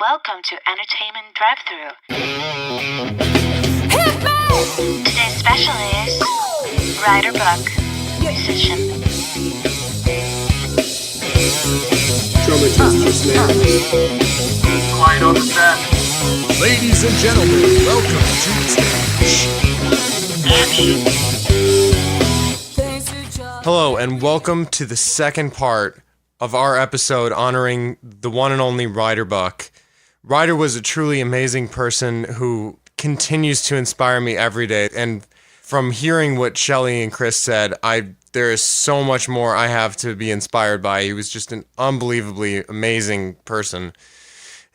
Welcome to Entertainment Drive-Thru. Today's special is Ryder Buck, musician. Drummer test just now. Quiet on the set. Ladies and gentlemen, welcome to Stage. Hello, and welcome to the second part of our episode honoring the one and only Ryder Buck. Ryder was a truly amazing person who continues to inspire me every day. And from hearing what Shelley and Chris said, there is so much more I have to be inspired by. He was just an unbelievably amazing person.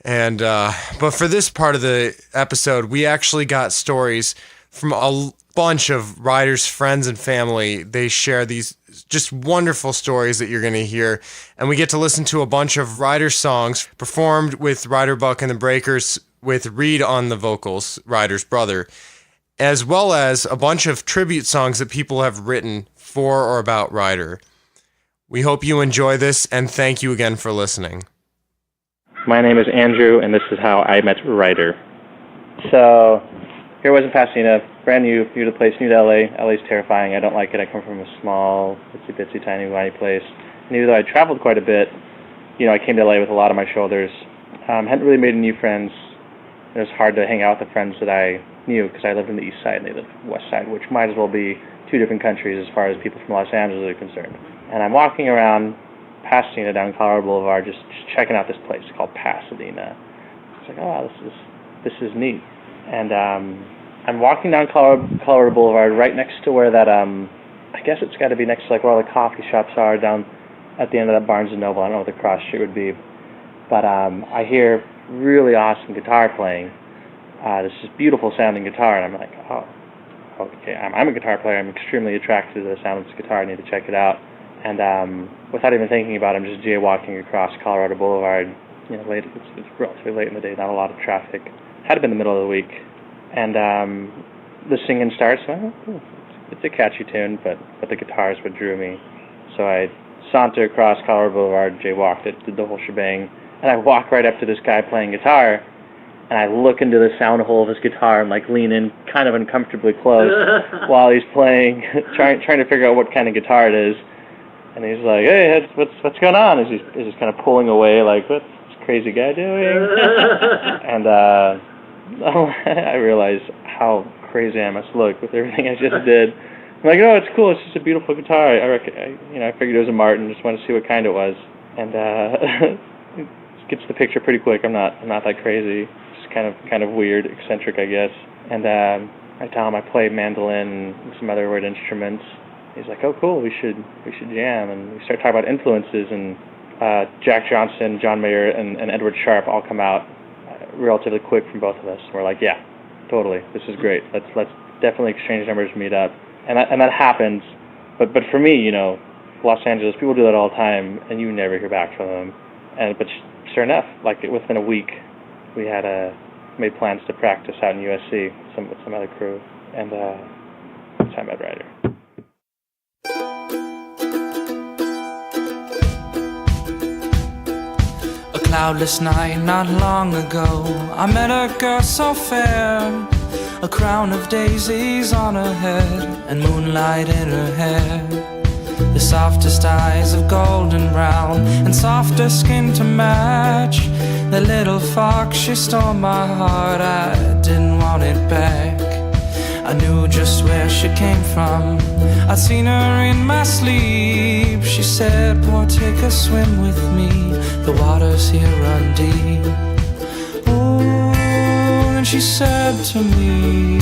And but for this part of the episode, we actually got stories from a bunch of Ryder's friends and family. They share these just wonderful stories that you're going to hear, and we get to listen to a bunch of Ryder songs performed with Ryder Buck and the Breakers, with Reed on the vocals, Ryder's brother, as well as a bunch of tribute songs that people have written for or about Ryder. We hope you enjoy this, and thank you again for listening. My name is Andrew, and this is how I met Ryder. So, here was in Pasadena, brand new to the place, new to LA. LA's terrifying. I don't like it. I come from a small, itsy-bitsy, tiny, whiny place. And even though I traveled quite a bit, I came to LA with a lot on my shoulders. Hadn't really made any new friends. It was hard to hang out with the friends that I knew because I lived in the east side and they lived west side, which might as well be two different countries as far as people from Los Angeles are concerned. And I'm walking around Pasadena down Colorado Boulevard just checking out this place called Pasadena. It's like, oh, this is neat. And I'm walking down Colorado Boulevard right next to where that, I guess it's got to be next to like where all the coffee shops are down at the end of that Barnes & Noble. I don't know what the cross street would be. But I hear really awesome guitar playing. This is beautiful sounding guitar. And I'm like, oh, okay, I'm a guitar player. I'm extremely attracted to the sound of this guitar. I need to check it out. And without even thinking about it, I'm just jaywalking across Colorado Boulevard. Late, it's relatively late in the day, not a lot of traffic. Had to been the middle of the week, and the singing starts. It's a catchy tune, but the guitar is what drew me. So I saunter across Colorado Boulevard, jaywalked it, did the whole shebang, and I walk right up to this guy playing guitar, and I look into the sound hole of his guitar and like lean in kind of uncomfortably close while he's playing, trying to figure out what kind of guitar it is. And he's like, "Hey, what's going on?" Is he's kind of pulling away, like, "What's this crazy guy doing?" And I realized how crazy I must look with everything I just did. I'm like, "No, it's cool. It's just a beautiful guitar." I figured it was a Martin. Just wanted to see what kind it was, and gets the picture pretty quick. I'm not that crazy. Just kind of weird, eccentric, I guess. And I tell him I play mandolin and some other weird instruments. He's like, "Oh, cool. We should jam." And we start talking about influences, and Jack Johnson, John Mayer, and Edward Sharpe all come out relatively quick from both of us. We're like, "Yeah, totally. This is great. Let's definitely exchange numbers, meet up." And that happens. But for me, Los Angeles, people do that all the time, and you never hear back from them. But sure enough, like within a week, we had made plans to practice out in USC with some other crew, and that's how I met Ryder. Cloudless night not long ago, I met a girl so fair, a crown of daisies on her head and moonlight in her hair, the softest eyes of golden brown and softer skin to match. The little fox, she stole my heart, I didn't want it back. I knew just where she came from, I'd seen her in my sleep. She said, "Boy, take a swim with me, the waters here run deep." Oh, and she said to me,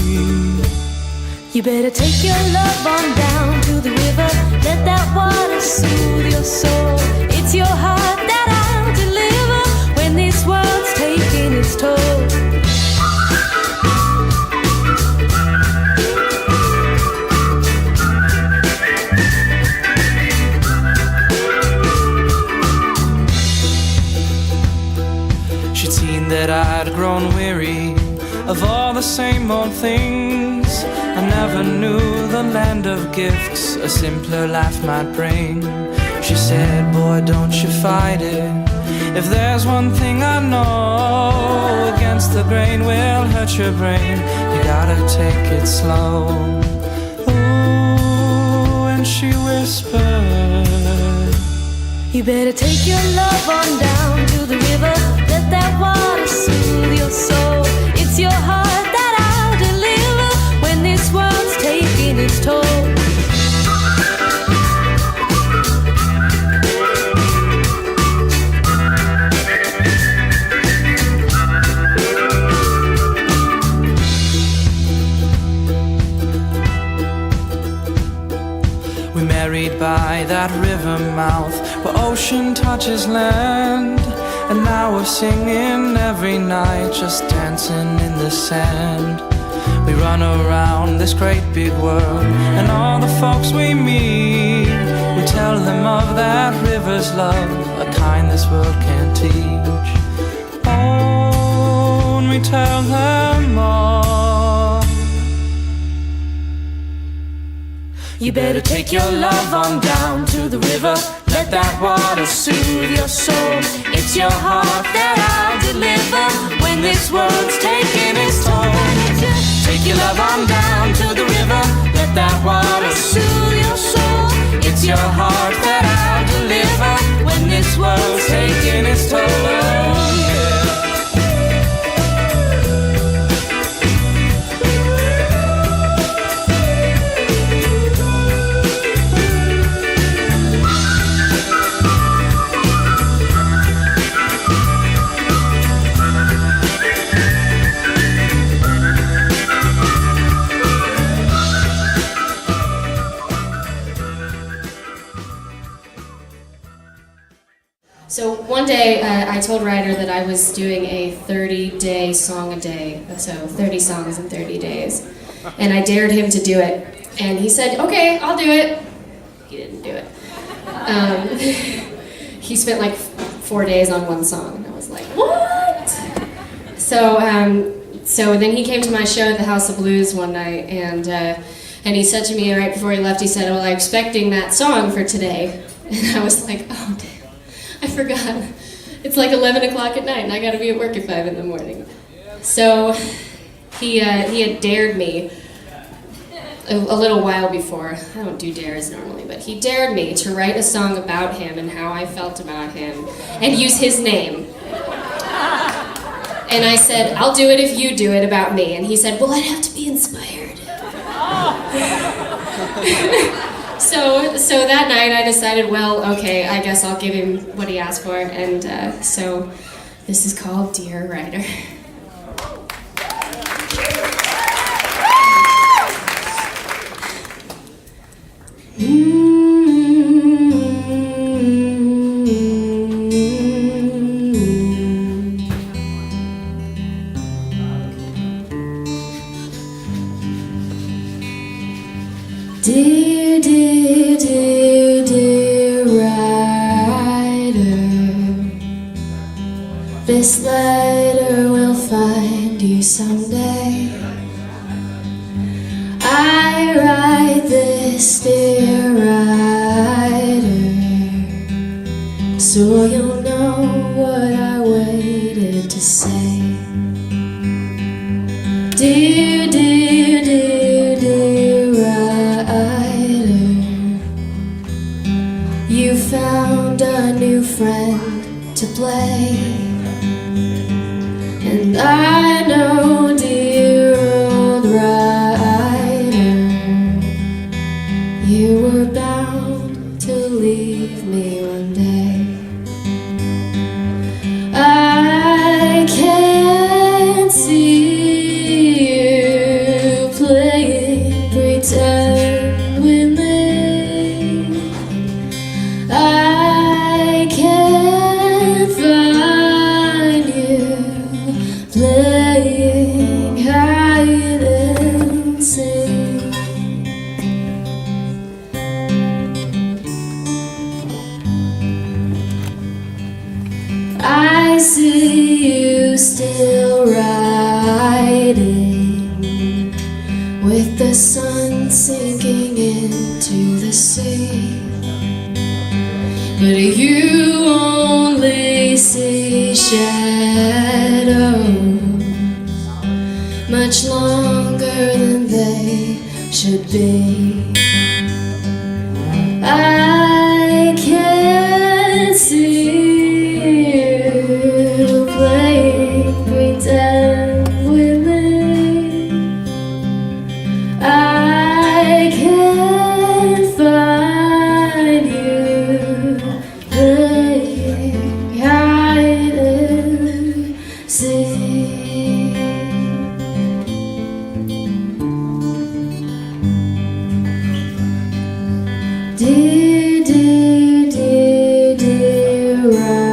"You better take your love on down to the river, let that water soothe your soul. It's your heart that I'll deliver when this world's taking its toll." That I'd grown weary of all the same old things. I never knew the land of gifts a simpler life might bring. She said, "Boy, don't you fight it. If there's one thing I know, the grain will hurt your brain. You gotta take it slow. Ooh, and she whispered, you better take your love on down to the river. Let that water soothe your soul. It's your heart that I'll deliver when this world's taking its toll. We married by that river mouth where ocean touches land. And now we're singing every night, just dancing in the sand. We run around this great big world, and all the folks we meet, we tell them of that river's love, a kind this world can't teach. Oh, and we tell them all. You better take your love on down to the river. Let that water soothe your soul. It's your heart that I'll deliver when this world's taking its toll. Take your love on down to the river. Let that water soothe your soul. It's your heart that I'll deliver when this world's taking its toll. Oh, yeah. So one day I told Ryder that I was doing a 30-day song a day, so 30 songs in 30 days. And I dared him to do it. And he said, okay, I'll do it. He didn't do it. He spent like 4 days on one song, and I was like, what? So then he came to my show at the House of Blues one night, and he said to me right before he left, he said, well, I'm expecting that song for today. And I was like, oh, damn. I forgot. It's like 11 o'clock at night and I gotta be at work at 5 in the morning. So he had dared me a little while before. I don't do dares normally, but he dared me to write a song about him and how I felt about him and use his name. And I said, I'll do it if you do it about me. And he said, well, I'd have to be inspired. So that night I decided, well, okay, I guess I'll give him what he asked for, and so this is called Dear Ryder. Dear, dear, dear, dear Ryder, this letter will find you someday. I write this, dear Ryder, so you'll know what I waited to say. Dear, dear, dear, dear Ryder, you found a new friend to play. And I know, dear old Ryder, you were bound to leave me one day. I can't see you playing pretend with me. I can't find you playing hide and seek. I see you still riding with the sun sinking into the sea, but you only see shadow much longer than they should be. I can't see you playing pretend with me. I can't find you playing hide and seek. Dear, dear, dear, dear Ryder,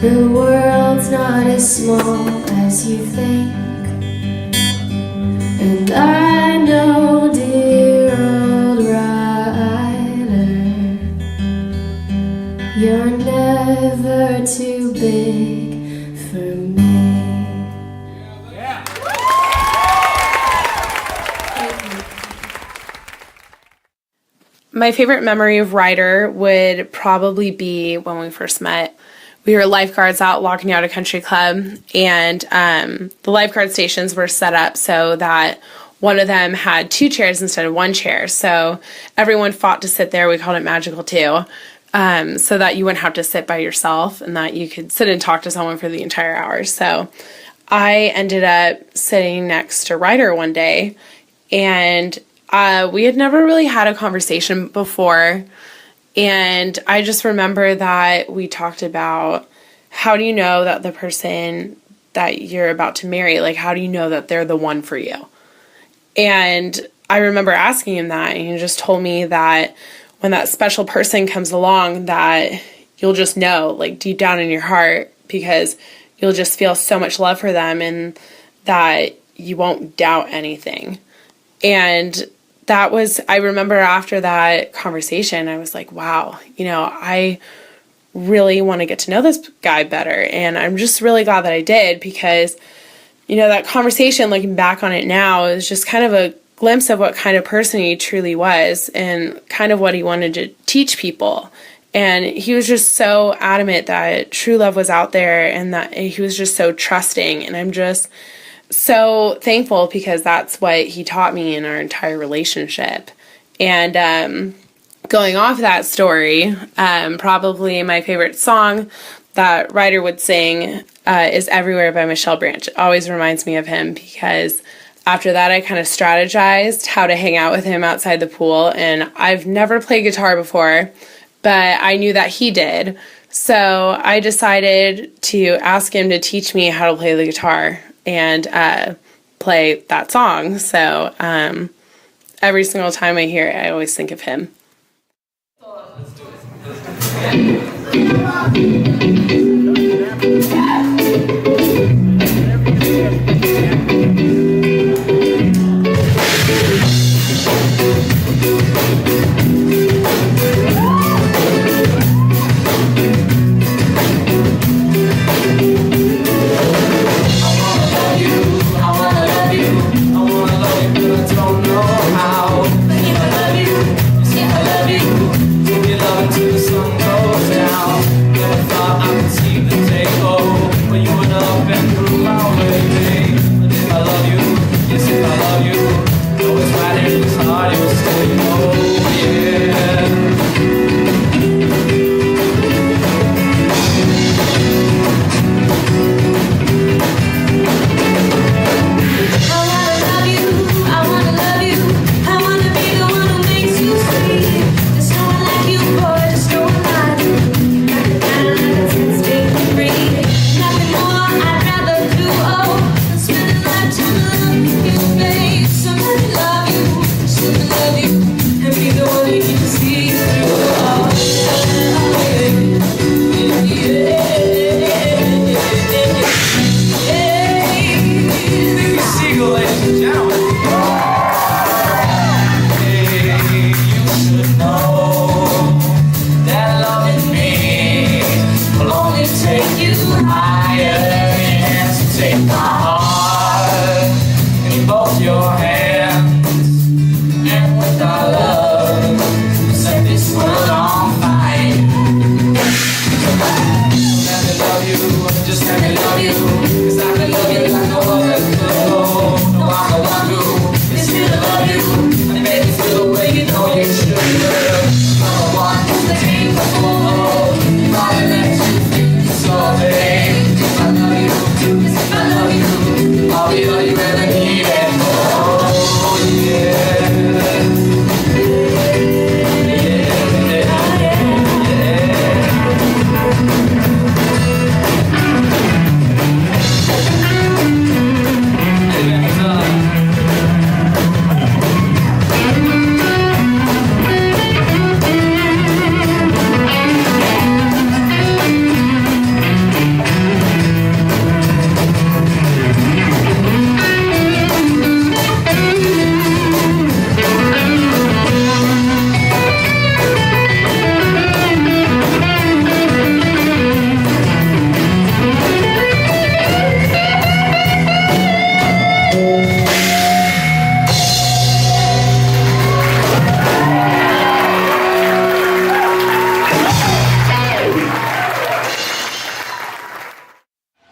the world's not as small as you think. And I know, dear old Ryder, you're never too big for me. My favorite memory of Ryder would probably be when we first met. We were lifeguards out walking out a country club, and the lifeguard stations were set up so that one of them had 2 chairs instead of 1 chair. So everyone fought to sit there. We called it Magical 2, so that you wouldn't have to sit by yourself and that you could sit and talk to someone for the entire hour. So I ended up sitting next to Ryder one day, and we had never really had a conversation before, and I just remember that we talked about, how do you know that the person that you're about to marry, like, how do you know that they're the one for you? And I remember asking him that, and he just told me that when that special person comes along, that you'll just know, like, deep down in your heart, because you'll just feel so much love for them, and that you won't doubt anything. And that was, I remember after that conversation, I was like, wow, you know, I really want to get to know this guy better. And I'm just really glad that I did, because, you know, that conversation, looking back on it now, is just kind of a glimpse of what kind of person he truly was and kind of what he wanted to teach people. And he was just so adamant that true love was out there, and that he was just so trusting. And I'm just so thankful, because that's what he taught me in our entire relationship. And going off that story, probably my favorite song that Ryder would sing is Everywhere by Michelle Branch. It always reminds me of him, because after that I kind of strategized how to hang out with him outside the pool. And I've never played guitar before, but I knew that he did. So I decided to ask him to teach me how to play the guitar and play that song. So every single time I hear it, I always think of him. Until the sun goes down, never thought I would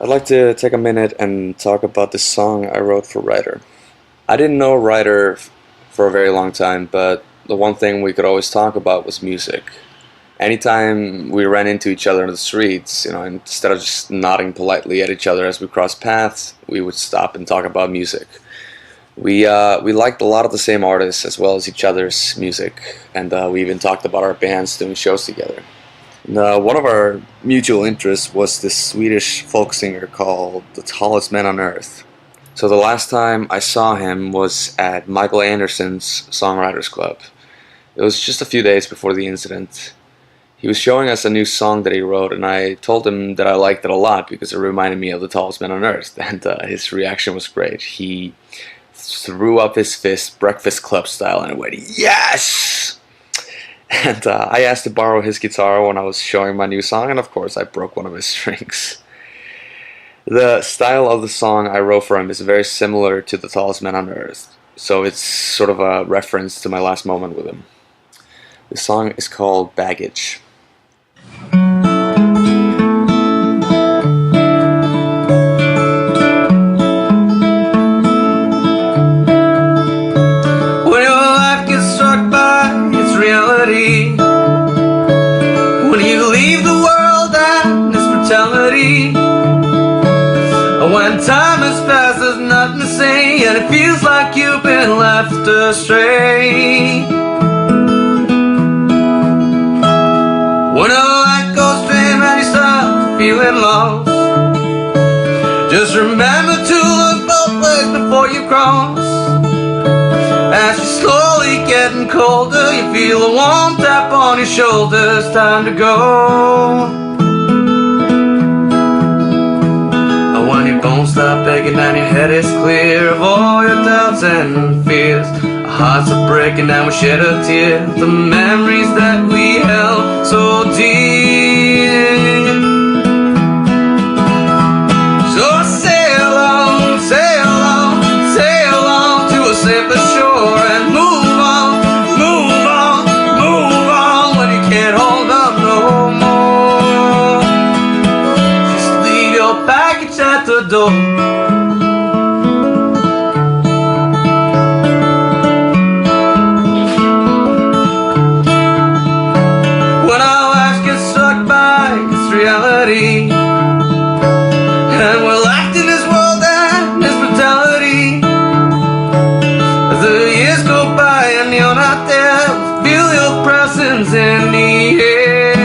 I'd like to take a minute and talk about the song I wrote for Ryder. I didn't know Ryder for a very long time, but the one thing we could always talk about was music. Anytime we ran into each other in the streets, instead of just nodding politely at each other as we crossed paths, we would stop and talk about music. We liked a lot of the same artists as well as each other's music, and we even talked about our bands doing shows together. And, one of our mutual interests was this Swedish folk singer called The Tallest Man on Earth. So the last time I saw him was at Michael Anderson's Songwriters Club. It was just a few days before the incident. He was showing us a new song that he wrote, and I told him that I liked it a lot because it reminded me of The Tallest Man on Earth, and his reaction was great. He threw up his fist, Breakfast Club style, and went, "Yes!" And I asked to borrow his guitar when I was showing my new song, and of course I broke one of his strings. The style of the song I wrote for him is very similar to The Tallest Man on Earth, so it's sort of a reference to my last moment with him. The song is called Baggage. When your life gets struck by its reality, when you leave the world and its brutality, when time has passed, there's nothing to say, and it feels like you've been left astray. When a light goes dim and you start feeling lost, just remember to look both ways before you cross. As you're slowly getting colder, you feel a warm tap on your shoulder. It's time to go. And when your bones stop aching and your head is clear of all your doubts and fears, our hearts are breaking and we shed a tear. The memories that we held so dear. So sail on, sail on, sail on to a safer shore and move on, move on, move on when you can't hold on no more. Just leave your baggage at the door. Reality, and we're locked in this world and this brutality. As the years go by and you're not there, feel your presence in the air.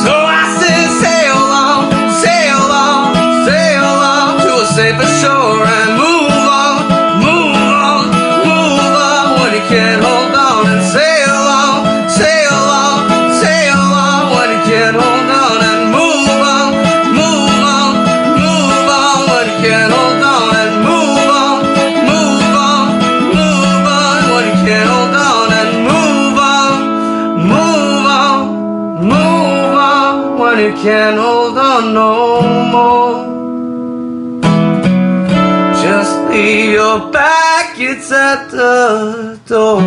So I say sail on, sail on, sail on to a safer shore and move on, move on, move on when you can't hold on, and sail on, sail on, sail on when you can't hold on, and move on, move on, move on when you can't hold on, and move on, move on, move on when you can't hold on, and move on, move on, move on when you can't hold on no more. Just leave your baggage at the door.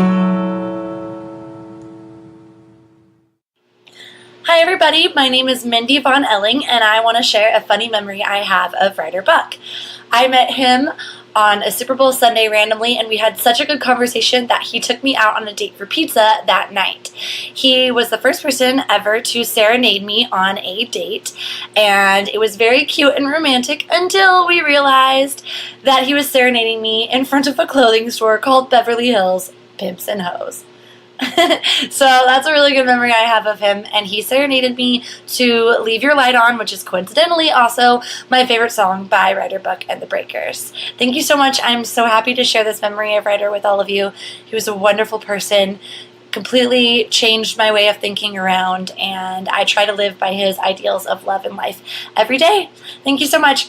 Hi everybody, my name is Mindy Von Elling and I want to share a funny memory I have of Ryder Buck. I met him on a Super Bowl Sunday randomly and we had such a good conversation that he took me out on a date for pizza that night. He was the first person ever to serenade me on a date and it was very cute and romantic until we realized that he was serenading me in front of a clothing store called Beverly Hills Pimps and Hoes. So that's a really good memory I have of him, and he serenaded me to Leave Your Light On, which is coincidentally also my favorite song by Ryder Buck and the Breakers. Thank you so much. I'm so happy to share this memory of Ryder with all of you. He was a wonderful person, completely changed my way of thinking around, and I try to live by his ideals of love and life every day. Thank you so much.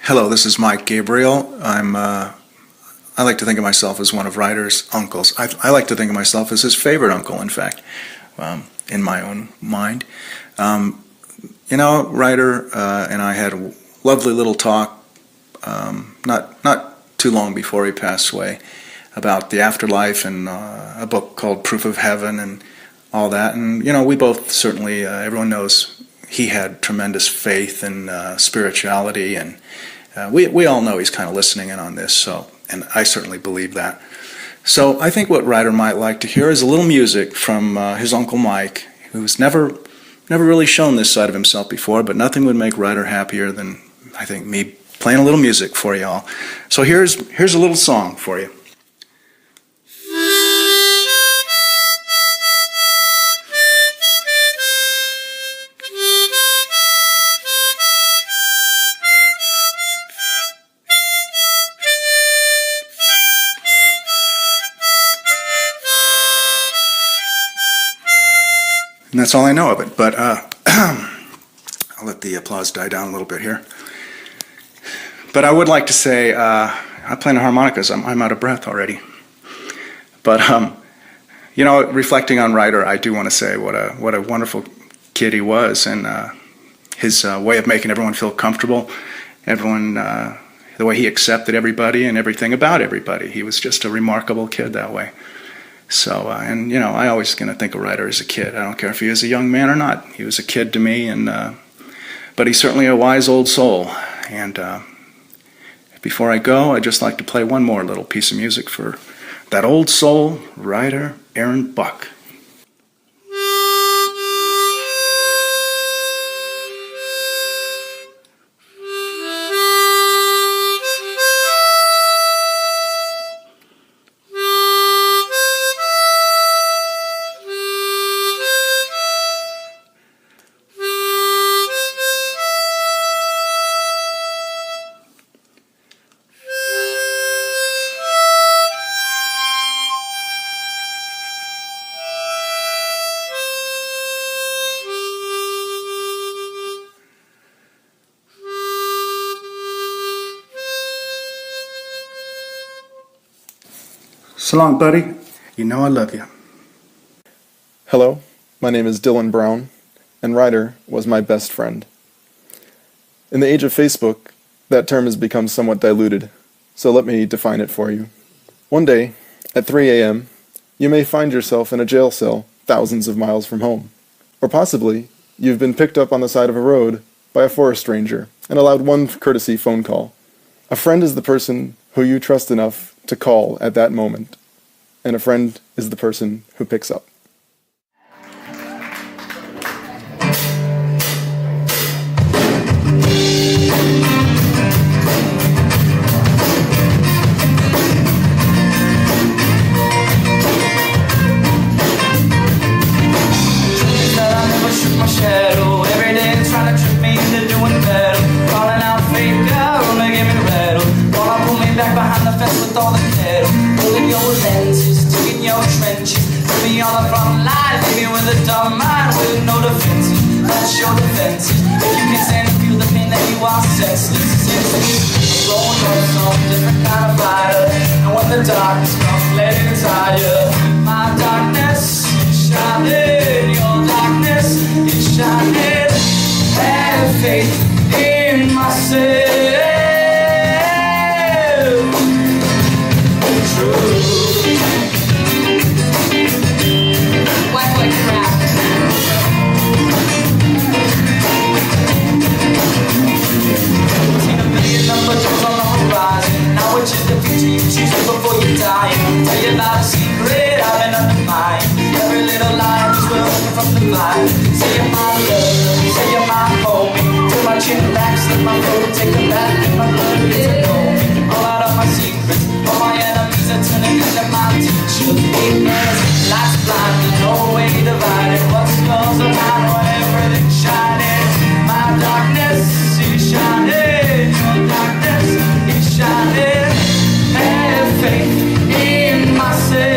Hello, this is Mike Gabriel. I like to think of myself as one of Ryder's uncles. I like to think of myself as his favorite uncle, in fact, in my own mind. Ryder and I had a lovely little talk not too long before he passed away about the afterlife and a book called Proof of Heaven and all that. And, we both certainly, everyone knows he had tremendous faith in spirituality, and we all know he's kind of listening in on this, and I certainly believe that. So I think what Ryder might like to hear is a little music from his Uncle Mike, who's never really shown this side of himself before, but nothing would make Ryder happier than, I think, me playing a little music for y'all. So here's a little song for you. And that's all I know of it, but I'll let the applause die down a little bit here. But I would like to say, I'm playing the harmonicas, I'm out of breath already. But, reflecting on Ryder, I do want to say what a wonderful kid he was, and his way of making everyone feel comfortable, the way he accepted everybody and everything about everybody. He was just a remarkable kid that way. So, I always going to think of Ryder as a kid. I don't care if he was a young man or not. He was a kid to me, but he's certainly a wise old soul. And before I go, I'd just like to play one more little piece of music for that old soul, Ryder Buck. So long, buddy. You know I love you. Hello, my name is Dylan Brown, and Ryder was my best friend. In the age of Facebook, that term has become somewhat diluted, so let me define it for you. One day, at 3 a.m., you may find yourself in a jail cell thousands of miles from home. Or possibly, you've been picked up on the side of a road by a forest ranger and allowed one courtesy phone call. A friend is the person who you trust enough to call at that moment, and a friend is the person who picks up. The darkness comes, let it inside you. My darkness is shining, your darkness is shining. Have faith in myself. True. Whack like crap. Seen a million number jumps on the horizon. Now which is the future you choose before you die? Tell you about a secret I've been undermined. Every little lie is welcome from the vine. Say you're my love, say you're my homie. Till my chin back, slip my throat, take a bath in my blood, get to know me. All out of my secrets, all my enemies are turning into my teachers. Ignorance, lights blind, there's no way divided. What's yours or mine when everything's shining? My darkness is shining, your darkness is shining. Have faith in myself.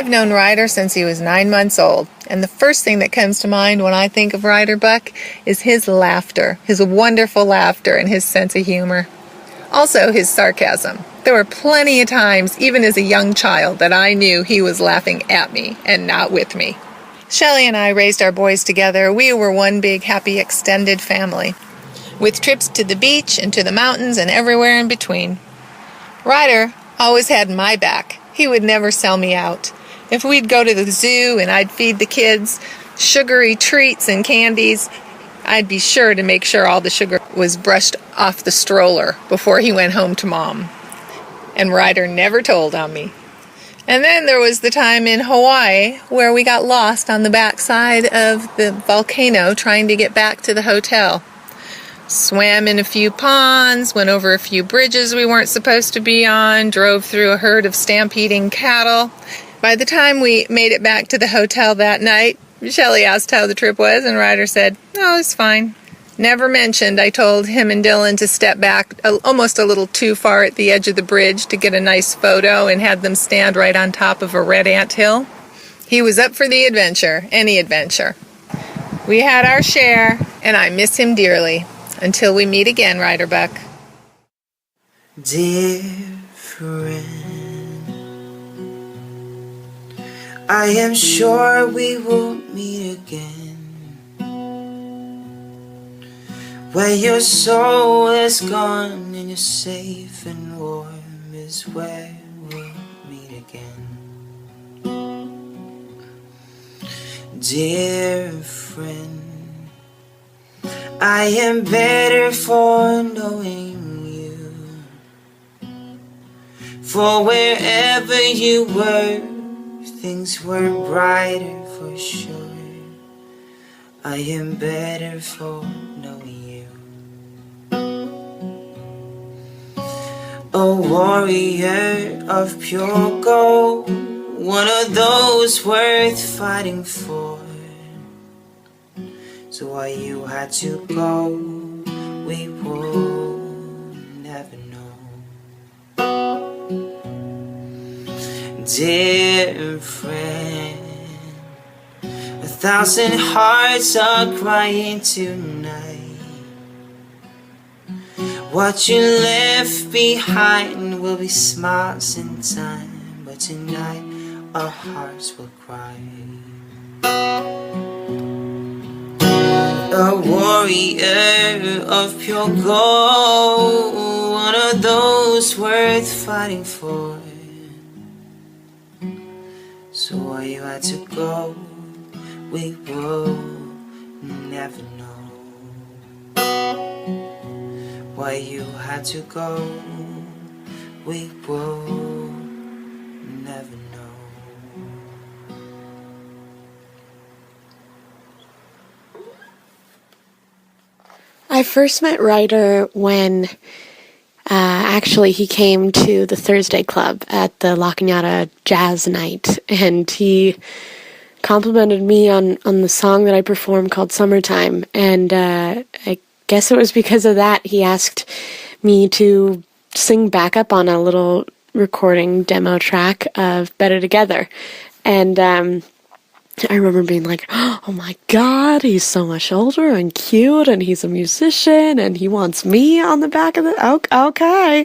I've known Ryder since he was 9 months old, and the first thing that comes to mind when I think of Ryder Buck is his laughter, his wonderful laughter and his sense of humor. Also, his sarcasm. There were plenty of times, even as a young child, that I knew he was laughing at me and not with me. Shelley and I raised our boys together. We were one big, happy, extended family, with trips to the beach and to the mountains and everywhere in between. Ryder always had my back. He would never sell me out. If we'd go to the zoo and I'd feed the kids sugary treats and candies, I'd be sure to make sure all the sugar was brushed off the stroller before he went home to Mom. And Ryder never told on me. And then there was the time in Hawaii where we got lost on the backside of the volcano trying to get back to the hotel. Swam in a few ponds, went over a few bridges we weren't supposed to be on, drove through a herd of stampeding cattle. By the time we made it back to the hotel that night, Shelley asked how the trip was, and Ryder said, "Oh, it's fine." Never mentioned I told him and Dylan to step back almost a little too far at the edge of the bridge to get a nice photo and had them stand right on top of a red ant hill. He was up for the adventure, any adventure. We had our share, and I miss him dearly. Until we meet again, Ryder Buck. Dear friend, I am sure we will meet again, where your soul is gone and you're safe and warm is where we'll meet again. Dear friend, I am better for knowing you, for wherever you were, things were brighter for sure. I am better for knowing you. A warrior of pure gold, one of those worth fighting for. So why you had to go, we will never know. Dear friend, 1,000 hearts are crying tonight. What you left behind will be smiles in time, but tonight our hearts will cry. A warrior of pure gold, one of those worth fighting for. So why you had to go, we will never know. Why you had to go, we will never know. I first met Ryder when actually he came to the Thursday Club at the La Cañada Jazz Night, and he complimented me on the song that I performed called Summertime, and I guess it was because of that he asked me to sing backup on a little recording demo track of Better Together, and I remember being like, oh my god, he's so much older and cute, and he's a musician, and he wants me on the back of the... Okay.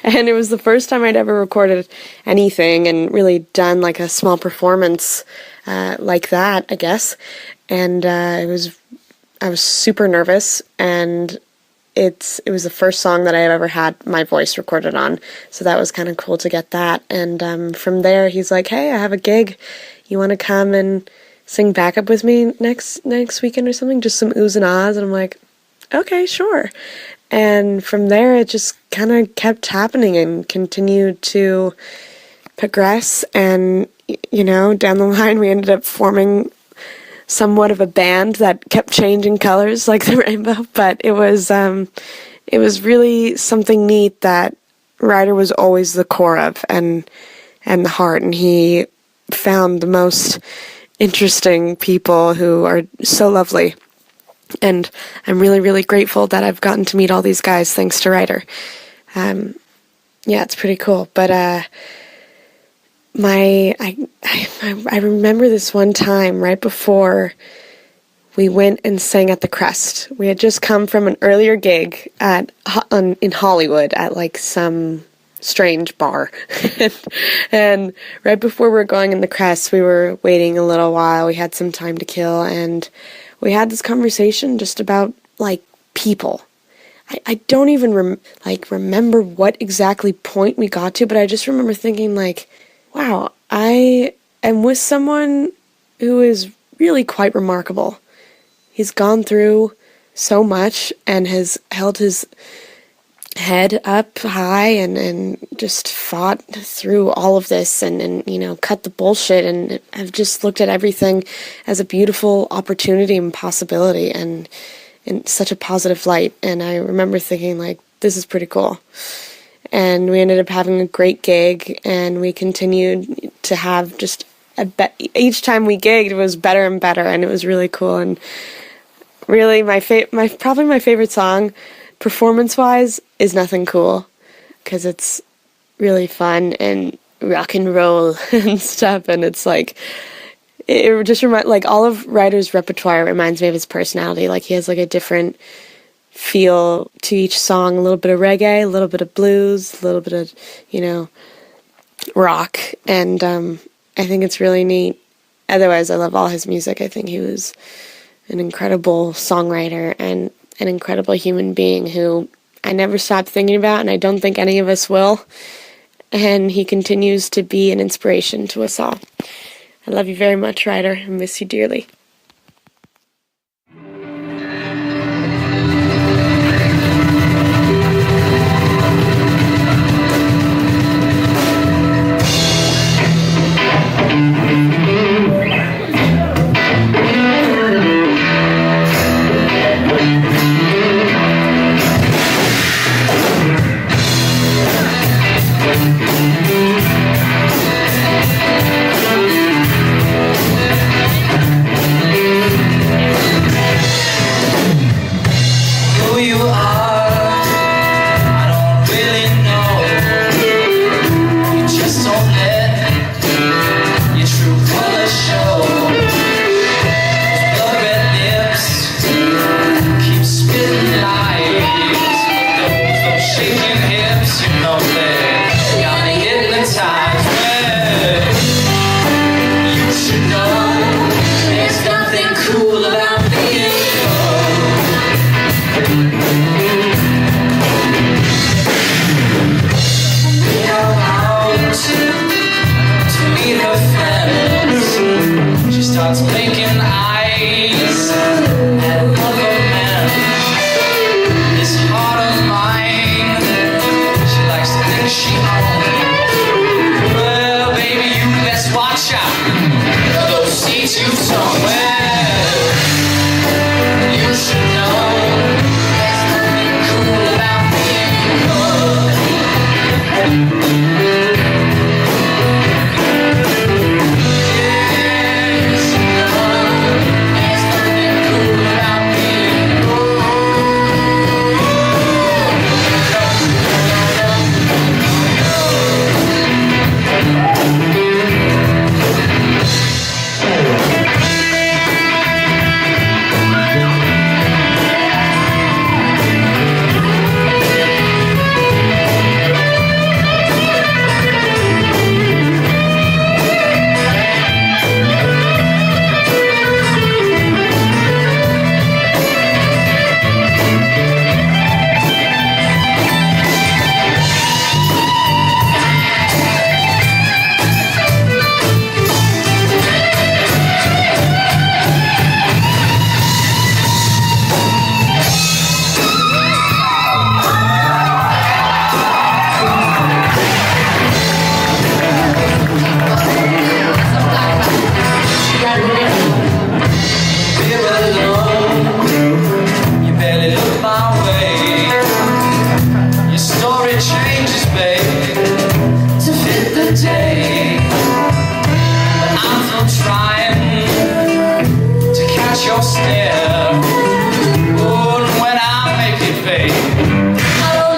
And it was the first time I'd ever recorded anything and really done like a small performance like that, I guess. And I was super nervous, and it was the first song that I had ever had my voice recorded on, so that was kind of cool to get that. And from there, he's like, hey, I have a gig. You want to come and sing backup with me next weekend or something? Just some oohs and ahs. And I'm like, okay, sure. And from there, it just kind of kept happening and continued to progress. And, you know, down the line, we ended up forming somewhat of a band that kept changing colors like the rainbow. But it was really something neat that Ryder was always the core of and the heart. And he found the most interesting people who are so lovely, and I'm really, really grateful that I've gotten to meet all these guys thanks to Ryder. Yeah, it's pretty cool. But I remember this one time right before we went and sang at the Crest. We had just come from an earlier gig in Hollywood at like some strange bar. And right before we were going in the Crest, we were waiting a little while. We had some time to kill, and we had this conversation just about like people. I don't even remember what exactly point we got to, but I just remember thinking like, wow, I am with someone who is really quite remarkable. He's gone through so much and has held his head up high and just fought through all of this and cut the bullshit, and I've just looked at everything as a beautiful opportunity and possibility and in such a positive light. And I remember thinking like, this is pretty cool. And we ended up having a great gig, and we continued to have just each time we gigged, it was better and better, and it was really cool. And really, probably my favorite song, performance-wise, is Nothing Cool, because it's really fun and rock and roll and stuff, and it's like, it just all of Ryder's repertoire reminds me of his personality. Like, he has like a different feel to each song, a little bit of reggae, a little bit of blues, a little bit of, rock, and I think it's really neat. Otherwise, I love all his music. I think he was an incredible songwriter and an incredible human being who I never stopped thinking about, and I don't think any of us will. And he continues to be an inspiration to us all. I love you very much, Ryder. I miss you dearly.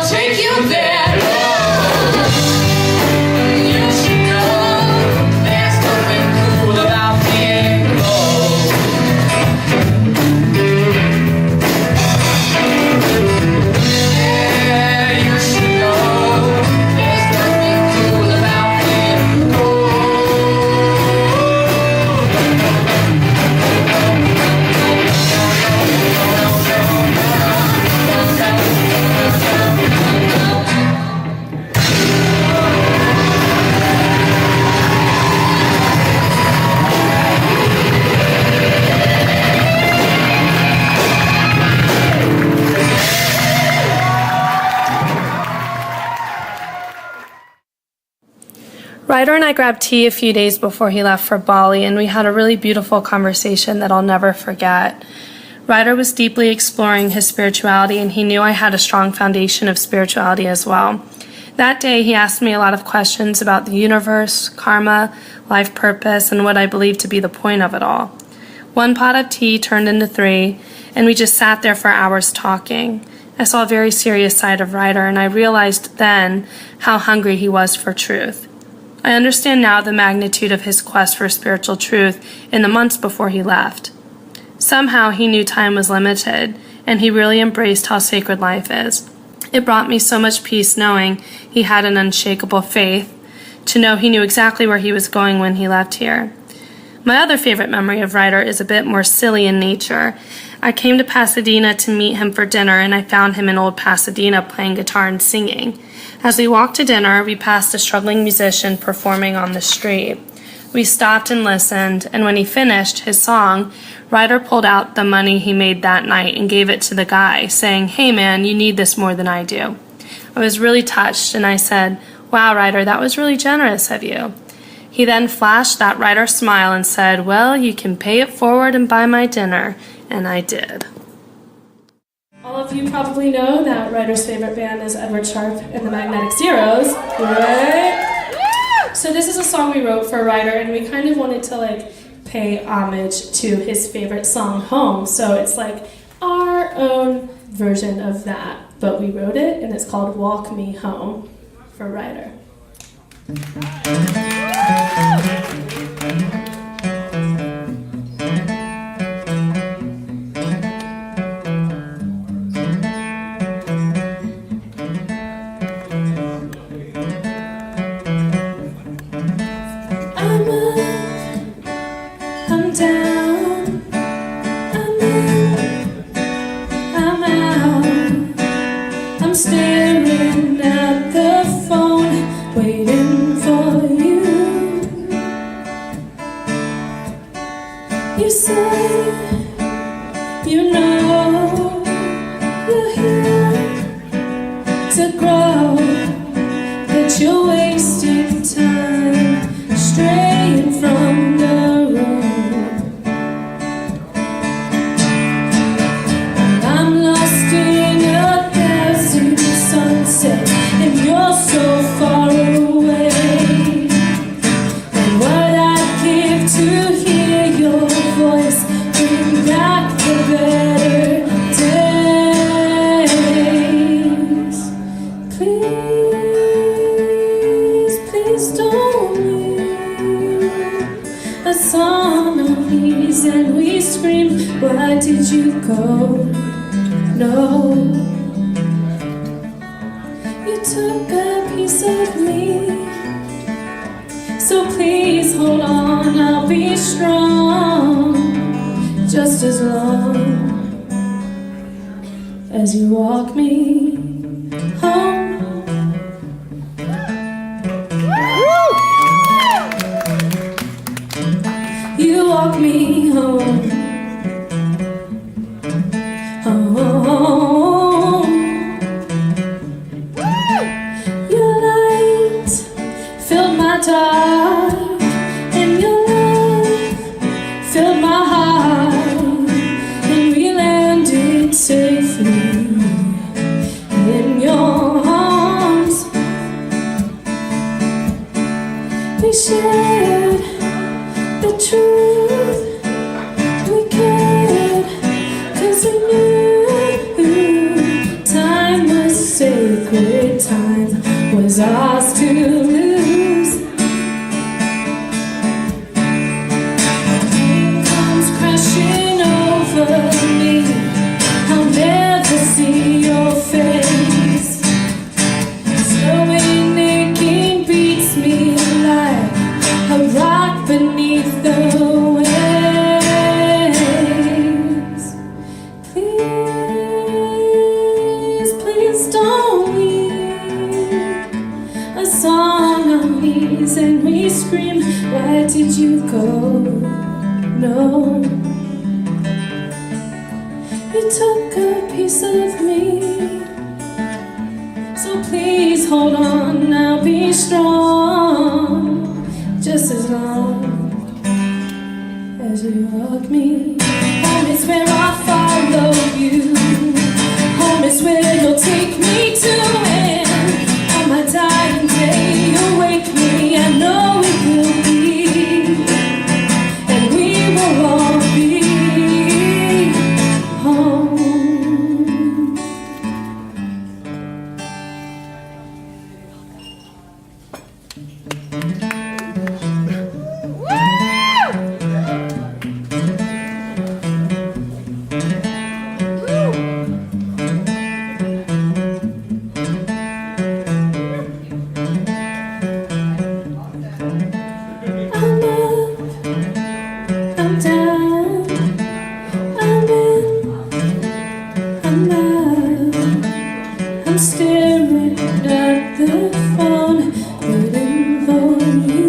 Take you there, you should know. Ryder and I grabbed tea a few days before he left for Bali, and we had a really beautiful conversation that I'll never forget. Ryder was deeply exploring his spirituality, and he knew I had a strong foundation of spirituality as well. That day, he asked me a lot of questions about the universe, karma, life purpose, and what I believed to be the point of it all. One pot of tea turned into 3, and we just sat there for hours talking. I saw a very serious side of Ryder, and I realized then how hungry he was for truth. I understand now the magnitude of his quest for spiritual truth in the months before he left. Somehow he knew time was limited, and he really embraced how sacred life is. It brought me so much peace knowing he had an unshakable faith, to know he knew exactly where he was going when he left here. My other favorite memory of Ryder is a bit more silly in nature. I came to Pasadena to meet him for dinner, and I found him in old Pasadena playing guitar and singing. As we walked to dinner, we passed a struggling musician performing on the street. We stopped and listened, and when he finished his song, Ryder pulled out the money he made that night and gave it to the guy, saying, "Hey man, you need this more than I do." I was really touched, and I said, "Wow, Ryder, that was really generous of you." He then flashed that Ryder smile and said, "Well, you can pay it forward and buy my dinner," and I did. All of you probably know that Ryder's favorite band is Edward Sharpe and the Magnetic Zeros, right? So this is a song we wrote for Ryder, and we kind of wanted to pay homage to his favorite song, Home. So it's our own version of that, but we wrote it, and it's called Walk Me Home for Ryder. I'm down, I'm in, I'm out. I'm staring at the phone, waiting for you. You say, you know, you're here to grow, but you're wasting time, straying from the road. I'm lost in a thousand sunsets, and you're so far away. And what I'd give to hear your voice, bring back the better days. Please, please don't leave. A song of peace, and we scream, why did you go? No, you took a piece of me, so please hold on, I'll be strong, just as long as you walk me home. You walk me home. Your light filled my dark, and your love filled my heart, and we landed safely in your arms. We shared the truth, we cared, 'cause we knew time was sacred, time was ours to lose. Pain comes crashing over me, I'll never see your face. Slowing aching beats me like a rock beneath the waves. Please, please don't leave. A song of knees, and we scream, why did you go? No, you took a piece of me, so please hold on, I'll be strong, just as long as you hug me. Home is where I'll follow you. Home is where you'll take me to. And on my dying day you'll wake me. I know it will be, and we will all be home. I'm down, I'm in, I'm out. I'm staring at the phone, waiting for you.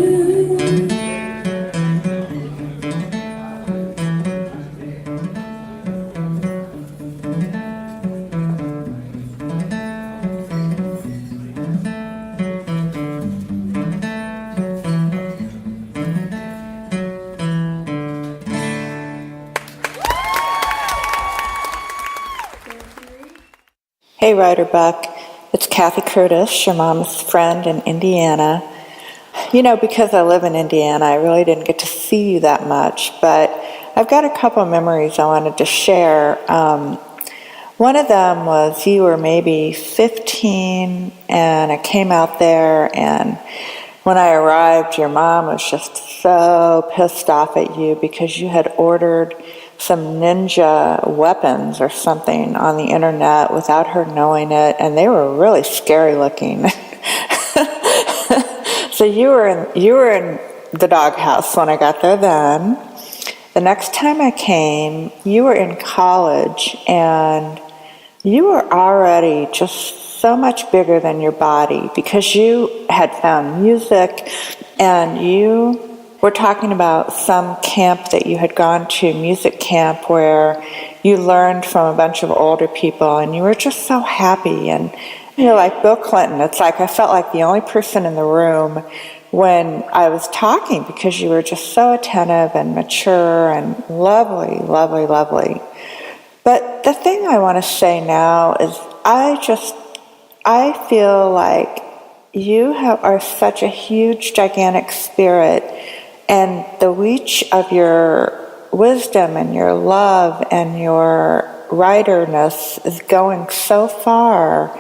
Hey, Ryder Buck. It's Kathy Curtis, your mom's friend in Indiana. You know, because I live in Indiana, I really didn't get to see you that much, but I've got a couple of memories I wanted to share. One of them was you were maybe 15, and I came out there, and when I arrived, your mom was just so pissed off at you because you had ordered some ninja weapons or something on the internet without her knowing it, and they were really scary looking. So you were in the doghouse when I got there then. The next time I came, you were in college, and you were already just so much bigger than your body because you had found music, and you were talking about some camp that you had gone to, music camp, where you learned from a bunch of older people, and you were just so happy. And you're like Bill Clinton. It's like I felt like the only person in the room when I was talking because you were just so attentive and mature and lovely, lovely, lovely. But the thing I want to say now is I feel like you are such a huge, gigantic spirit, and the reach of your wisdom and your love and your writerness is going so far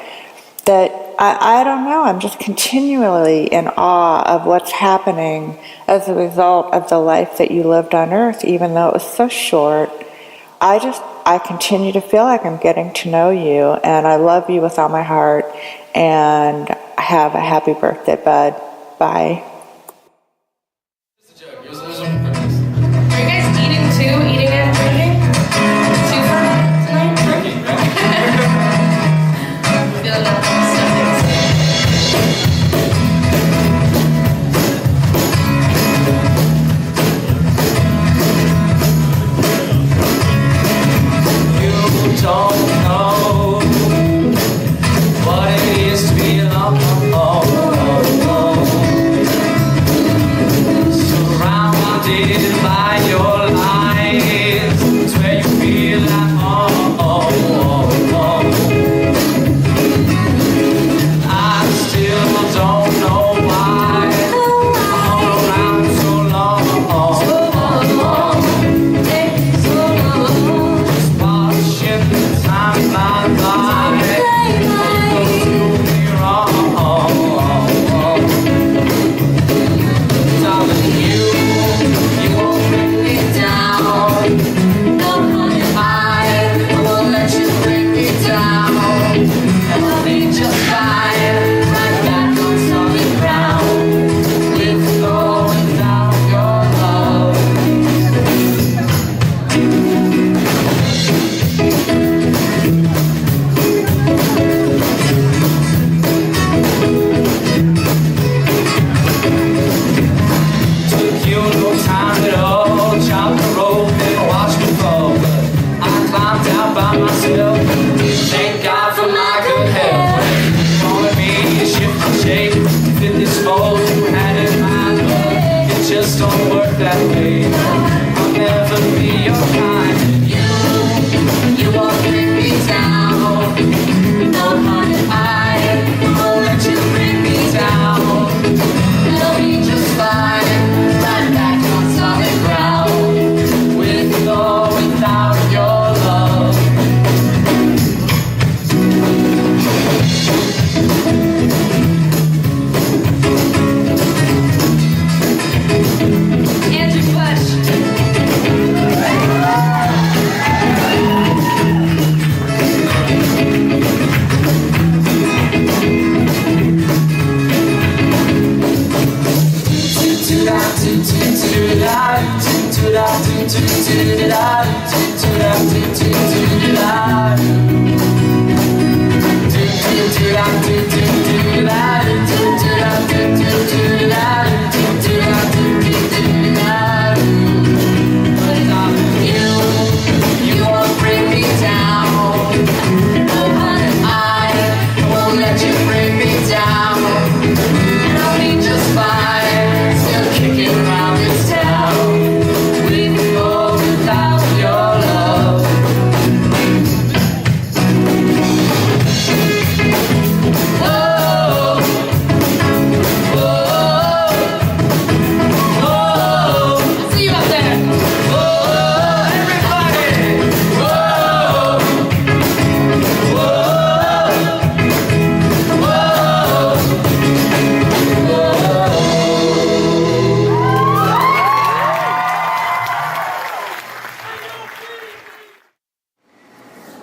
that I don't know, I'm just continually in awe of what's happening as a result of the life that you lived on Earth, even though it was so short. I continue to feel like I'm getting to know you, and I love you with all my heart, and have a happy birthday, bud. Bye. Are you guys eating too? Eating and drinking? Two for tonight? Feel that You don't know what it is to be alone. Surrounded by your lies, it's where you feel at home. that way. I'll never be your kind. You won't bring me down. No, honey, I won't let you bring me down. I'll be just fine, right back on solid ground, with or without your love. Andrew Bush. You won't bring me down. Oh, honey, I won't let you bring me down. And I'll be just fine, still kicking around this town, with or without your love. Whoa, whoa, whoa. I see you out there. Whoa, everybody. Whoa,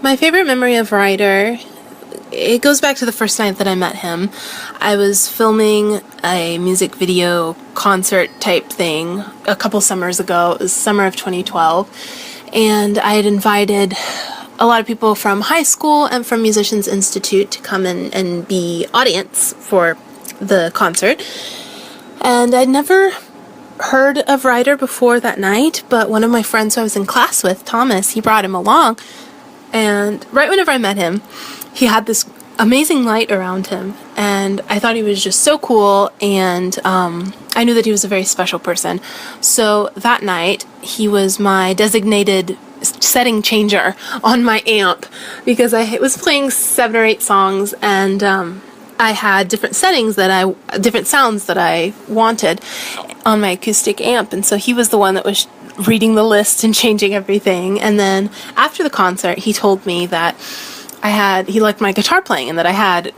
My favorite memory of Ryder, it goes back to the first night that I met him. I was filming a music video concert type thing a couple summers ago. It was summer of 2012. And I had invited a lot of people from high school and from Musicians Institute to come in and be audience for the concert. And I'd never heard of Ryder before that night, but one of my friends who I was in class with, Thomas, he brought him along. And right whenever I met him, he had this amazing light around him, and I thought he was just so cool, and I knew that he was a very special person. So that night, he was my designated setting changer on my amp, because I was playing 7 or 8 songs, and I had different sounds that I wanted on my acoustic amp, and so he was the one that was reading the list and changing everything. And then after the concert, he told me that he liked my guitar playing and that I had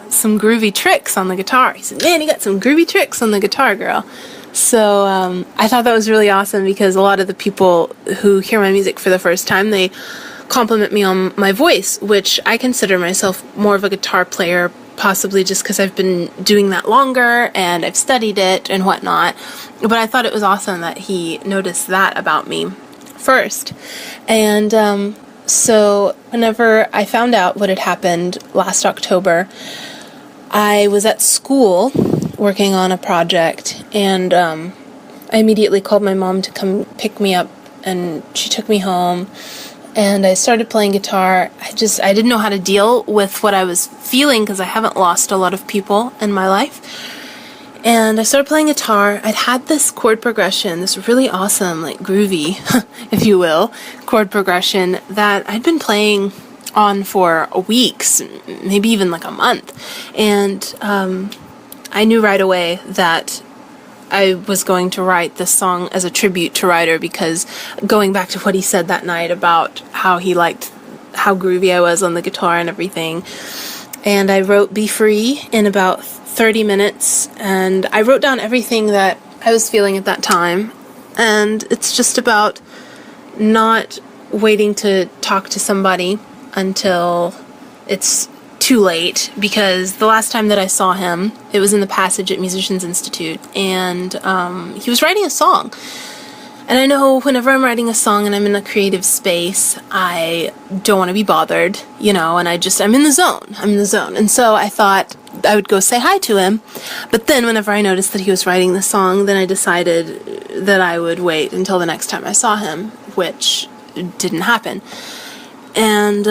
some groovy tricks on the guitar. He said, "Man, you got some groovy tricks on the guitar, girl." So I thought that was really awesome, because a lot of the people who hear my music for the first time, they compliment me on my voice, which I consider myself more of a guitar player, possibly just because I've been doing that longer and I've studied it and whatnot. But I thought it was awesome that he noticed that about me first. And so whenever I found out what had happened last October, I was at school working on a project, and I immediately called my mom to come pick me up, and she took me home. And I started playing guitar. I didn't know how to deal with what I was feeling, because I haven't lost a lot of people in my life. And I started playing guitar. I'd had this chord progression, this really awesome, like groovy, if you will, chord progression that I'd been playing on for weeks, maybe even like a month. And I knew right away that I was going to write this song as a tribute to Ryder, because going back to what he said that night about how he liked how groovy I was on the guitar and everything. And I wrote Be Free in about 30 minutes, and I wrote down everything that I was feeling at that time. And it's just about not waiting to talk to somebody until it's too late, because the last time that I saw him, it was in the Passage at Musicians Institute, and he was writing a song. And I know whenever I'm writing a song and I'm in a creative space, I don't want to be bothered, and I'm in the zone. And so I thought I would go say hi to him. But then whenever I noticed that he was writing the song, then I decided that I would wait until the next time I saw him, which didn't happen. And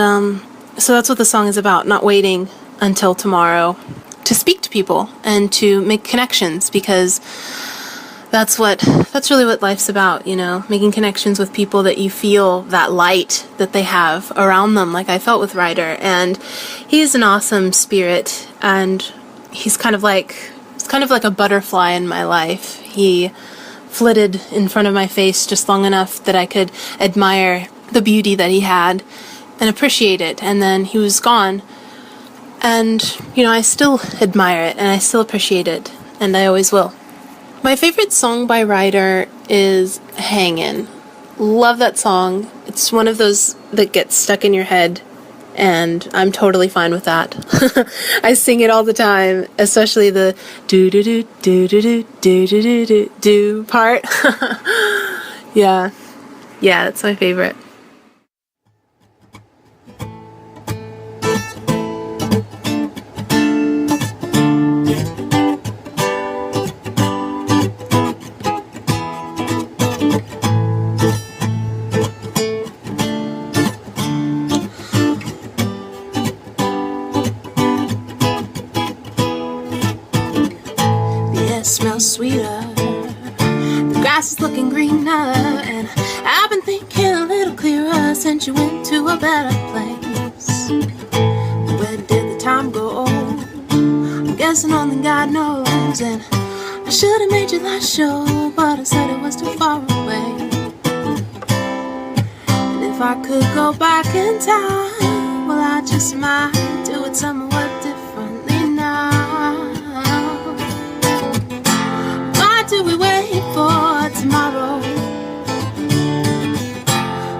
so that's what the song is about, not waiting until tomorrow to speak to people and to make connections, because that's really what life's about, making connections with people that you feel that light that they have around them, like I felt with Ryder. And he's an awesome spirit, and he's kind of like a butterfly in my life. He flitted in front of my face just long enough that I could admire the beauty that he had and appreciate it, and then he was gone. And, I still admire it, and I still appreciate it, and I always will. My favorite song by Ryder is Hangin'. Love that song. It's one of those that gets stuck in your head, and I'm totally fine with that. I sing it all the time, especially the do-do-do-do-do-do-do-do-do part. Yeah, that's my favorite. Smells sweeter, the grass is looking greener, and I've been thinking a little clearer since you went to a better place. Where did the time go? I'm guessing only God knows, and I should have made your last show, but I said it was too far away. And if I could go back in time, well, I just might do it somewhat differently now. Do we wait for tomorrow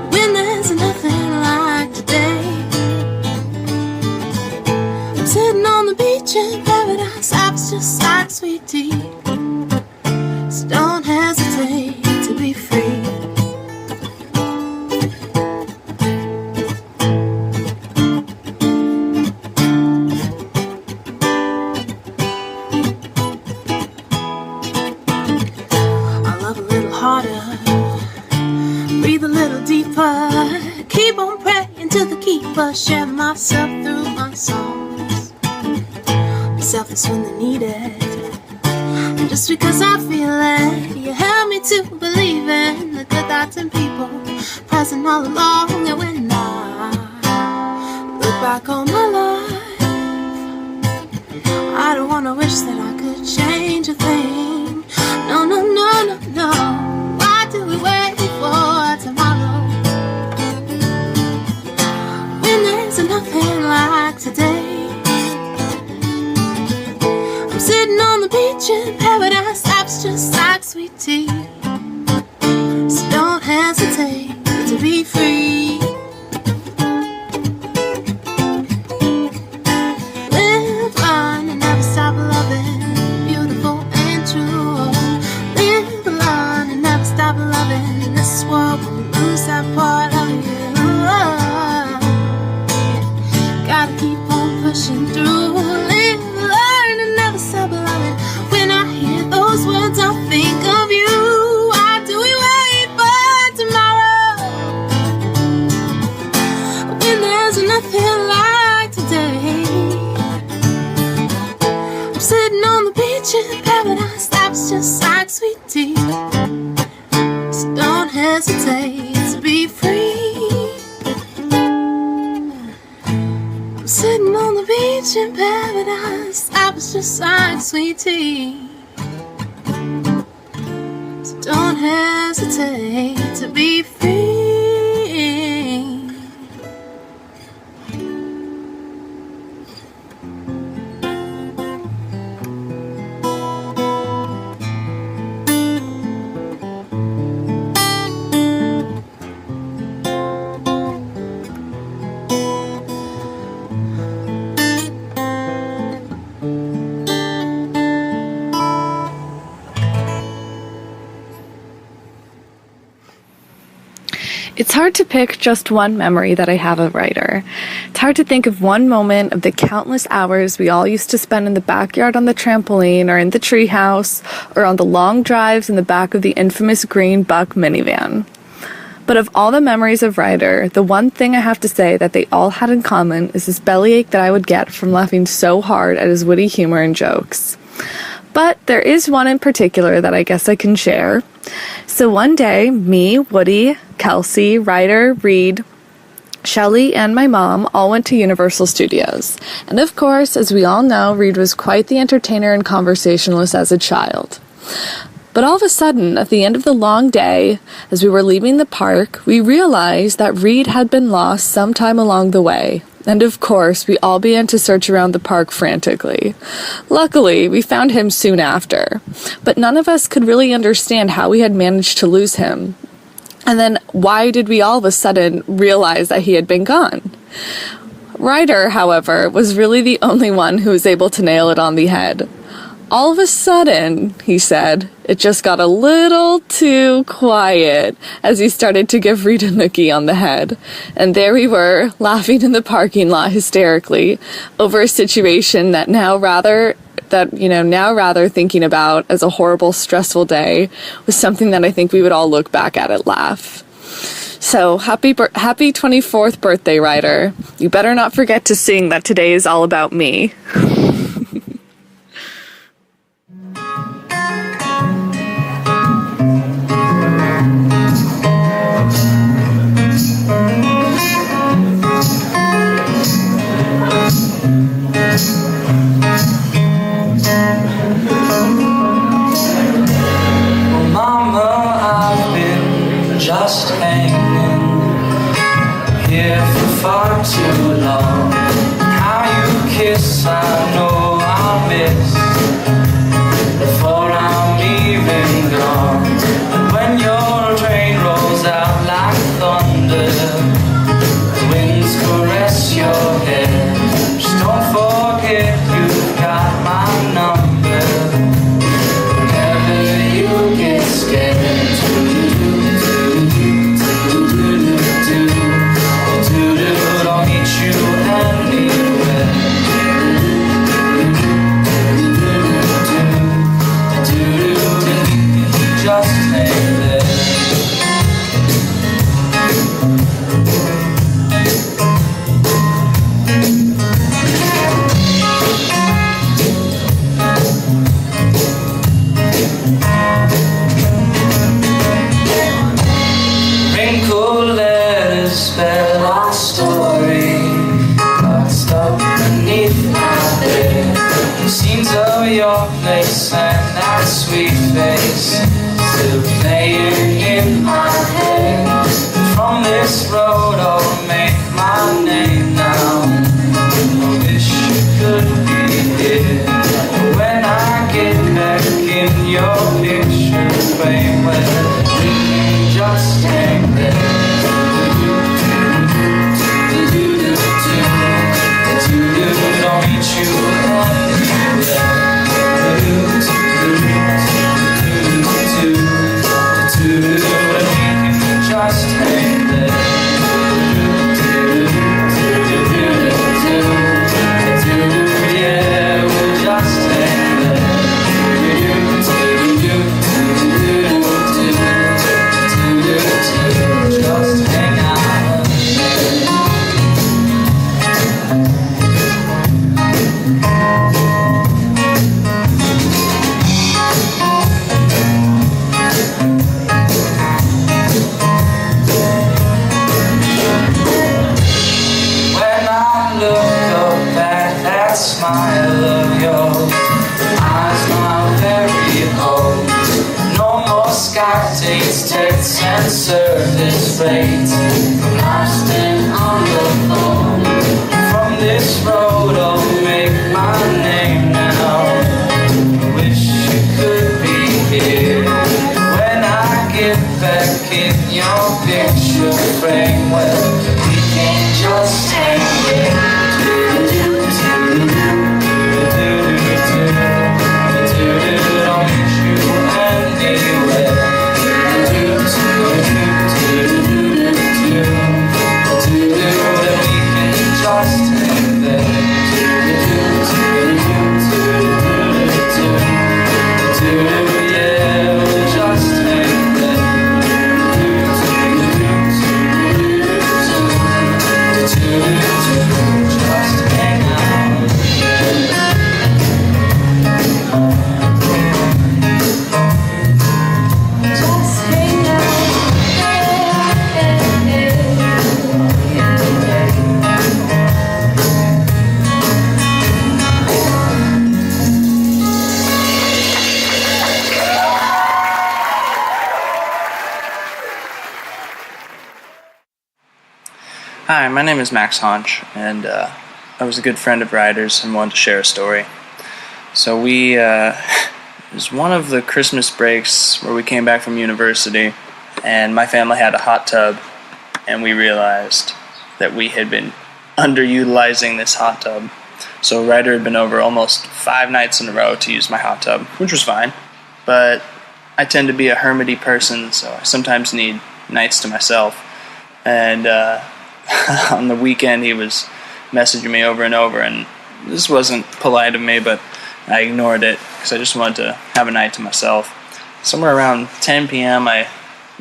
when there's nothing like today? I'm sitting on the beach in paradise, I was just like sweet tea. So don't hesitate to be free. Breathe a little deeper, keep on praying to the keeper, share myself through my songs. Be selfless when they're needed, and just because I feel it, you help me to believe in the good that's in people, present all along. And when I look back on my life, I don't wanna wish that I could change a thing. No, no, no, no, no. Why do we wait for tomorrow when there's nothing like today? I'm sitting on the beach in paradise, life's just like sweet tea. So don't hesitate to be free. Live, learn, and never stop loving, beautiful and true. Live, learn, and never stop loving. In this world, we'll lose that part of you. Gotta keep on pushing through. Live, learn, and never stop loving. When I hear those words, I think of you. Why do we wait for tomorrow when there's nothing like today? I'm sitting on the beach in paradise, life's just like sweet tea. So don't hesitate to be free. I'm sitting on the beach in paradise, life's just like sweet tea. So don't hesitate to be free. It's hard to pick just one memory that I have of Ryder. It's hard to think of one moment of the countless hours we all used to spend in the backyard on the trampoline or in the treehouse or on the long drives in the back of the infamous green Buck minivan. But of all the memories of Ryder, the one thing I have to say that they all had in common is this bellyache that I would get from laughing so hard at his witty humor and jokes. But there is one in particular that I guess I can share. So one day, me, Woody, Kelsey, Ryder, Reed, Shelley, and my mom all went to Universal Studios. And of course, as we all know, Reed was quite the entertainer and conversationalist as a child. But all of a sudden, at the end of the long day, as we were leaving the park, we realized that Reed had been lost sometime along the way. And of course, we all began to search around the park frantically. Luckily, we found him soon after. But none of us could really understand how we had managed to lose him. And then, why did we all of a sudden realize that he had been gone? Ryder, however, was really the only one who was able to nail it on the head. All of a sudden, he said, it just got a little too quiet as he started to give Reed a nookie on the head. And there we were, laughing in the parking lot hysterically over a situation that now rather thinking about as a horrible, stressful day was something that I think we would all look back at and laugh. So, happy 24th birthday, Ryder. You better not forget to sing that today is all about me. Mama, I've been just hanging here for far too long. How you kiss, I know I'll miss before I'm even gone. And when your train rolls out like thunder, the winds caress your head. Just don't forget you've got my number. You get scared. I'll meet you anywhere. Just hang there. Wrinkled letters spell our story, boxed up beneath my bed. Scenes of your place and that sweet face still playing in my head. From this road I'll make my name now. I wish you could be here. When I get back in your picture frame, well, we can just hang there. I'll meet you just hang there. Yeah, we'll just hang there. Just hang out. When I look up at that smile of yours, eyes smile very old. No more Skype dates, texts and service rates. I'm lost and on the phone. From this road I'll make my name now. I wish you could be here. When I get back in your picture frame, well, we can just hang here. I'll meet you anywhere. Hi, my name is Max Honch, and I was a good friend of Ryder's and wanted to share a story. So it was one of the Christmas breaks where we came back from university, and my family had a hot tub, and we realized that we had been underutilizing this hot tub. So Ryder had been over almost 5 nights in a row to use my hot tub, which was fine, but I tend to be a hermity person, so I sometimes need nights to myself. And on the weekend, he was messaging me over and over, and this wasn't polite of me, but I ignored it because I just wanted to have a night to myself. Somewhere around 10 p.m., I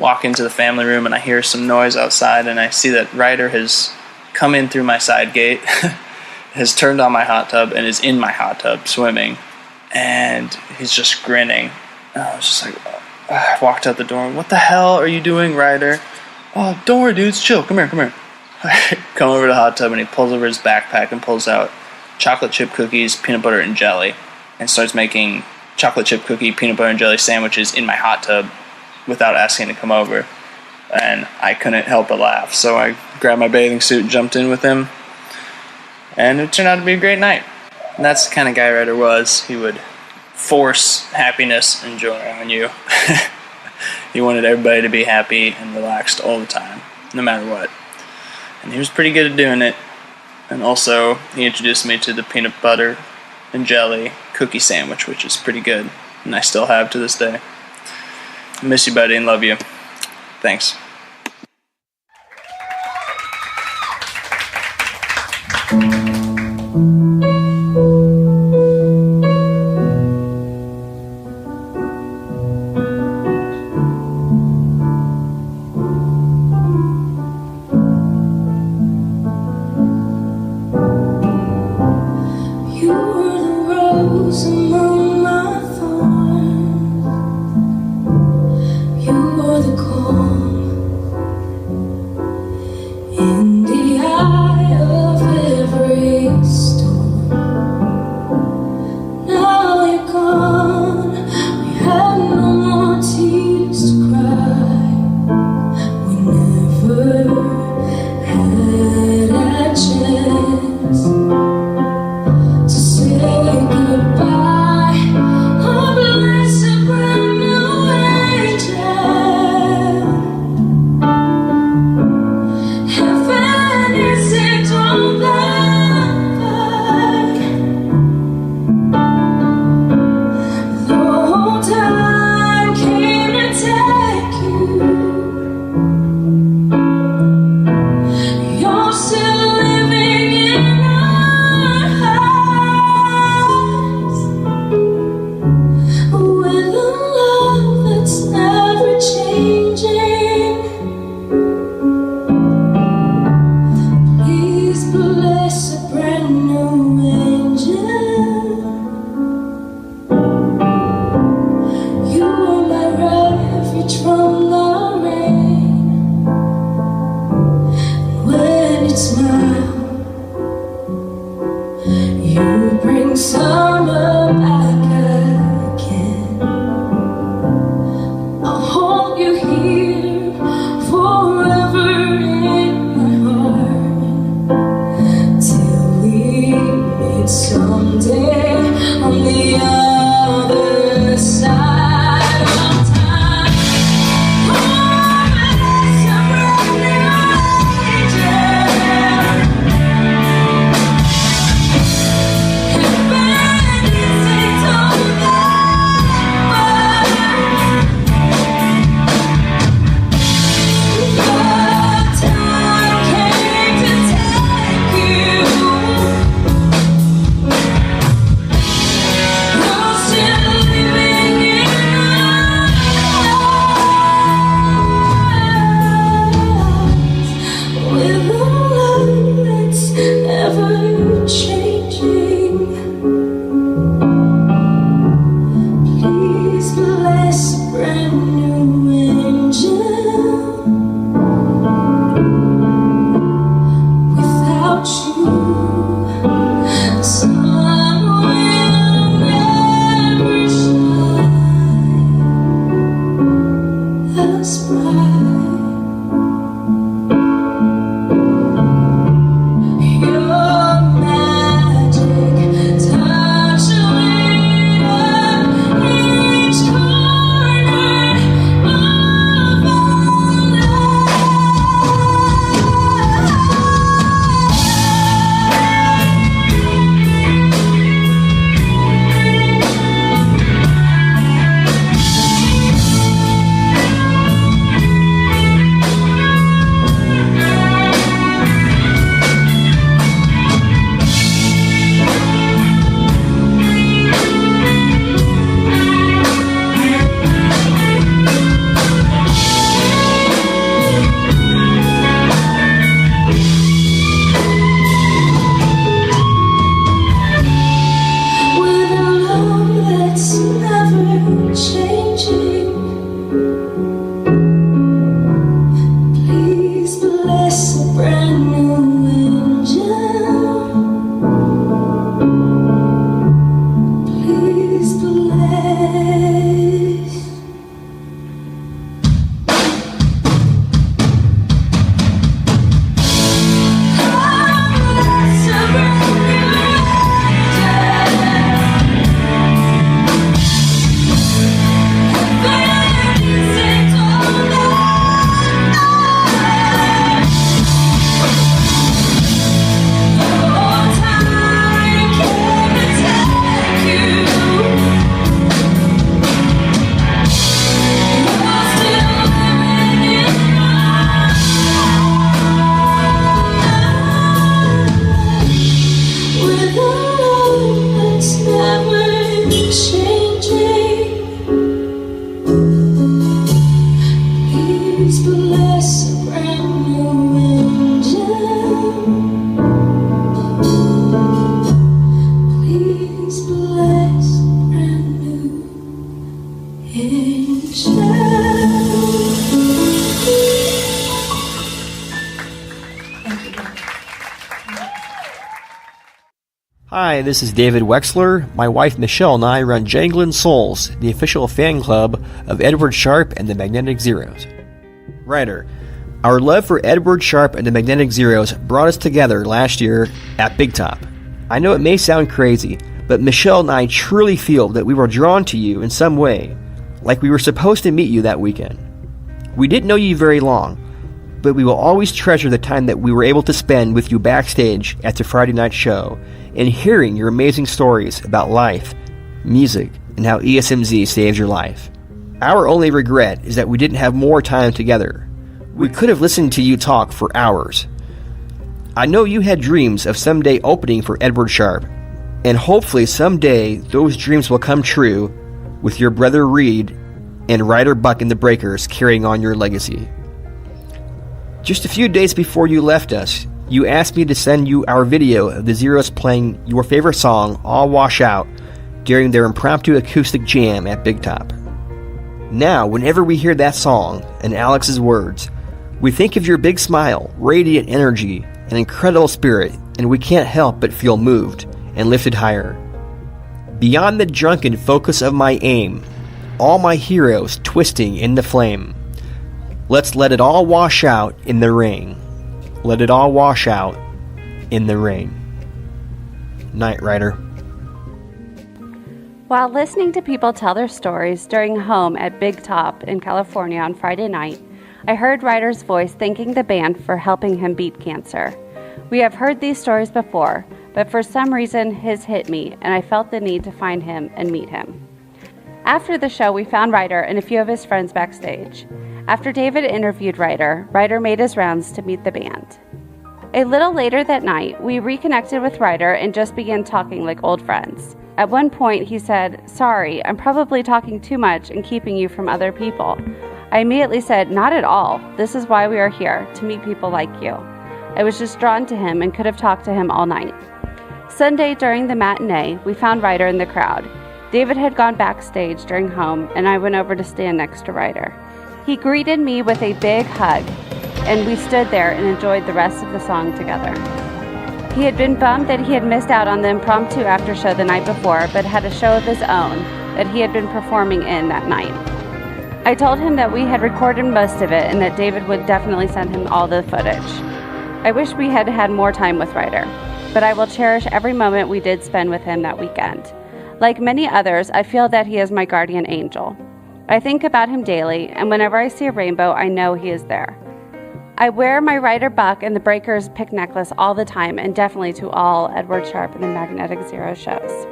walk into the family room, and I hear some noise outside, and I see that Ryder has come in through my side gate, has turned on my hot tub, and is in my hot tub swimming, and he's just grinning. And I was just like, I walked out the door. What the hell are you doing, Ryder? Oh, don't worry, dude. It's chill. Come here. I come over to the hot tub, and he pulls over his backpack and pulls out chocolate chip cookies, peanut butter, and jelly, and starts making chocolate chip cookie, peanut butter, and jelly sandwiches in my hot tub without asking to come over. And I couldn't help but laugh. So I grabbed my bathing suit and jumped in with him, and it turned out to be a great night. And that's the kind of guy Ryder was. He would force happiness and joy on you. He wanted everybody to be happy and relaxed all the time, no matter what. And he was pretty good at doing it. And also, he introduced me to the peanut butter and jelly cookie sandwich, which is pretty good, and I still have to this day. I miss you, buddy, and love you. Thanks. You were the rose among my thorns. You were the calm in the eye of every storm. Now you're gone. We had no more tears to cry. We never had a chance to say goodbye. is blessed and new in shadow. Hi, this is David Wexler. My wife Michelle and I run Janglin' Souls, the official fan club of Edward Sharpe and the Magnetic Zeros. Ryder, our love for Edward Sharpe and the Magnetic Zeros brought us together last year at Big Top. I know it may sound crazy, but Michelle and I truly feel that we were drawn to you in some way, like we were supposed to meet you that weekend. We didn't know you very long, but we will always treasure the time that we were able to spend with you backstage at the Friday night show and hearing your amazing stories about life, music, and how ESMZ saved your life. Our only regret is that we didn't have more time together. We could have listened to you talk for hours. I know you had dreams of someday opening for Edward Sharpe, and hopefully someday those dreams will come true with your brother Reed and Ryder Buck and the Breakers carrying on your legacy. Just a few days before you left us, you asked me to send you our video of the Zeros playing your favorite song, All Wash Out, during their impromptu acoustic jam at Big Top. Now, whenever we hear that song and Alex's words, we think of your big smile, radiant energy, and incredible spirit, and we can't help but feel moved and lifted higher. Beyond the drunken focus of my aim, all my heroes twisting in the flame. Let's let it all wash out in the rain. Let it all wash out in the rain. Night, Ryder. While listening to people tell their stories during home at Big Top in California on Friday night, I heard Ryder's voice thanking the band for helping him beat cancer. We have heard these stories before, but for some reason his hit me, and I felt the need to find him and meet him. After the show, we found Ryder and a few of his friends backstage. After David interviewed Ryder, Ryder made his rounds to meet the band. A little later that night, we reconnected with Ryder and just began talking like old friends. At one point, he said, "Sorry, I'm probably talking too much and keeping you from other people." I immediately said, "Not at all. This is why we are here, to meet people like you." I was just drawn to him and could have talked to him all night. Sunday during the matinee, we found Ryder in the crowd. David had gone backstage during home, and I went over to stand next to Ryder. He greeted me with a big hug, and we stood there and enjoyed the rest of the song together. He had been bummed that he had missed out on the impromptu after show the night before, but had a show of his own that he had been performing in that night. I told him that we had recorded most of it and that David would definitely send him all the footage. I wish we had had more time with Ryder, but I will cherish every moment we did spend with him that weekend. Like many others, I feel that he is my guardian angel. I think about him daily, and whenever I see a rainbow, I know he is there. I wear my Ryder Buck and the Breakers pick necklace all the time, and definitely to all Edward Sharpe and the Magnetic Zero shows.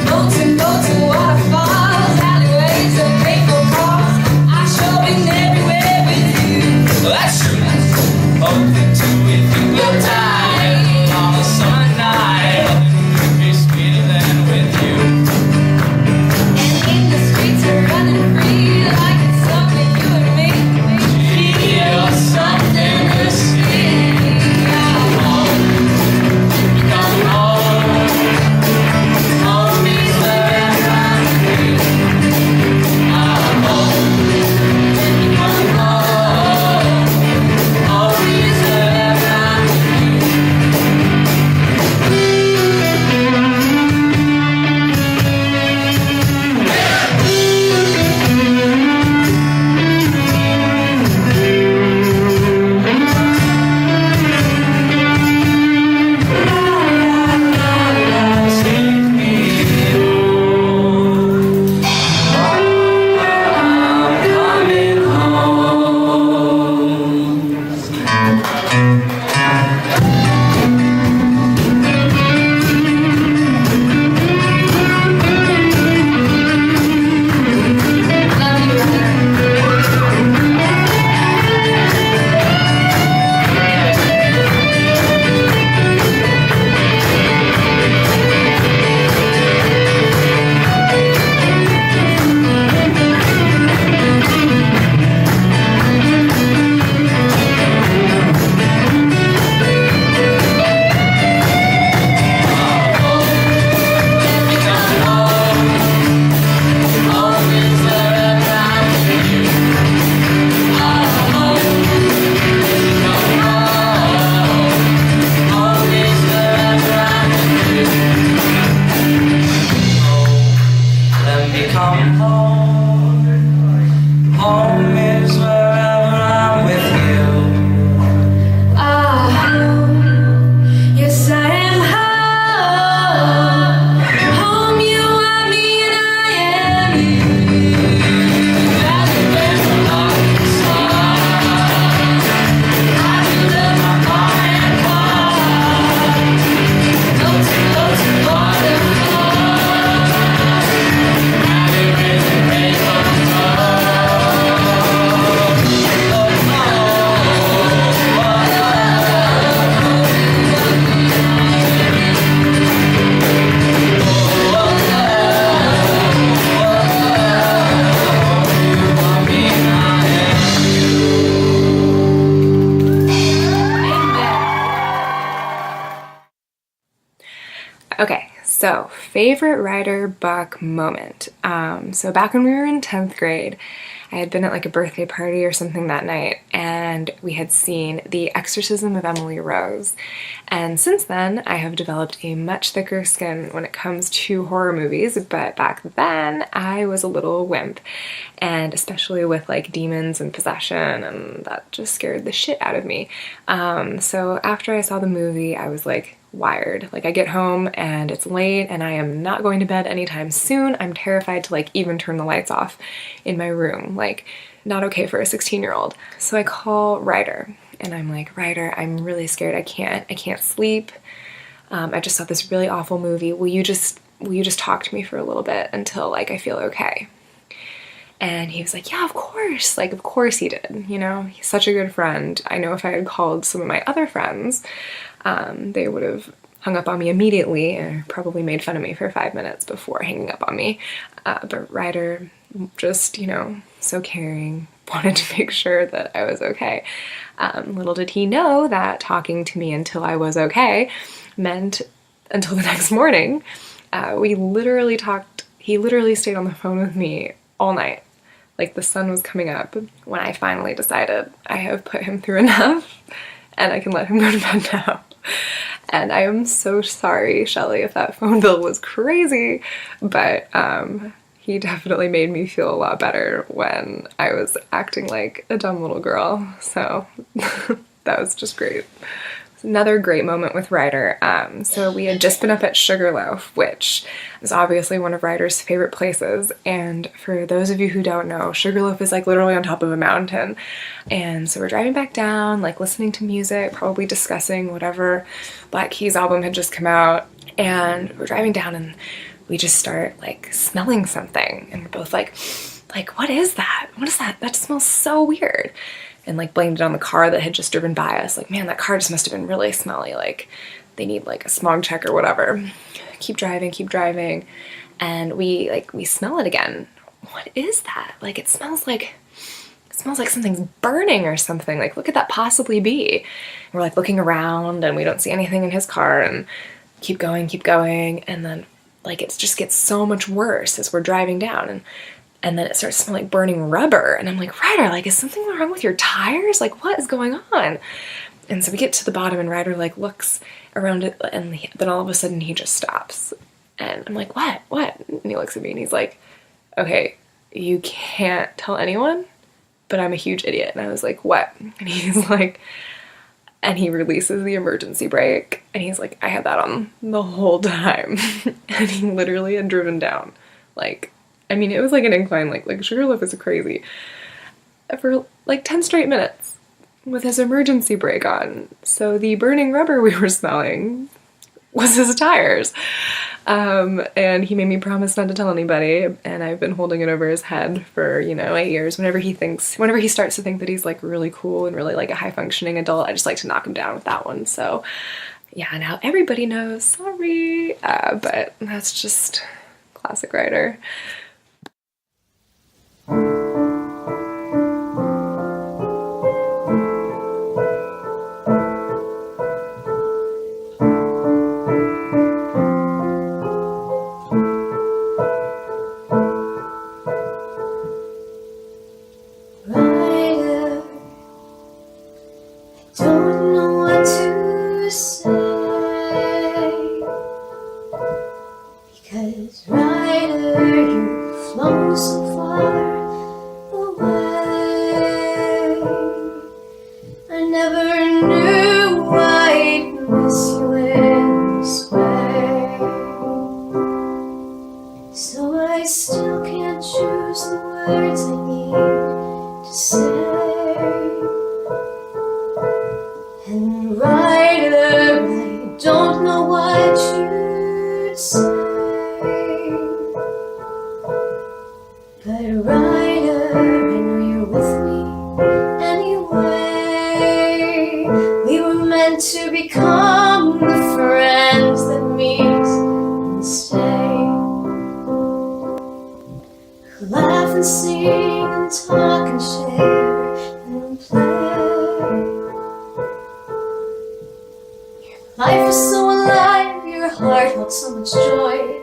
Boats and boats and waterfalls, alleyways and faithful calls. I shall be everywhere with you. Well, that's true. Hoping to if you go tight on a summer night. Could be sweeter than with you. And in the streets we're running free like it's something you and me. Gee, you're something to see. Come home. Home is wherever I'm with you. I'm home. Come home. Home is wherever I'm come home. Home is wherever I'm with you. Yes, I am home. Home, you are me and I am you. That's where the heart is home. I do love my mom and pop. Go to waterfall. Okay, so favorite Ryder Buck moment. So back when we were in 10th grade, I had been at like a birthday party or something that night, and we had seen The Exorcism of Emily Rose. And since then, I have developed a much thicker skin when it comes to horror movies, but back then, I was a little wimp. And especially with like demons and possession, and that just scared the shit out of me. So after I saw the movie, I was like, wired. Like I get home and it's late and I am not going to bed anytime soon. I'm terrified to like even turn the lights off in my room. Like not okay for a 16-year-old. So I call Ryder and I'm like, Ryder, I'm really scared. I can't sleep. I just saw this really awful movie. Will you just talk to me for a little bit until like I feel okay? And he was like, yeah, of course. Like, of course he did. You know, he's such a good friend. I know if I had called some of my other friends, they would have hung up on me immediately and probably made fun of me for 5 minutes before hanging up on me. But Ryder, just, you know, so caring, wanted to make sure that I was okay. Little did he know that talking to me until I was okay meant until the next morning. He literally stayed on the phone with me all night. Like the sun was coming up when I finally decided I have put him through enough and I can let him go to bed now. And I am so sorry, Shelly, if that phone bill was crazy, but he definitely made me feel a lot better when I was acting like a dumb little girl. So that was just great. Another great moment with Ryder. So we had just been up at Sugarloaf, which is obviously one of Ryder's favorite places. And for those of you who don't know, Sugarloaf is like literally on top of a mountain. And so we're driving back down, like listening to music, probably discussing whatever Black Keys album had just come out. And we're driving down and we just start like smelling something, and we're both like, what is that? What is that? That smells so weird. And like blamed it on the car that had just driven by us. Like, man, that car just must have been really smelly. Like they need like a smog check or whatever. Keep driving. And we smell it again. What is that? Like it smells like something's burning or something. Like, what could that possibly be? And we're like looking around and we don't see anything in his car, and keep going. And then like it just gets so much worse as we're driving down, and then it starts to smell like burning rubber. And I'm like, Ryder, like, is something wrong with your tires? Like, what is going on? And so we get to the bottom, and Ryder like looks around it, and then all of a sudden he just stops. And I'm like, what? And he looks at me and he's like, okay, you can't tell anyone, but I'm a huge idiot. And I was like, what? And he's like, and he releases the emergency brake, and he's like, I had that on the whole time. And he literally had driven down, like, I mean, it was like an incline, like Sugarloaf is crazy, for like 10 straight minutes with his emergency brake on. So the burning rubber we were smelling was his tires. And he made me promise not to tell anybody, and I've been holding it over his head for, 8 years. Whenever he starts to think that he's like really cool and really like a high functioning adult, I just like to knock him down with that one. So yeah, now everybody knows, sorry, but that's just classic Ryder. Life is so alive, your heart holds so much joy.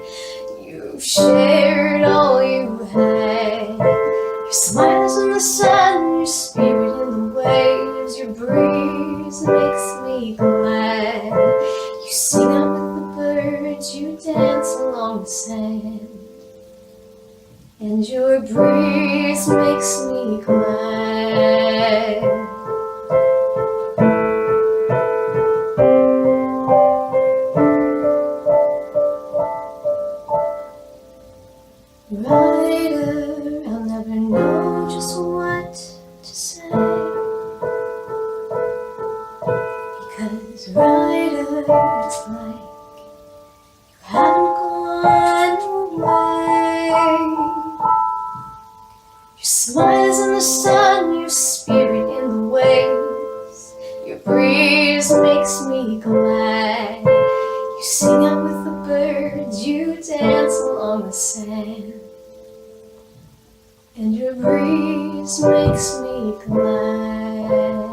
You've shared all you had. Your smile is in the sun, your spirit in the waves. Your breeze makes me glad. You sing out with the birds, you dance along the sand. And your breeze makes me glad. Ryder, I'll never know just what to say, because Ryder, it's like you haven't gone away. Your smile is in the sun, your spirit in the waves. Your breeze makes me glad. You sing out with the birds, you dance along the sand. And your breeze makes me glad.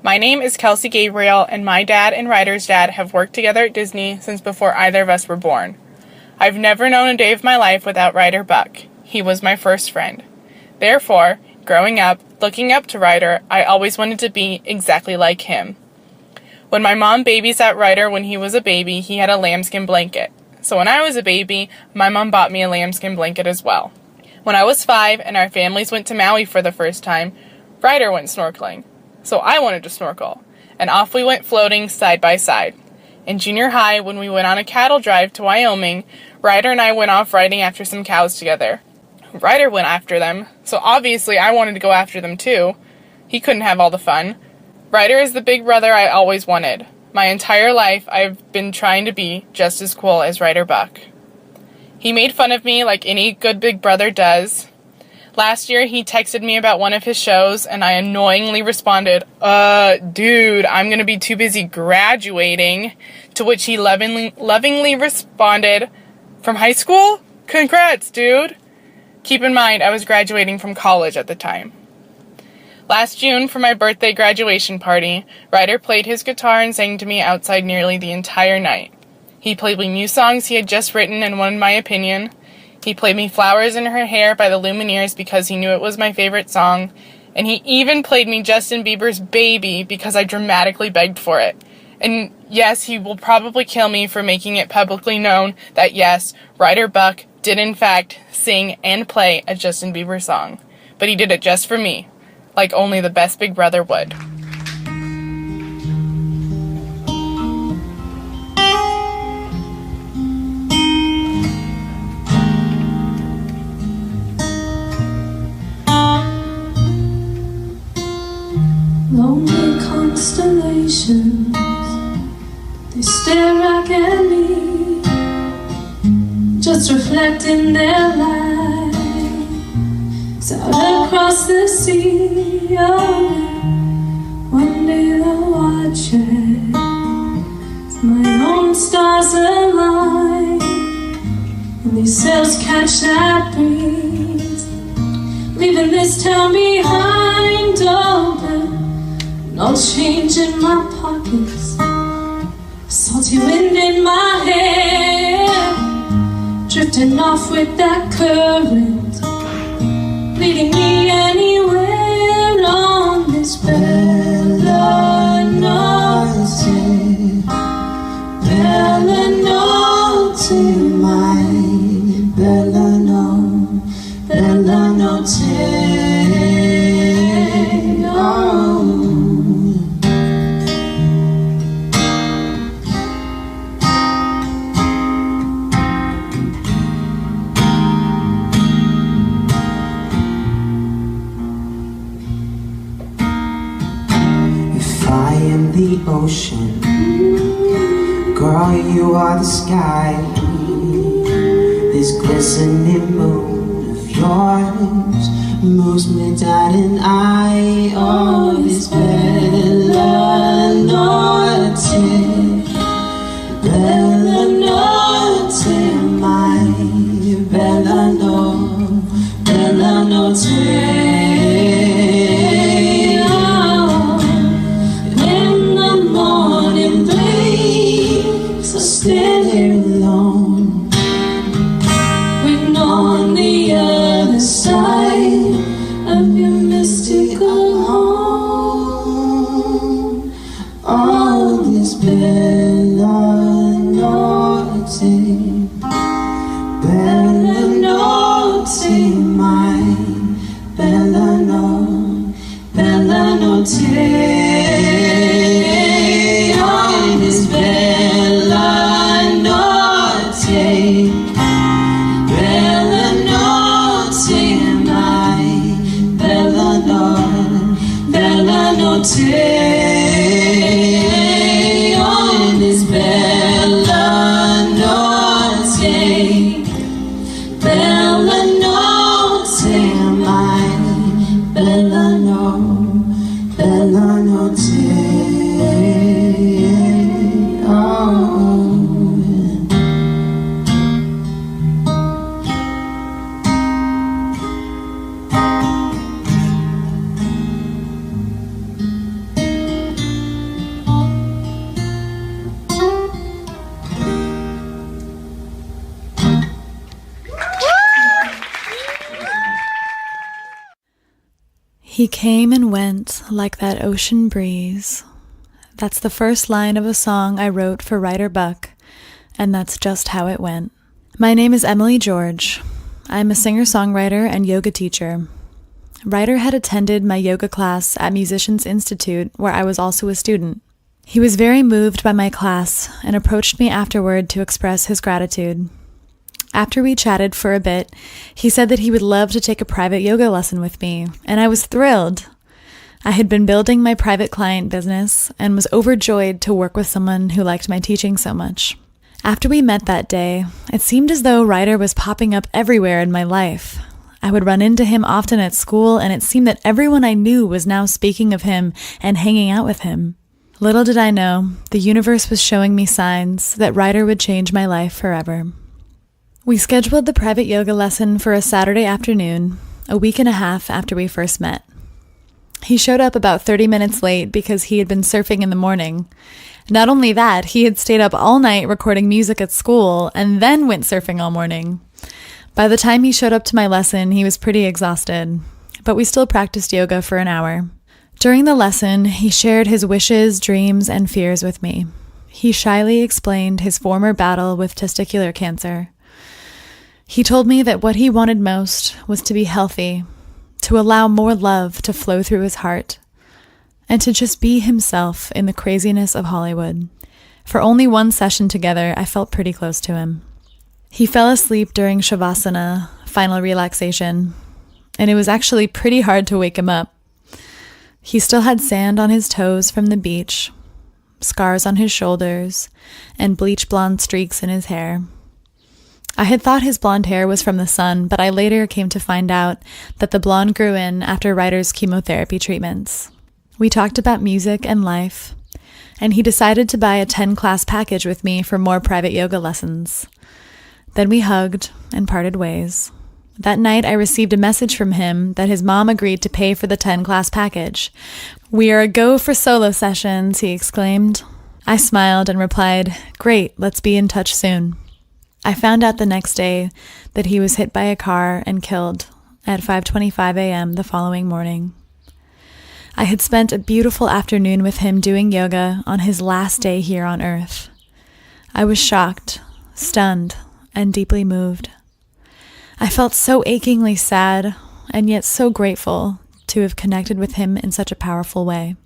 My name is Kelsey Gabriel, and my dad and Ryder's dad have worked together at Disney since before either of us were born. I've never known a day of my life without Ryder Buck. He was my first friend. Therefore, growing up, looking up to Ryder, I always wanted to be exactly like him. When my mom babysat Ryder when he was a baby, he had a lambskin blanket. So when I was a baby, my mom bought me a lambskin blanket as well. When I was 5 and our families went to Maui for the first time, Ryder went snorkeling. So I wanted to snorkel, and off we went floating side by side. In junior high, when we went on a cattle drive to Wyoming, Ryder and I went off riding after some cows together. Ryder went after them, so obviously I wanted to go after them too. He couldn't have all the fun. Ryder is the big brother I always wanted. My entire life, I've been trying to be just as cool as Ryder Buck. He made fun of me like any good big brother does. Last year, he texted me about one of his shows, and I annoyingly responded, dude, I'm gonna be too busy graduating, to which he lovingly responded, from high school? Congrats, dude. Keep in mind, I was graduating from college at the time. Last June, for my birthday graduation party, Ryder played his guitar and sang to me outside nearly the entire night. He played me new songs he had just written and wanted my opinion. He played me Flowers in Her Hair by the Lumineers because he knew it was my favorite song. And he even played me Justin Bieber's Baby because I dramatically begged for it. And yes, he will probably kill me for making it publicly known that yes, Ryder Buck did in fact sing and play a Justin Bieber song. But he did it just for me, like only the best big brother would. Lonely constellations, they stare back at me, just reflecting their light. It's out across the sea, oh, one day they'll watch it as my own stars align, and these sails catch that breeze, leaving this town behind open. No change in my pockets, salty wind in my hair, drifting off with that current, leading me anywhere on this bella notte, my bella notte. The ocean, girl, you are the sky. This glistening moon of yours moves me down, and I, oh, this bella notte, my bella notte. Stand here alone, waiting on the other side of your mystical home. All this bella notte, my bella notte. All this on this bella notte, my bella notte. He came and went like that ocean breeze. That's the first line of a song I wrote for Ryder Buck, and that's just how it went. My name is Emily George. I'm a singer-songwriter and yoga teacher. Ryder had attended my yoga class at Musicians Institute, where I was also a student. He was very moved by my class and approached me afterward to express his gratitude. After we chatted for a bit, he said that he would love to take a private yoga lesson with me, and I was thrilled. I had been building my private client business and was overjoyed to work with someone who liked my teaching so much. After we met that day, it seemed as though Ryder was popping up everywhere in my life. I would run into him often at school, and it seemed that everyone I knew was now speaking of him and hanging out with him. Little did I know, the universe was showing me signs that Ryder would change my life forever. We scheduled the private yoga lesson for a Saturday afternoon, a week and a half after we first met. He showed up about 30 minutes late because he had been surfing in the morning. Not only that, he had stayed up all night recording music at school and then went surfing all morning. By the time he showed up to my lesson, he was pretty exhausted, but we still practiced yoga for an hour. During the lesson, he shared his wishes, dreams, and fears with me. He shyly explained his former battle with testicular cancer. He told me that what he wanted most was to be healthy, to allow more love to flow through his heart, and to just be himself in the craziness of Hollywood. For only one session together, I felt pretty close to him. He fell asleep during Shavasana, final relaxation, and it was actually pretty hard to wake him up. He still had sand on his toes from the beach, scars on his shoulders, and bleach blonde streaks in his hair. I had thought his blonde hair was from the sun, but I later came to find out that the blonde grew in after Ryder's chemotherapy treatments. We talked about music and life, and he decided to buy a 10-class package with me for more private yoga lessons. Then we hugged and parted ways. That night, I received a message from him that his mom agreed to pay for the 10-class package. "We are a go for solo sessions," he exclaimed. I smiled and replied, "Great, let's be in touch soon." I found out the next day that he was hit by a car and killed at 5:25 a.m. the following morning. I had spent a beautiful afternoon with him doing yoga on his last day here on Earth. I was shocked, stunned, and deeply moved. I felt so achingly sad and yet so grateful to have connected with him in such a powerful way.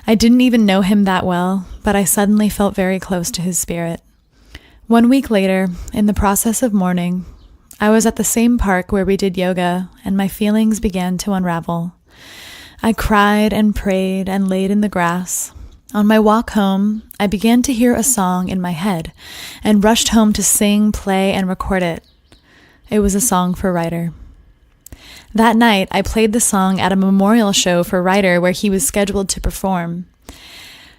I didn't even know him that well, but I suddenly felt very close to his spirit. 1 week later, in the process of mourning, I was at the same park where we did yoga, and my feelings began to unravel. I cried and prayed and laid in the grass. On my walk home, I began to hear a song in my head and rushed home to sing, play, and record it. It was a song for Ryder. That night, I played the song at a memorial show for Ryder where he was scheduled to perform.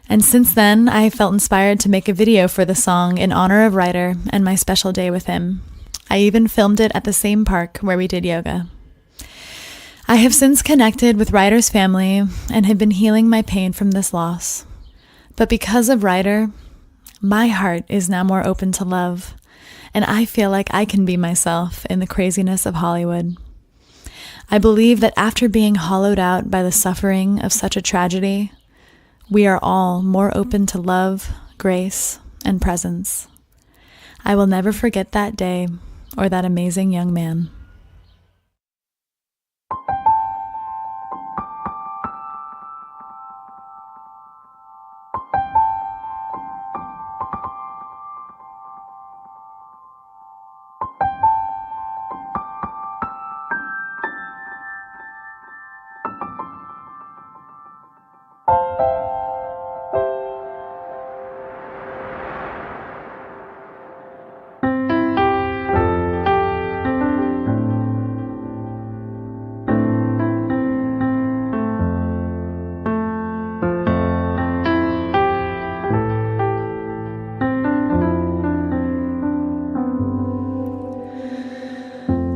And since then, I felt inspired to make a video for the song in honor of Ryder and my special day with him. I even filmed it at the same park where we did yoga. I have since connected with Ryder's family and have been healing my pain from this loss. But because of Ryder, my heart is now more open to love, and I feel like I can be myself in the craziness of Hollywood. I believe that after being hollowed out by the suffering of such a tragedy, we are all more open to love, grace, and presence. I will never forget that day or that amazing young man.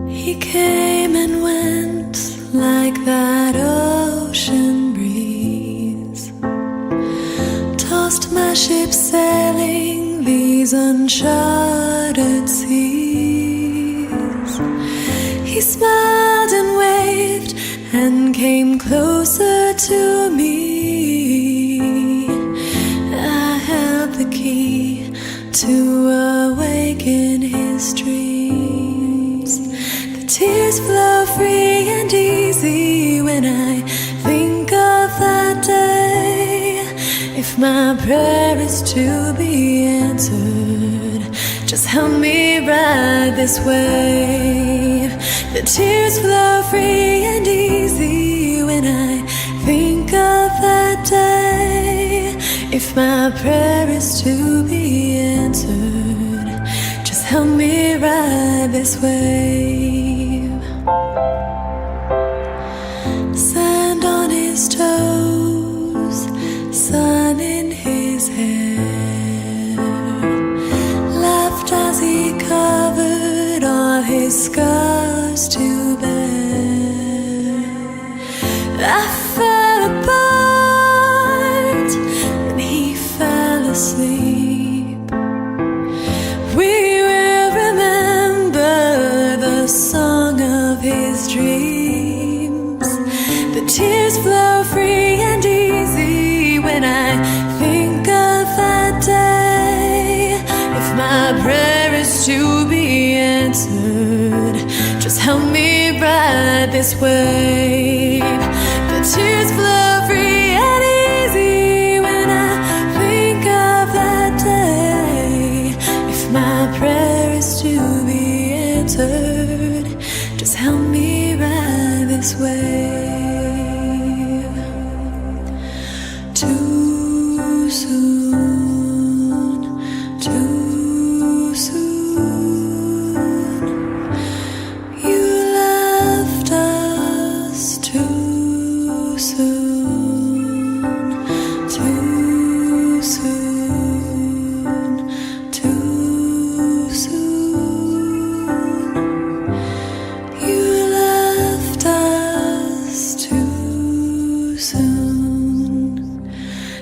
He came and went like that ocean breeze, tossed my ship sailing these uncharted seas. He smiled and waved and came closer to me. I held the key to awaken his dreams. The tears flow free and easy when I think of that day. If my prayer is to be answered, just help me ride this wave. The tears flow free and easy when I think of that day. If my prayer is to be answered, just help me ride this wave. Sand on his toes, sun in his hair, laughed as he covered all his scars to bear. I fell apart and he fell asleep. We will remember the song of his dreams. The tears flow free and easy when I think of that day. If my prayer is to be answered, just help me ride this wave. The tears flow free and easy when I think of that day. If my prayer is to be answered, just help me ride this wave. Too soon, too soon, you left us too soon, too soon, too soon. You left us too soon.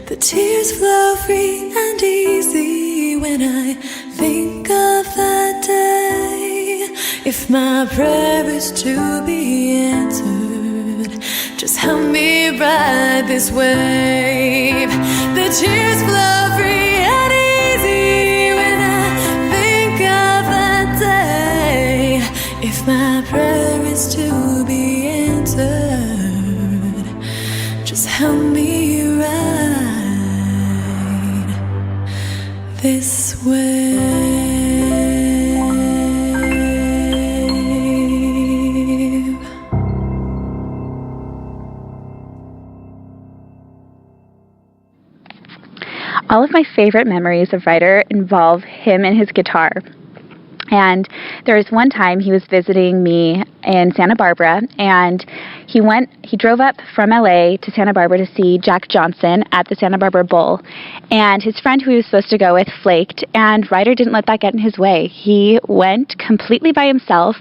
The tears flow free and easy when I think of that day. If my prayer is to be answered, just help me ride this wave. The tears flow free and easy when I think of that day. If my prayer is to be answered, just help me ride this wave. All of my favorite memories of Ryder involve him and his guitar. And there was one time he was visiting me in Santa Barbara, and he drove up from LA to Santa Barbara to see Jack Johnson at the Santa Barbara Bowl. And his friend who he was supposed to go with flaked, and Ryder didn't let that get in his way. He went completely by himself,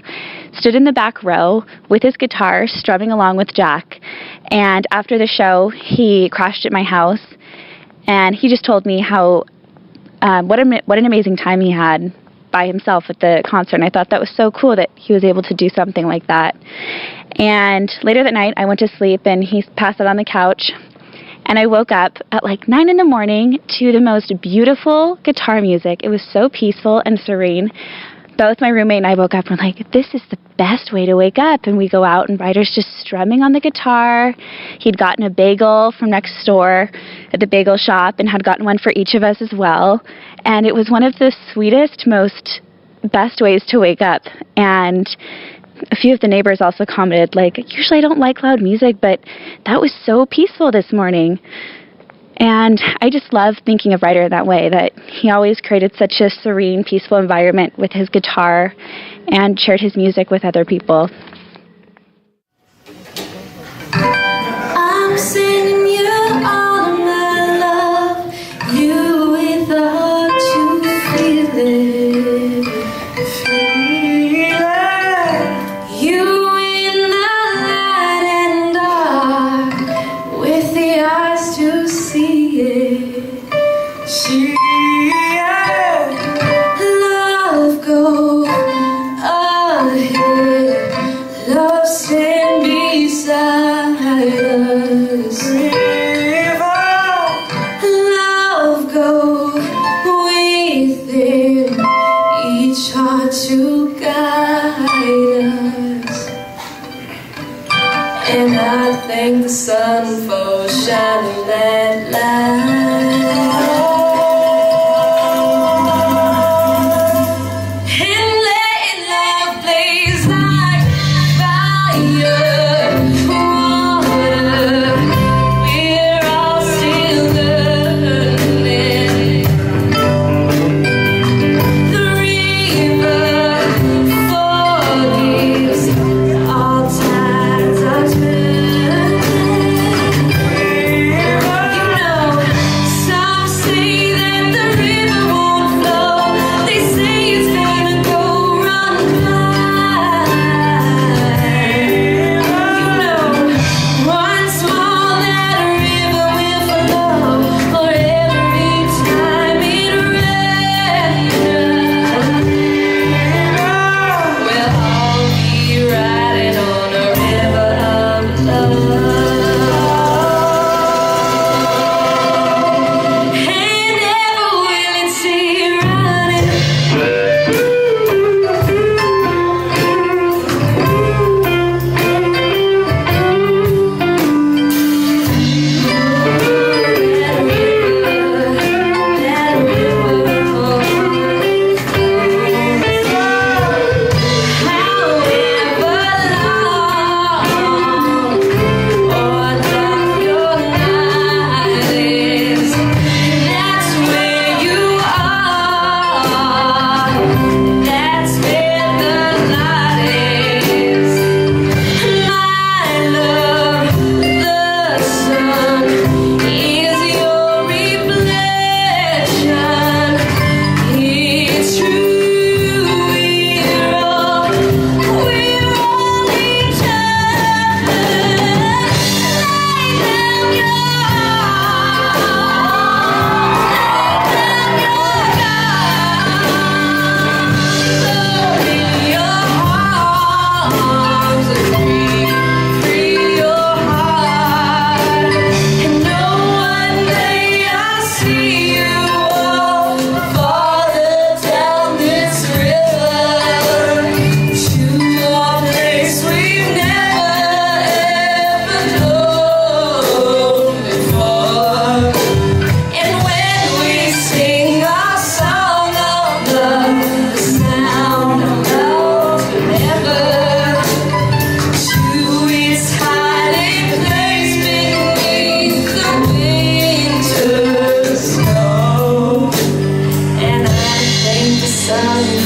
stood in the back row with his guitar, strumming along with Jack. And after the show, he crashed at my house, and he just told me how what an amazing time he had by himself at the concert. And I thought that was so cool that he was able to do something like that. And later that night, I went to sleep, and he passed out on the couch. And I woke up at like 9 in the morning to the most beautiful guitar music. It was so peaceful and serene. Both my roommate and I woke up and were like, this is the best way to wake up. And we go out, and Ryder's just strumming on the guitar. He'd gotten a bagel from next door at the bagel shop and had gotten one for each of us as well. And it was one of the sweetest, most best ways to wake up. And a few of the neighbors also commented, like, usually I don't like loud music, but that was so peaceful this morning. And I just love thinking of Ryder that way, that he always created such a serene, peaceful environment with his guitar and shared his music with other people. I'm sending you all of my love, you without you feel it. You in the light and dark, with the eyes to see it. Love go ahead, love stand beside us. Love go within each heart to guide us. And I thank the sun for shining that light.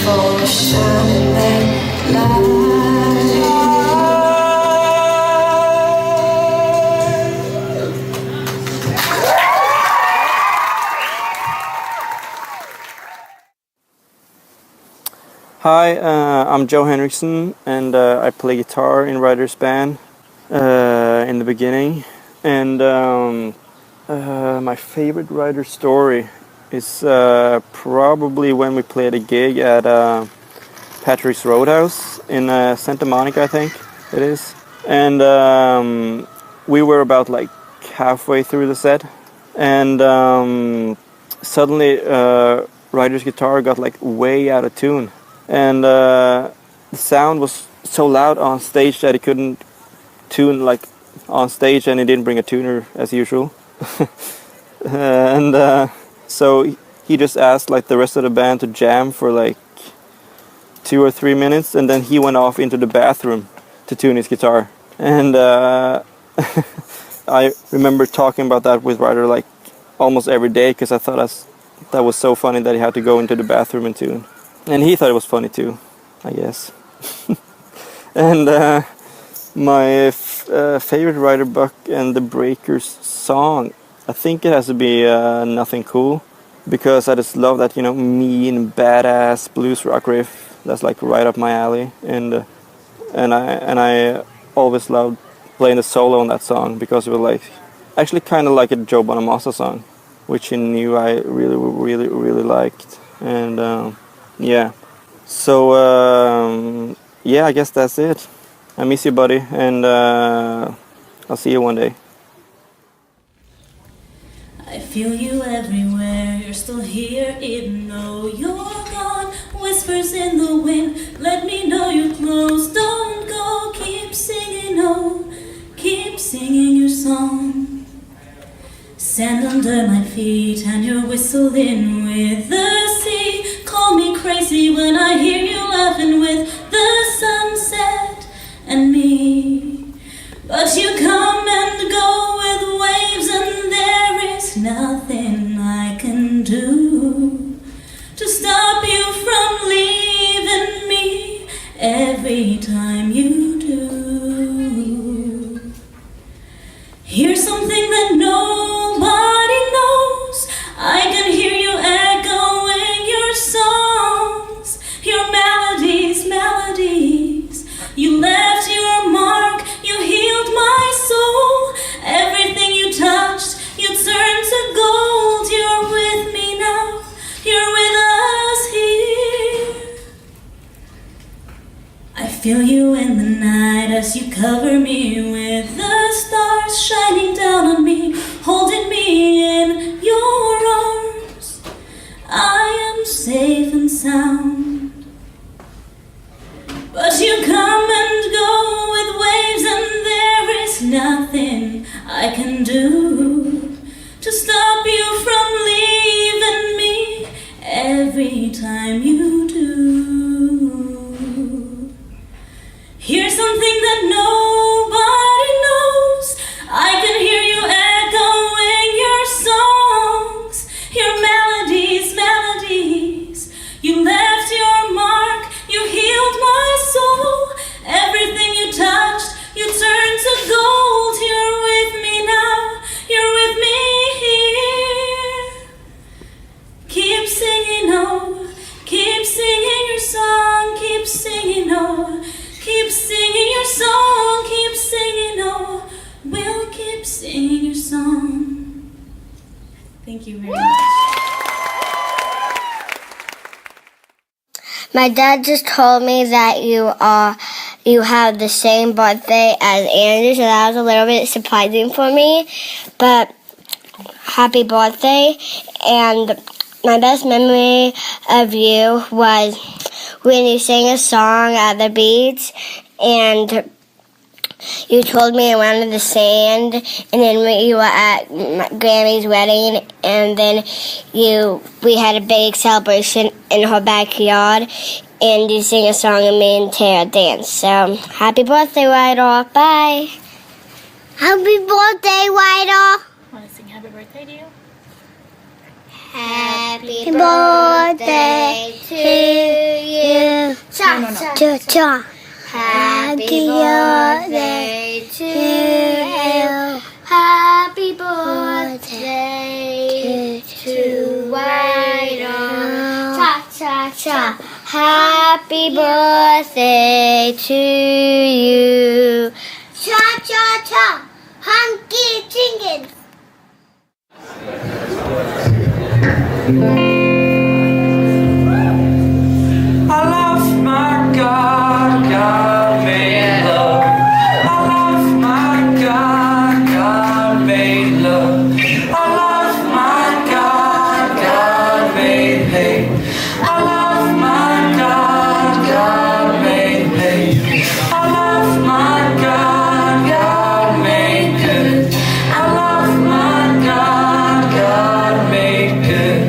for a shining red light. Hi, I'm Joe Henriksen, and I play guitar in Ryder's band in the beginning. And my favorite Ryder story is probably when we played a gig at Patrick's Roadhouse in Santa Monica, I think it is. And we were about like halfway through the set, and suddenly Ryder's guitar got like way out of tune. And the sound was so loud on stage that he couldn't tune like on stage, and he didn't bring a tuner as usual. And so he just asked like the rest of the band to jam for like 2 or 3 minutes, and then he went off into the bathroom to tune his guitar. And I remember talking about that with Ryder like almost every day, because I thought that was so funny that he had to go into the bathroom and tune. And he thought it was funny too, I guess. And my favorite Ryder Buck and the Breakers song, I think it has to be Nothing Cool, because I just love that, mean, badass blues rock riff. That's like right up my alley. And I always loved playing the solo on that song, because it was like actually kind of like a Joe Bonamassa song, which he knew I really, really, really liked. And yeah, so yeah, I guess that's it. I miss you, buddy, and I'll see you one day. I feel you everywhere, you're still here even though you're gone. Whispers in the wind, let me know you're close. Don't go, keep singing, oh, keep singing your song. Sand under my feet and you're whistling with the sea. Call me crazy when I hear you laughing with the sunset and me. But you come and go with waves, and there is nothing I can do to stop you from leaving me every time you do. Here's something that nobody knows. I can hear you echoing your songs, your melodies, melodies. You left your mark, you healed my soul. Everything you touched, you turned to gold. You're with me now, you're with us here. I feel you in the night as you cover me with the stars shining down on me, holding me in your arms. I am safe and sound. But you come and go with waves, and there is nothing I can do to stop you from leaving me every time you do. Here's something that nobody knows. I can hear you echoing your songs, your melodies, melodies. You left your mark, you healed my soul. Everything you touched, you turned to gold. You're with me now, you're with me here. Keep singing, oh, keep singing your song, keep singing, oh, keep singing your song, keep singing, oh, we'll keep singing your song. Thank you very much. My dad just told me that you have the same birthday as Andrew, so that was a little bit surprising for me. But happy birthday. And my best memory of you was when you sang a song at the beach, and you told me around in the sand, and then we were at Grammy's wedding, and then we had a big celebration in her backyard, and you sang a song and me and Tara danced. So, happy birthday, Ryder. Bye. Happy birthday, Ryder. Want to sing happy birthday to you? Happy birthday to you. Cha-cha-cha. Happy birthday to you. Happy birthday to Ryder. Cha-cha-cha. Happy birthday to you. Cha-cha-cha. Hunky chicken. I love my God, God made love. I love my God, God made love. I love my God, God made hate. I love my God, God made hate. I love my God, God made good. I love my God, God made good.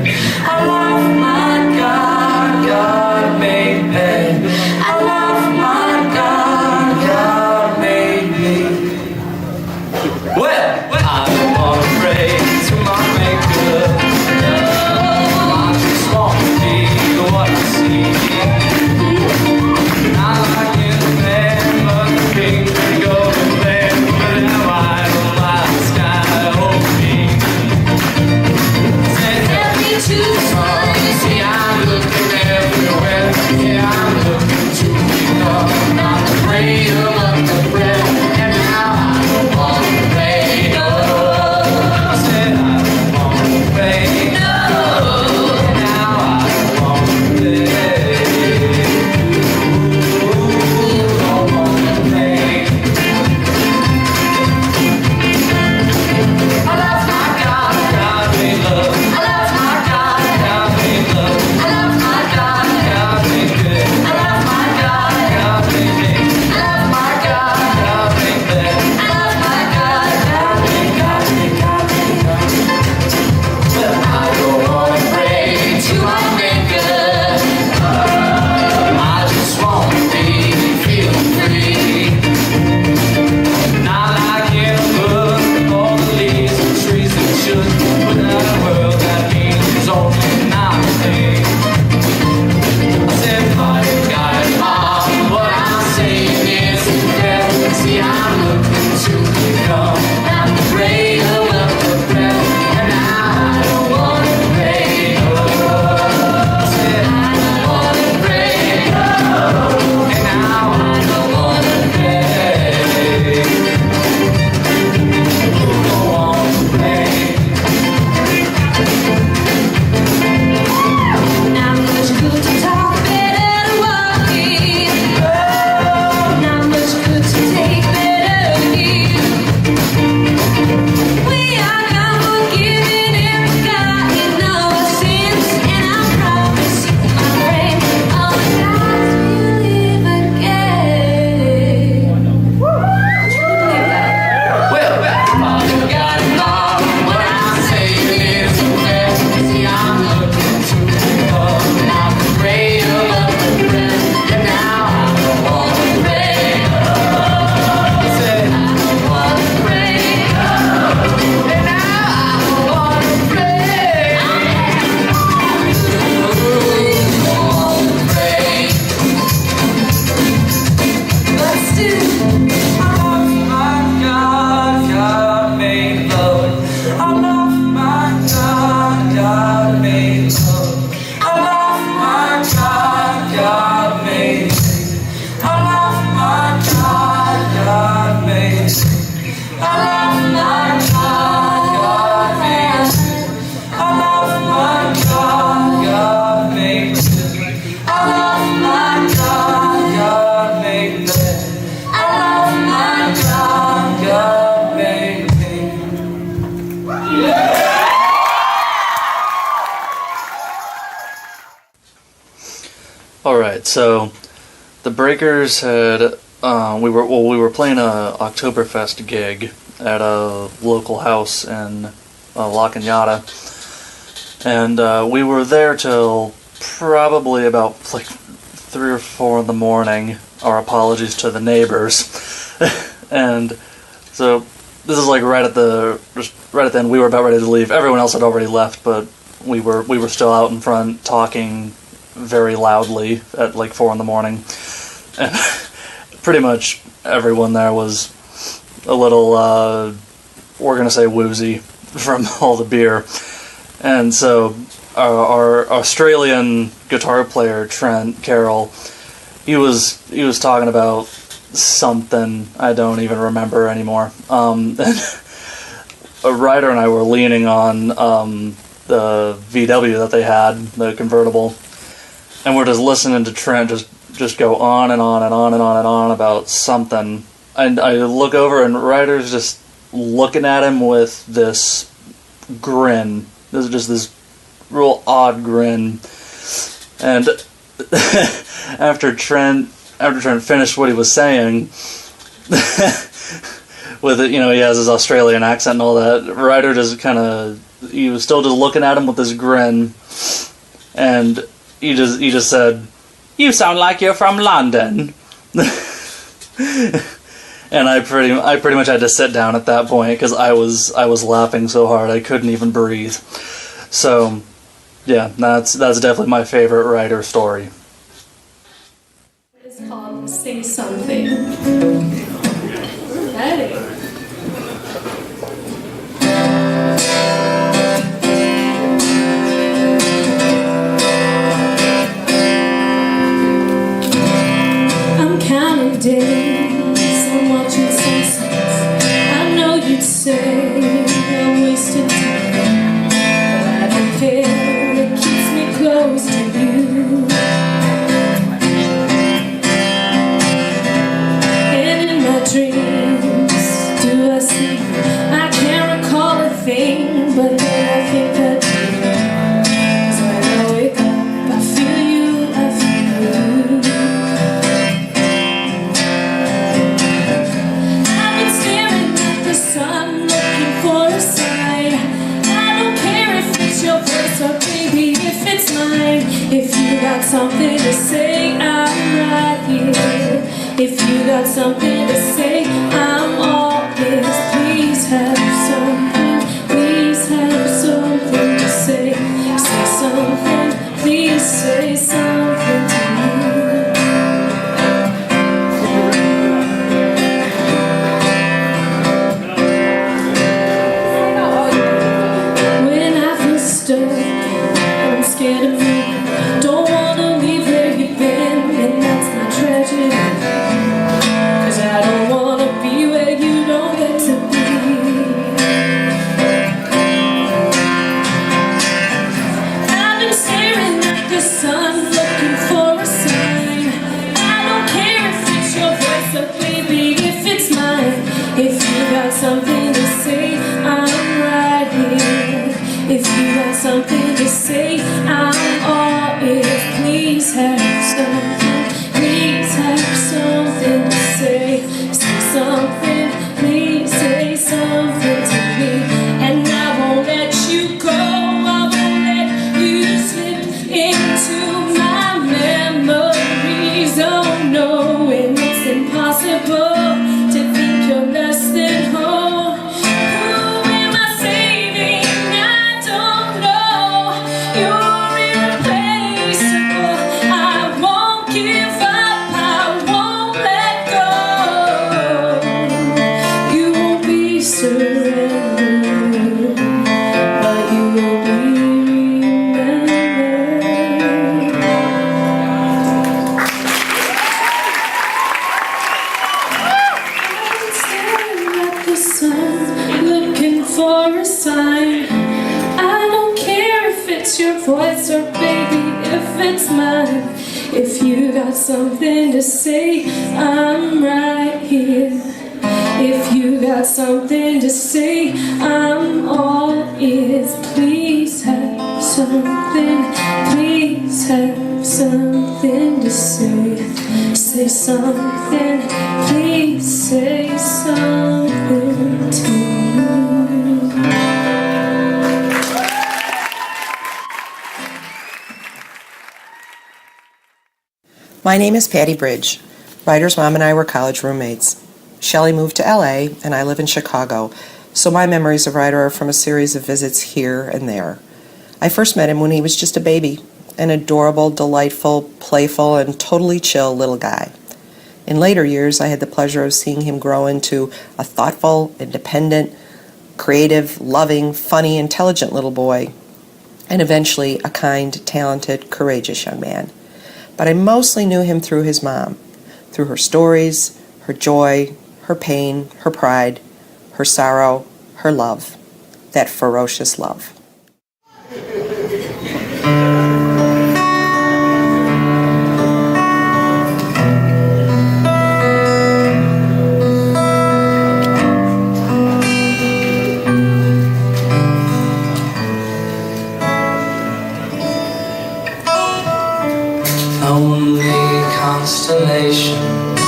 I love my God, God made bad. I love my God, God made me. Well, I don't wanna pray to my maker. I just wanna be what I see. Not like in the man, but the king can go there. But now I don't like the sky over me. Said, help me to sun. See, I'm looking everywhere. Yeah, I'm looking to become not the cradle of the bread. And now I don't want to pray, no. I said I don't want to pray, no. And now I don't want to pray. Ooh, don't want to pray. I love my God, God made love. I love my God, God made love. I love my God, God made good. I love my God, God made hate. I love my God, God made bad. I love my God, God made, God made, God made, God made. Well, I don't wanna pray to my maker. I just wanna be feeling free. Not like in a book, all the leaves and trees that should. Without a world that means only nothing. I said, Father, God, and Mom, what I'm saying is that, see, I'm looking to become not the cradle of the breath. And now I don't wanna pray, no. I said, I don't wanna pray, no. And now I don't wanna pray. Don't wanna pray. Not much good to talk, better to walk in. Not much good to take, better to give. We are not forgiven and forgotten our sins, and I promise you, my friend, all the times we'll live again. Would you believe that? Well, Father, God, and Mom, what I'm saying is that, see, I'm looking to become not the cradle of the breath. And now I don't wanna pray, no. I said, I don't wanna pray, no. And now I don't wanna pray. Don't wanna pray. But still, I love my God, God made love. I love my God, God made love. I love my God, God made. I love my God, God made. I love my God, God made. I love my God, God made. I love my God, God made. I love my God, God made me. All right, so the Breakers had we were playing a Oktoberfest gig at a local house in La Cañada, and we were there till probably about like 3 or 4 in the morning. Our apologies to the neighbors, and so this is like right at the end. We were about ready to leave. Everyone else had already left, but we were still out in front talking very loudly at like 4 in the morning. And pretty much everyone there was a little, we're going to say woozy from all the beer. And so our Australian guitar player, Trent Carroll, he was talking about something I don't even remember anymore. And Ryder and I were leaning on the VW that they had, the convertible, and we're just listening to Trent just go on and on and on and on and on about something. And I look over and Ryder's just looking at him with this grin. There's just this real odd grin. And after Trent finished what he was saying, with it, he has his Australian accent and all that, Ryder just he was still just looking at him with this grin, and he just said, "You sound like you're from London." And I pretty much had to sit down at that point because I was laughing so hard I couldn't even breathe. So, yeah, that's definitely my favorite Ryder story. It's called Say Something. Ready? I'm counting days, I'm watching sunsets. I know you'd say I'm wasting time, but I don't care, it keeps me close to you. And in my dreams, do I see? I can't recall a thing, but then I think I do. 'Cause when I wake up, I feel you, I feel you. I've been staring at the sun, looking for a sign. I don't care if it's your voice or baby, if it's mine. If you got something to say, I'm right here. If you got something to say, I'm all ears. Please have something, please have something to say. Say something, please say something to me. When I feel stuck, I'm scared of me. Don't wanna leave where you've been, and that's my tragedy. 'Cause I don't wanna be where you don't get to be. I've been staring at the sun, looking for a sign. I don't care if it's your voice or baby, if it's mine. If you got something to say, I'm right here. If you got something to say, I'm all ears. Please have something, please have something to say. Say something, please say something to me. And I won't let you go, I won't let you slip into my memories. Oh no, and it's impossible to think you're less than whole. Who am I saving? I don't know. You're irreplaceable. I won't give up, I won't let go. You won't be surrendered, but you will be remembered. I'm staring at the sun, looking for a sign. I don't care if it's your voice or baby, if it's mine. If you got something to say, I'm right here. If you got something to say, I'm all ears. Please have something, please have something to say. Say something, please say something to me. My name is Patty Bridge. Ryder's mom and I were college roommates. Shelley moved to LA, and I live in Chicago, so my memories of Ryder are from a series of visits here and there. I first met him when he was just a baby. an adorable, delightful, playful, and totally chill little guy. In later years, I had the pleasure of seeing him grow into a thoughtful, independent, creative, loving, funny, intelligent little boy, and eventually a kind, talented, courageous young man. But I mostly knew him through his mom, through her stories, her joy, her pain, her pride, her sorrow, her love, that ferocious love. Lonely constellations,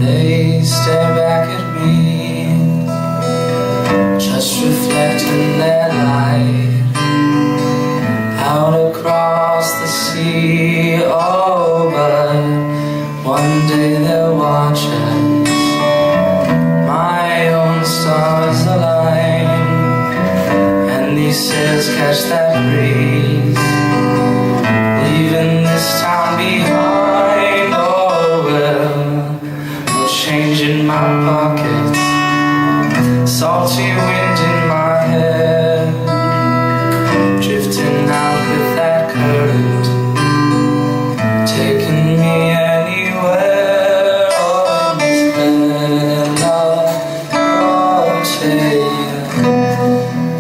they stare back at me, just reflecting their light out across the sea. Oh, but one day they'll watch as my own stars align, and these sails catch that breeze, leaving this town behind. Oh well, no change in my pockets, salty wind in my hair, drifting out with that current, taking me anywhere. Oh, Miss Bella Notte,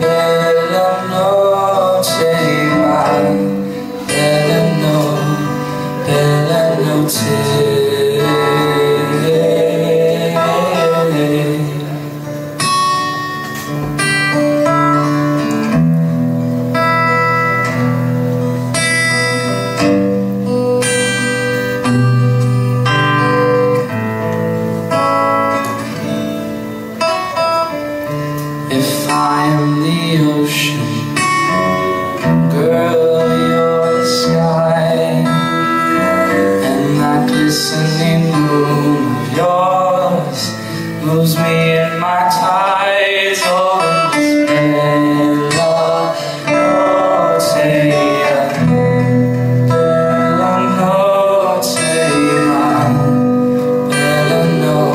Bella Notte, my Bella Notte. If I am the ocean, girl, you're the sky, and that glistening moon of yours moves me in my tides. Oh, Miss Bella Notte, Bella Notte, my Bella Notte.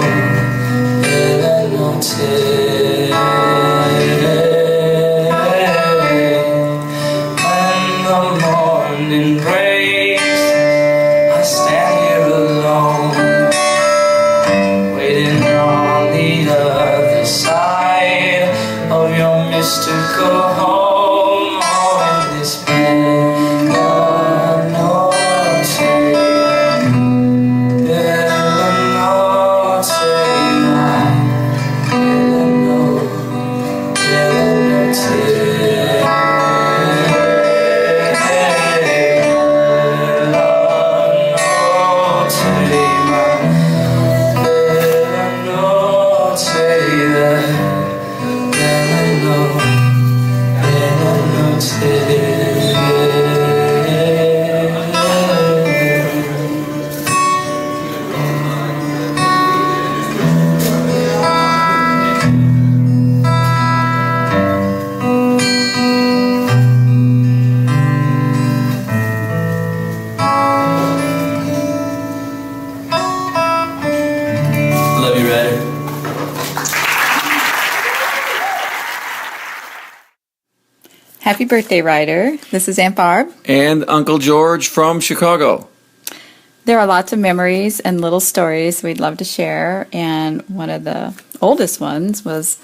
When the morning breaks, I stand here alone, waiting on the other side of your mystical home. Oh, in this Bella Notte, Bella Notte, my Bella Notte. Love you, Ryder. Happy birthday, Ryder. This is Aunt Barb. And Uncle George from Chicago. There are lots of memories and little stories we'd love to share, and one of the oldest ones was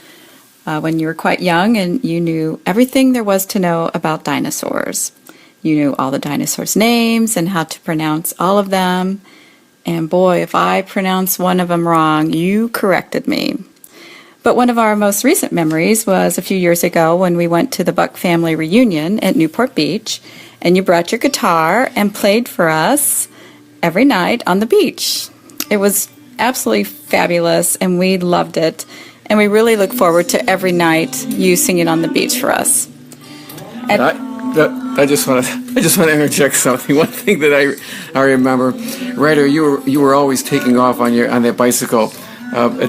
when you were quite young and you knew everything there was to know about dinosaurs. You knew all the dinosaurs' names and how to pronounce all of them, and boy, if I pronounced one of them wrong, you corrected me. But one of our most recent memories was a few years ago when we went to the Buck family reunion at Newport Beach, and you brought your guitar and played for us every night on the beach. It was absolutely fabulous, and we loved it, and we really look forward to every night you singing on the beach for us. I just want to interject something. One thing that I remember, Ryder, you were always taking off on that bicycle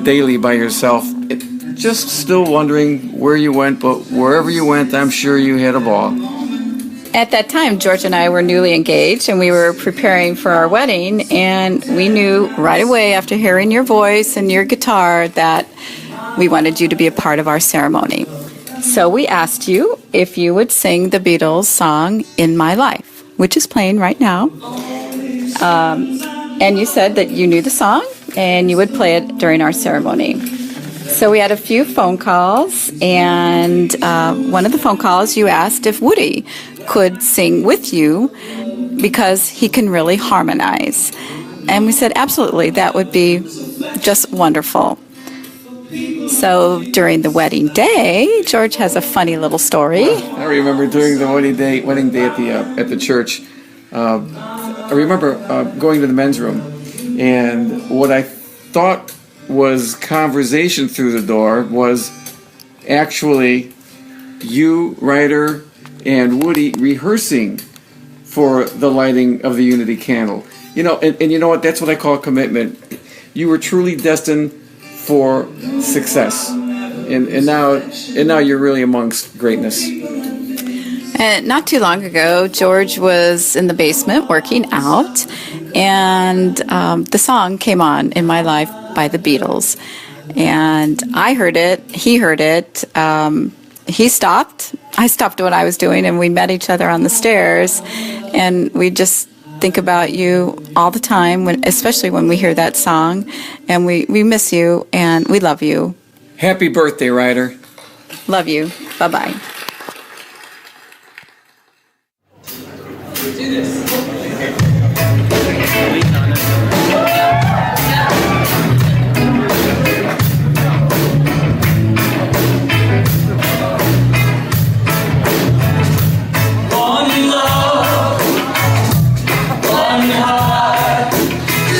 daily by yourself. Just still wondering where you went, but wherever you went, I'm sure you had a ball. At that time, George and I were newly engaged, and we were preparing for our wedding, and we knew right away after hearing your voice and your guitar that we wanted you to be a part of our ceremony. So we asked you if you would sing the Beatles song In My Life, which is playing right now. And you said that you knew the song and you would play it during our ceremony. So we had a few phone calls, and one of the phone calls you asked if Woody could sing with you because he can really harmonize. And we said, absolutely, that would be just wonderful. So during the wedding day, George has a funny little story. I remember during the wedding day at the church, I remember going to the men's room, and what I thought was conversation through the door was actually you, Ryder, and Woody rehearsing for the lighting of the Unity candle. You know, and you know what? That's what I call commitment. You were truly destined for success, and now you're really amongst greatness. And not too long ago, George was in the basement working out, and the song came on, In My Life, by the Beatles. And I heard it, he heard it, he stopped, I stopped what I was doing, and we met each other on the stairs, and we just think about you all the time, especially when we hear that song, and we miss you, and we love you. Happy birthday, Ryder. Love you. Bye-bye. Do this. One love, one heart.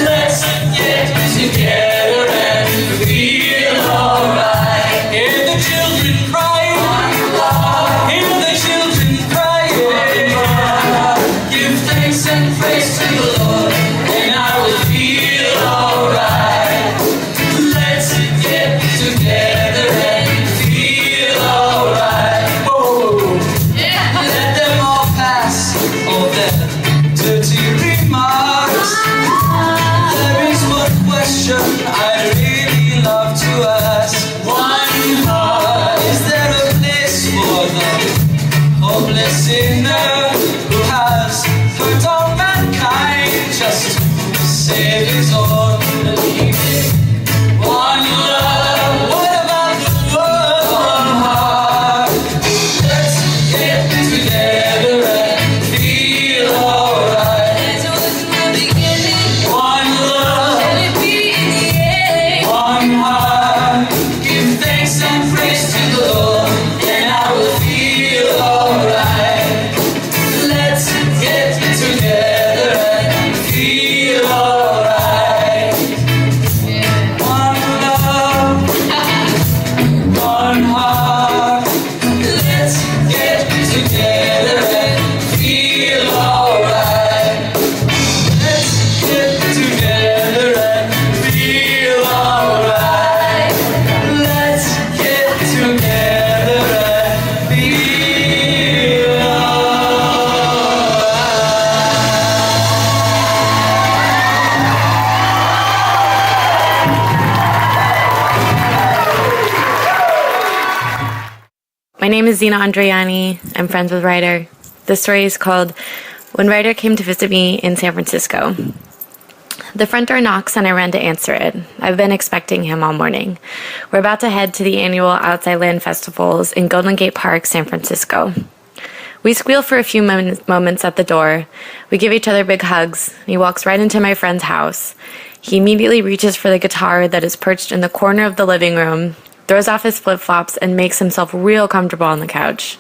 Let's get together and feel alright. Hear the children crying. Hear the children crying. Give thanks and praise to the Lord, and I will feel alright. Let's get together and feel alright. Whoa. Yeah. Let them all pass all their dirty remarks. There is one question I'd really love to ask. One heart, is there a place for the hopeless sinner who has hurt all mankind just to save his own belief? One love, what about the world? One heart, let's get together and feel alright. As it was in the beginning, one love, let it be in the end. One heart, give thanks and praise to the Lord, and I will feel alright. Let's get together and feel alright. One love, one heart. Let's get together and feel alright. Let's get together and feel alright. Let's get together and feel My name is Zena Andriani. I'm friends with Ryder. The story is called When Ryder Came to Visit Me in San Francisco. The front door knocks and I ran to answer it. I've been expecting him all morning. We're about to head to the annual Outside Land Festivals in Golden Gate Park, San Francisco. We squeal for a few moments at the door. We give each other big hugs. He walks right into my friend's house. He immediately reaches for the guitar that is perched in the corner of the living room, throws off his flip-flops, and makes himself real comfortable on the couch.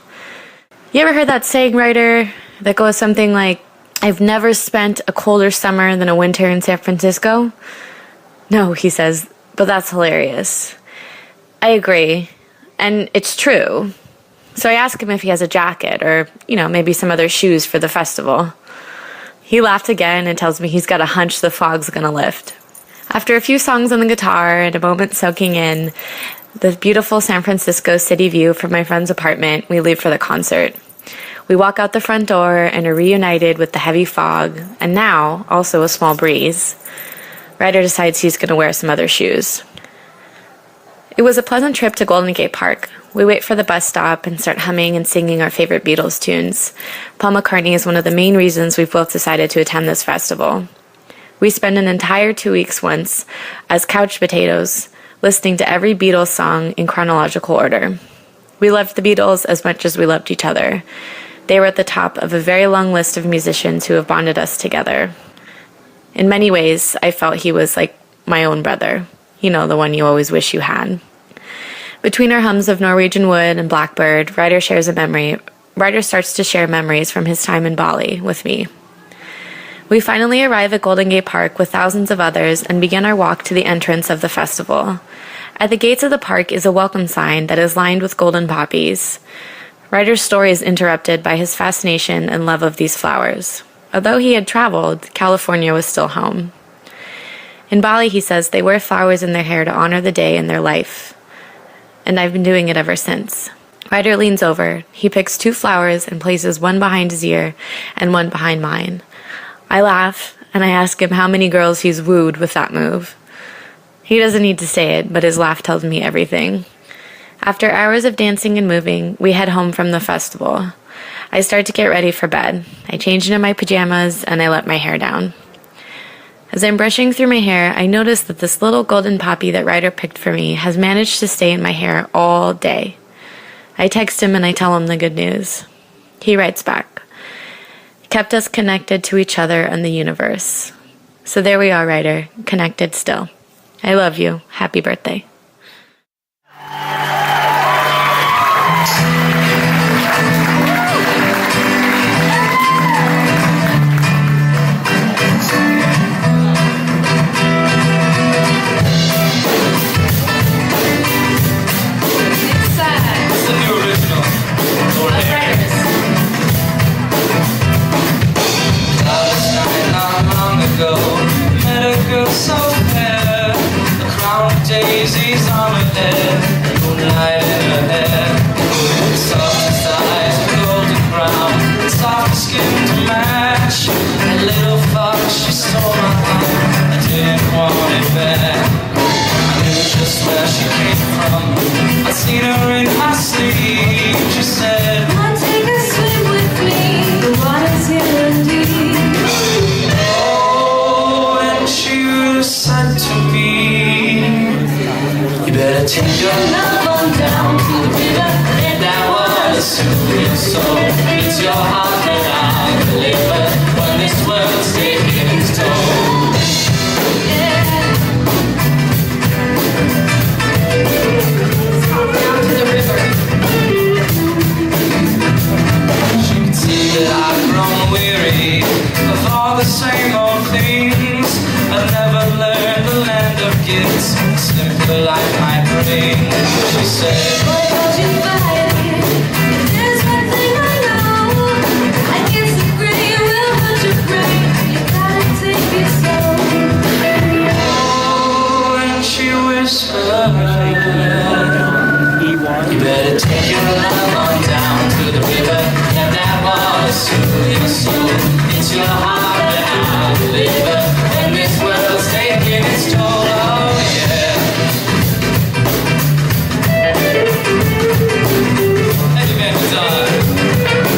You ever heard that saying, Ryder, that goes something like, I've never spent a colder summer than a winter in San Francisco? No, he says, but that's hilarious. I agree, and it's true. So I ask him if he has a jacket or, maybe some other shoes for the festival. He laughed again and tells me he's got a hunch the fog's gonna lift. After a few songs on the guitar and a moment soaking in the beautiful San Francisco city view from my friend's apartment, we leave for the concert. We walk out the front door and are reunited with the heavy fog, and now also a small breeze. Ryder decides he's going to wear some other shoes. It was a pleasant trip to Golden Gate Park. We wait for the bus stop and start humming and singing our favorite Beatles tunes. Paul McCartney is one of the main reasons we've both decided to attend this festival. We spend an entire 2 weeks once as couch potatoes, listening to every Beatles song in chronological order. We loved the Beatles as much as we loved each other. They were at the top of a very long list of musicians who have bonded us together. In many ways, I felt he was like my own brother. You know, the one you always wish you had. Between our hums of Norwegian Wood and Blackbird, Ryder starts to share memories from his time in Bali with me. We finally arrive at Golden Gate Park with thousands of others and begin our walk to the entrance of the festival. At the gates of the park is a welcome sign that is lined with golden poppies. Ryder's story is interrupted by his fascination and love of these flowers. Although he had traveled, California was still home. In Bali, he says, they wear flowers in their hair to honor the day in their life. And I've been doing it ever since. Ryder leans over. He picks 2 flowers and places one behind his ear and one behind mine. I laugh, and I ask him how many girls he's wooed with that move. He doesn't need to say it, but his laugh tells me everything. After hours of dancing and moving, we head home from the festival. I start to get ready for bed. I change into my pajamas, and I let my hair down. As I'm brushing through my hair, I notice that this little golden poppy that Ryder picked for me has managed to stay in my hair all day. I text him and I tell him the good news. He writes back, "Kept us connected to each other and the universe." So there we are, Ryder, connected still. I love you. Happy birthday. So fair, a crown of daisies on her head, moonlight in her hair, softest eyes, golden brown, soft skin to match. That little fox, she stole my heart, I didn't want it back. I knew just where she came from, I'd seen her in my sleep. She said, "Come on, take a swim with me, the water's here indeed." She said to me, "You better take your love on down to the river, let that water soothe your soul. It's your heart that I deliver when this world's taking its toll." Down to the river. She could see that I've grown weary of all the same old things. I've never learned the land of gifts, a simpler life might bring. She said, "Why don't you fight it? If there's one thing I know, I guess the gray will hurt your brain. You gotta take it slow." Oh, and she whispered, "You better take your love on down to the river, let that water soothe your soul. It's your heart that I deliver when this world's taking its toll." Oh yeah. Heavy metal guitar.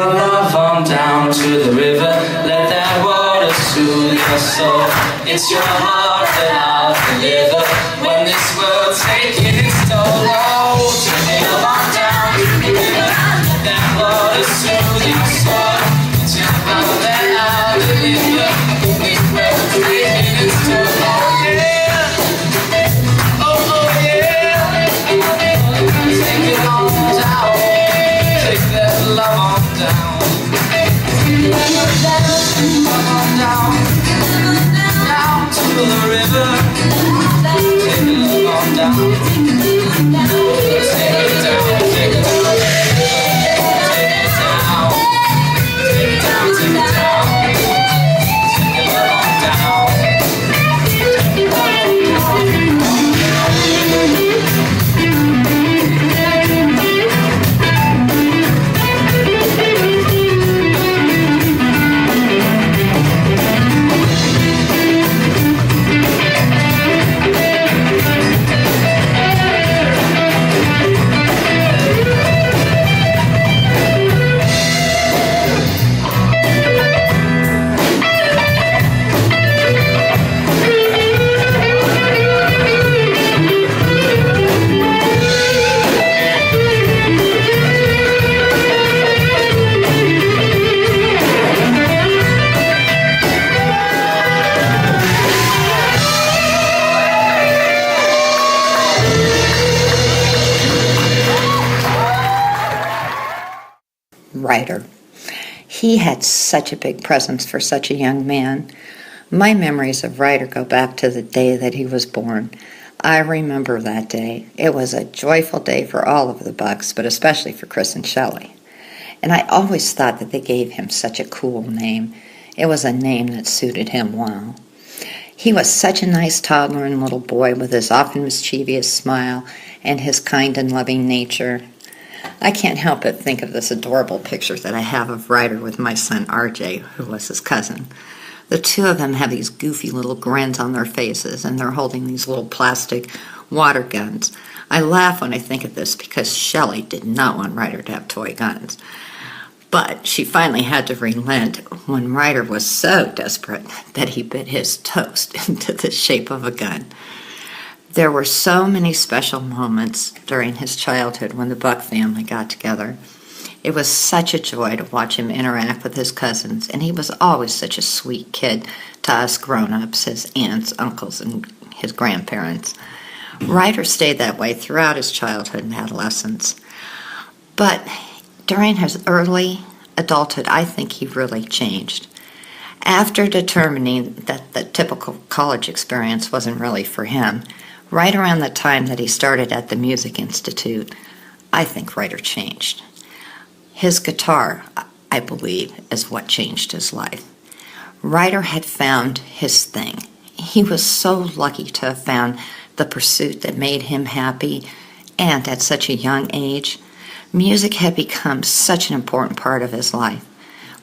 love on down to the river. Let that water soothe your soul. It's your heart that I'll deliver when this world's taking its toll. Oh, take it on down to the river. Let that water soothe your soul. It's your heart that I'll deliver when this world's taking its toll. Oh yeah, oh yeah. Take it on down. Take that love on down. Love on down. Down to the river. Take the love on down. Take it down. Take it down. Take it down. Take it down. Take it down. Take the love on down. Take the love on Ryder. He had such a big presence for such a young man. My memories of Ryder go back to the day that he was born. I remember that day. It was a joyful day for all of the Bucks, but especially for Chris and Shelley. And I always thought that they gave him such a cool name. It was a name that suited him well. He was such a nice toddler and little boy with his often mischievous smile and his kind and loving nature. I can't help but think of this adorable picture that I have of Ryder with my son RJ, who was his cousin. The two of them have these goofy little grins on their faces, and they're holding these little plastic water guns. I laugh when I think of this because Shelley did not want Ryder to have toy guns. But she finally had to relent when Ryder was so desperate that he bit his toast into the shape of a gun. There were so many special moments during his childhood when the Buck family got together. It was such a joy to watch him interact with his cousins, and he was always such a sweet kid to us grown-ups, his aunts, uncles, and his grandparents. Ryder stayed that way throughout his childhood and adolescence. But during his early adulthood, I think he really changed. After determining that the typical college experience wasn't really for him, right around the time that he started at the Music Institute, I think Ryder changed. His guitar, I believe, is what changed his life. Ryder had found his thing. He was so lucky to have found the pursuit that made him happy, and at such a young age, music had become such an important part of his life.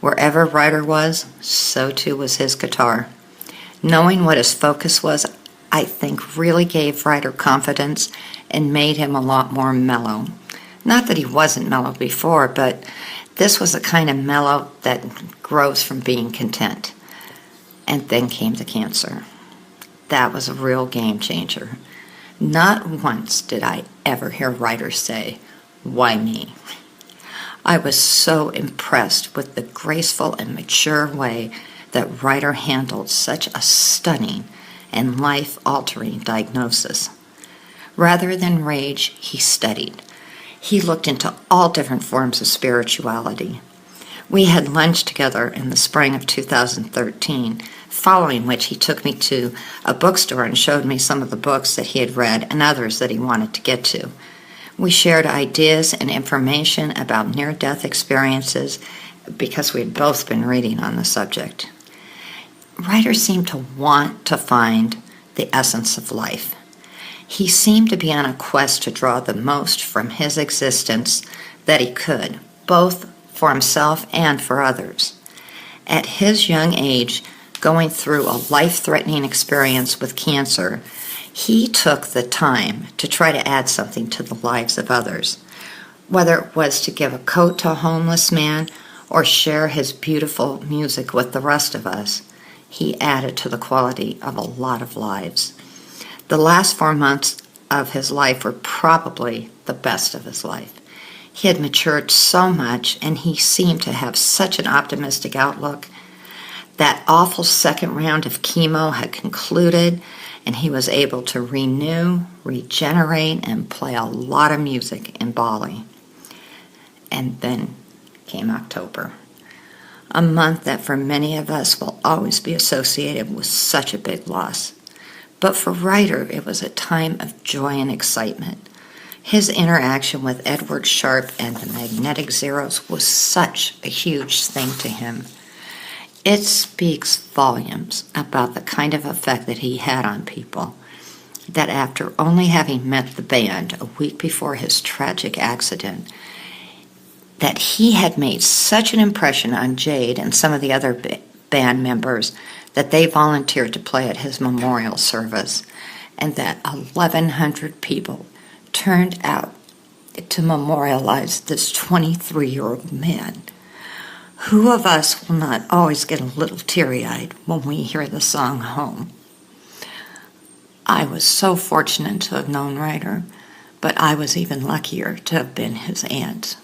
Wherever Ryder was, so too was his guitar. Knowing what his focus was, I think really gave Ryder confidence and made him a lot more mellow. Not that he wasn't mellow before, but this was a kind of mellow that grows from being content. And then came the cancer. That was a real game changer. Not once did I ever hear Ryder say, "Why me?" I was so impressed with the graceful and mature way that Ryder handled such a stunning and life-altering diagnosis. Rather than rage, he studied. He looked into all different forms of spirituality. We had lunch together in the spring of 2013, following which he took me to a bookstore and showed me some of the books that he had read and others that he wanted to get to. We shared ideas and information about near-death experiences because we had both been reading on the subject. Ryder seemed to want to find the essence of life. He seemed to be on a quest to draw the most from his existence that he could, both for himself and for others. At his young age, going through a life-threatening experience with cancer, he took the time to try to add something to the lives of others, whether it was to give a coat to a homeless man or share his beautiful music with the rest of us, he added to the quality of a lot of lives. The last 4 months of his life were probably the best of his life. He had matured so much, and he seemed to have such an optimistic outlook. That awful second round of chemo had concluded, and he was able to renew, regenerate, and play a lot of music in Bali. And then came October, a month that for many of us will always be associated with such a big loss. But for Ryder, it was a time of joy and excitement. His interaction with Edward Sharpe and the Magnetic Zeros was such a huge thing to him. It speaks volumes about the kind of effect that he had on people, that after only having met the band a week before his tragic accident, that he had made such an impression on Jade and some of the other band members that they volunteered to play at his memorial service, and that 1,100 people turned out to memorialize this 23-year-old man. Who of us will not always get a little teary-eyed when we hear the song Home? I was so fortunate to have known Ryder, but I was even luckier to have been his aunt.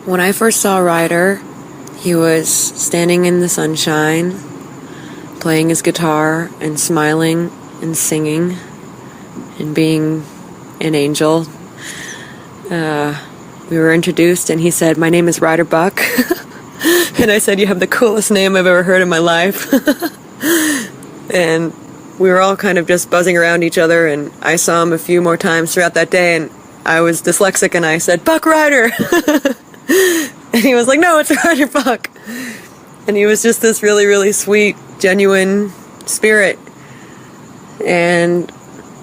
When I first saw Ryder, he was standing in the sunshine, playing his guitar and smiling and singing and being an angel. We were introduced and he said, "My name is Ryder Buck." And I said, "You have the coolest name I've ever heard in my life." And we were all kind of just buzzing around each other, and I saw him a few more times throughout that day, and I was dyslexic, and I said, Buck Ryder! And he was like, no, it's Ryder Buck. And he was just this really, really sweet, genuine spirit. And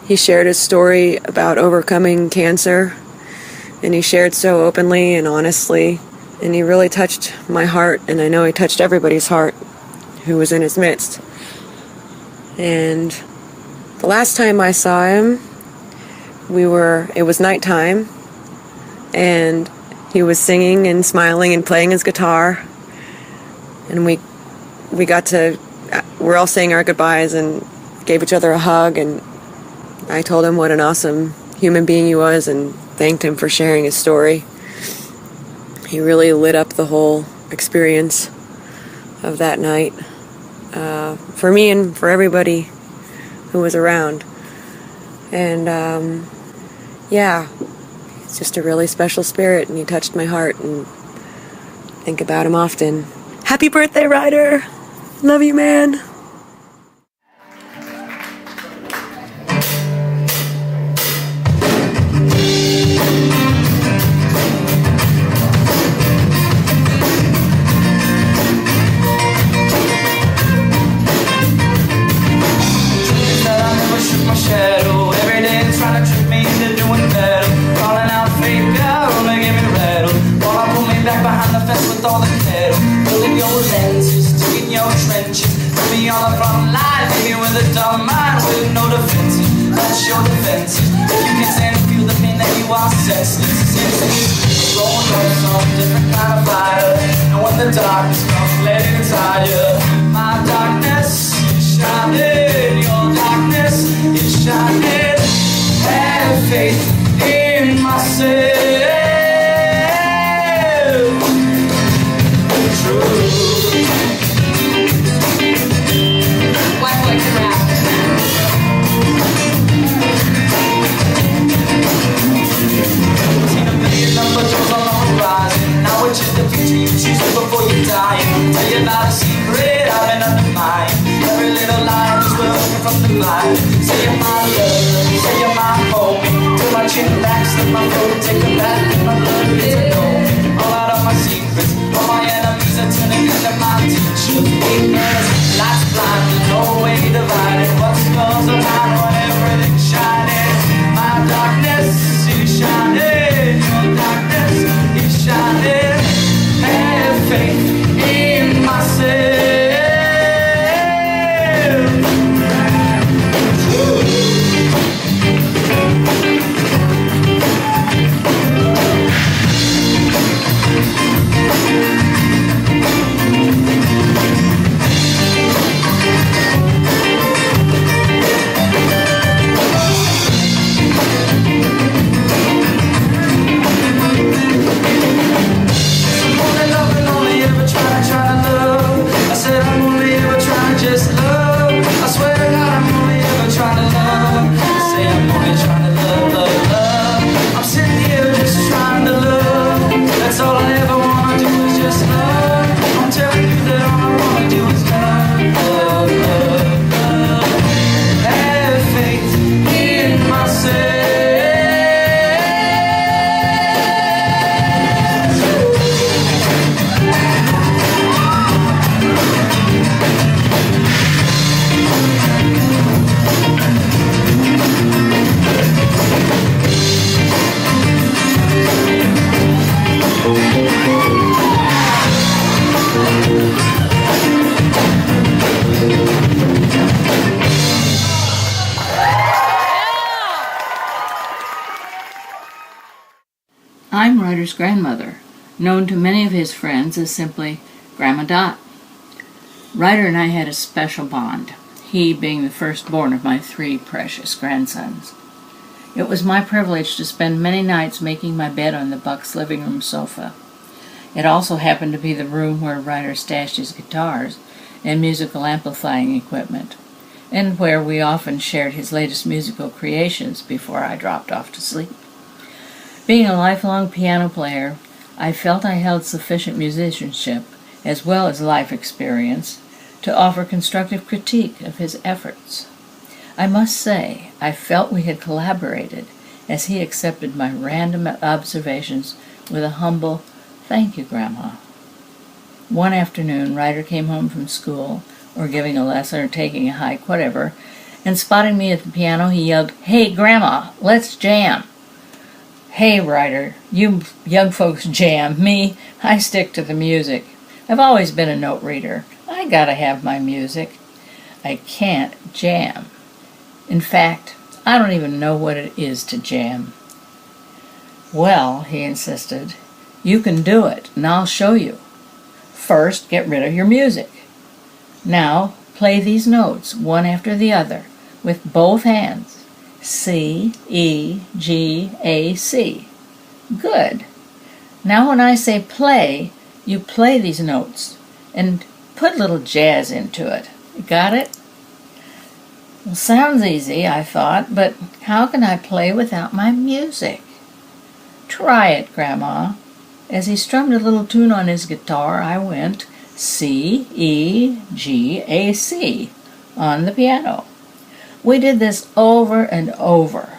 he shared his story about overcoming cancer, and he shared so openly and honestly, and he really touched my heart, and I know he touched everybody's heart who was in his midst. And the last time I saw him, it was nighttime, and he was singing and smiling and playing his guitar, and we're all saying our goodbyes and gave each other a hug, and I told him what an awesome human being he was and thanked him for sharing his story. He really lit up the whole experience of that night for me and for everybody who was around. And he's just a really special spirit, and he touched my heart, and think about him often. Happy birthday, Ryder! Love you, man! Darkness comes, let it inside you. My darkness is shining, your darkness is shining. Have faith in myself. True. Black like the rap. Seen a million number jokes on the horizon. Now which is the future you choose before you die? Tell you about a secret I've been undermined. Every little line is welcome from the mind. Say you're my love, say you're my home. Till my chin back, slip my throat, take a bath in my blood, it's a no. All out of my secrets, all my enemies are turning into my teachers. Ignorance, life's blind, there's no way divided. What scars are mine when everything's shining? My darkness is shining, your darkness is shining. Have faith in myself. I'm Ryder's grandmother, known to many of his friends as simply Grandma Dot. Ryder and I had a special bond, he being the firstborn of my 3 precious grandsons. It was my privilege to spend many nights making my bed on the Buck's living room sofa. It also happened to be the room where Ryder stashed his guitars and musical amplifying equipment, and where we often shared his latest musical creations before I dropped off to sleep. Being a lifelong piano player, I felt I held sufficient musicianship, as well as life experience, to offer constructive critique of his efforts. I must say, I felt we had collaborated as he accepted my random observations with a humble, "Thank you, Grandma." One afternoon, Ryder came home from school, or giving a lesson, or taking a hike, whatever, and spotting me at the piano, he yelled, "Hey, Grandma, let's jam." "Hey, Ryder, you young folks jam. Me, I stick to the music. I've always been a note reader. I gotta have my music. I can't jam. In fact, I don't even know what it is to jam." "Well," he insisted, "you can do it, and I'll show you. First, get rid of your music. Now, play these notes, one after the other, with both hands. C, E, G, A, C. Good. Now when I say play, you play these notes, and put little jazz into it. Got it?" Well, sounds easy, I thought, but how can I play without my music? "Try it, Grandma." As he strummed a little tune on his guitar, I went C, E, G, A, C on the piano. We did this over and over,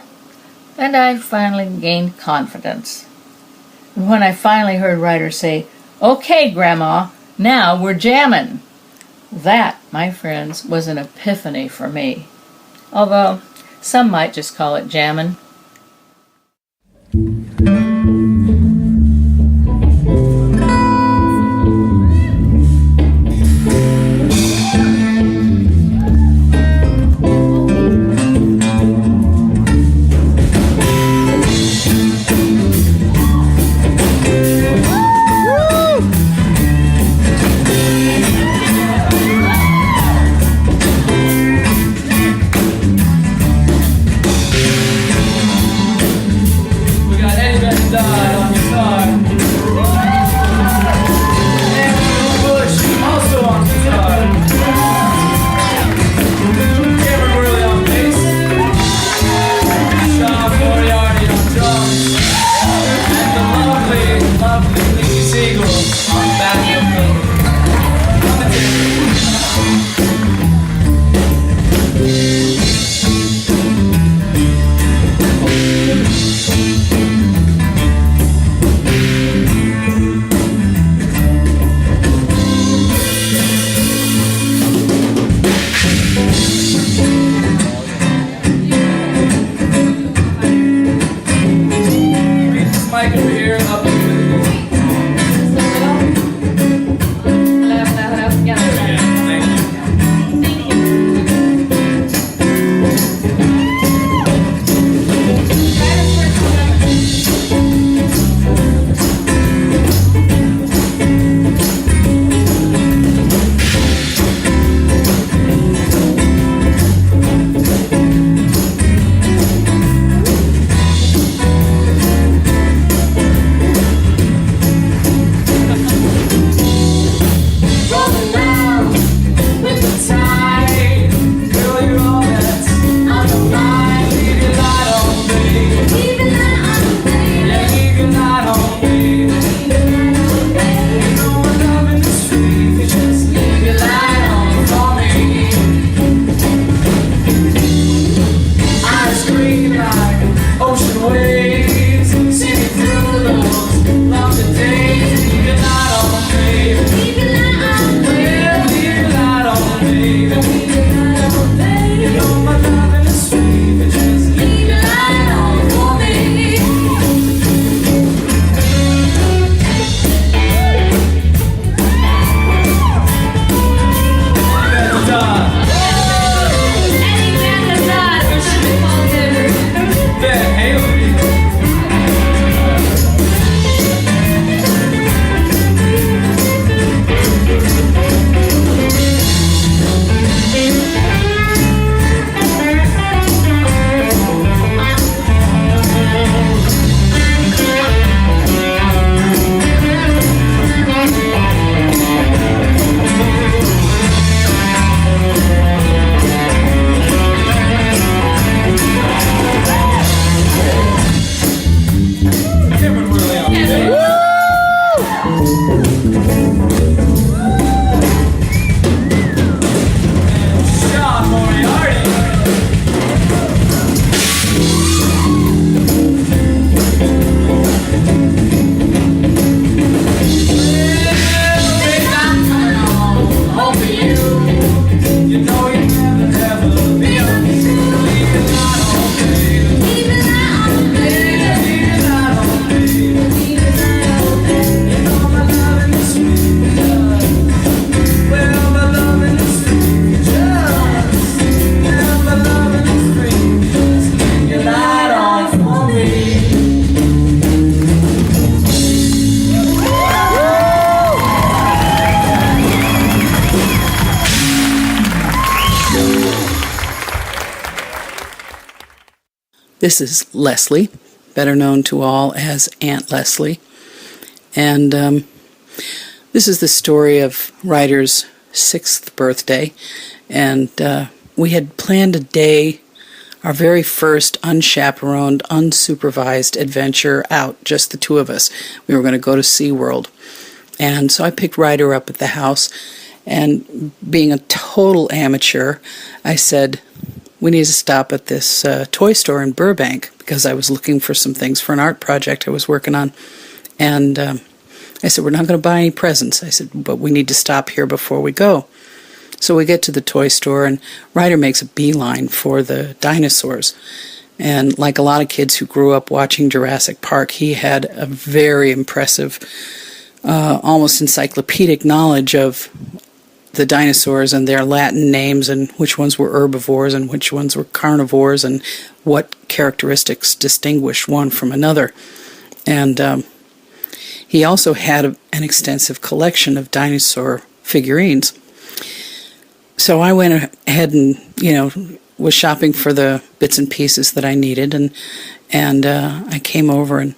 and I finally gained confidence. And when I finally heard Ryder say, "Okay, Grandma, now we're jamming," that, my friends, was an epiphany for me. Although some might just call it jammin'. This is Leslie, better known to all as Aunt Leslie. And this is the story of Ryder's 6th birthday. And we had planned a day, our very first unchaperoned, unsupervised adventure out, just the two of us. We were going to go to SeaWorld. And so I picked Ryder up at the house, and being a total amateur, I said, we need to stop at this toy store in Burbank, because I was looking for some things for an art project I was working on. And I said, we're not going to buy any presents. I said, but we need to stop here before we go. So we get to the toy store, and Ryder makes a beeline for the dinosaurs. And like a lot of kids who grew up watching Jurassic Park, he had a very impressive, almost encyclopedic knowledge of the dinosaurs and their Latin names, and which ones were herbivores and which ones were carnivores, and what characteristics distinguished one from another. And he also had an extensive collection of dinosaur figurines. So I went ahead and, was shopping for the bits and pieces that I needed, and I came over and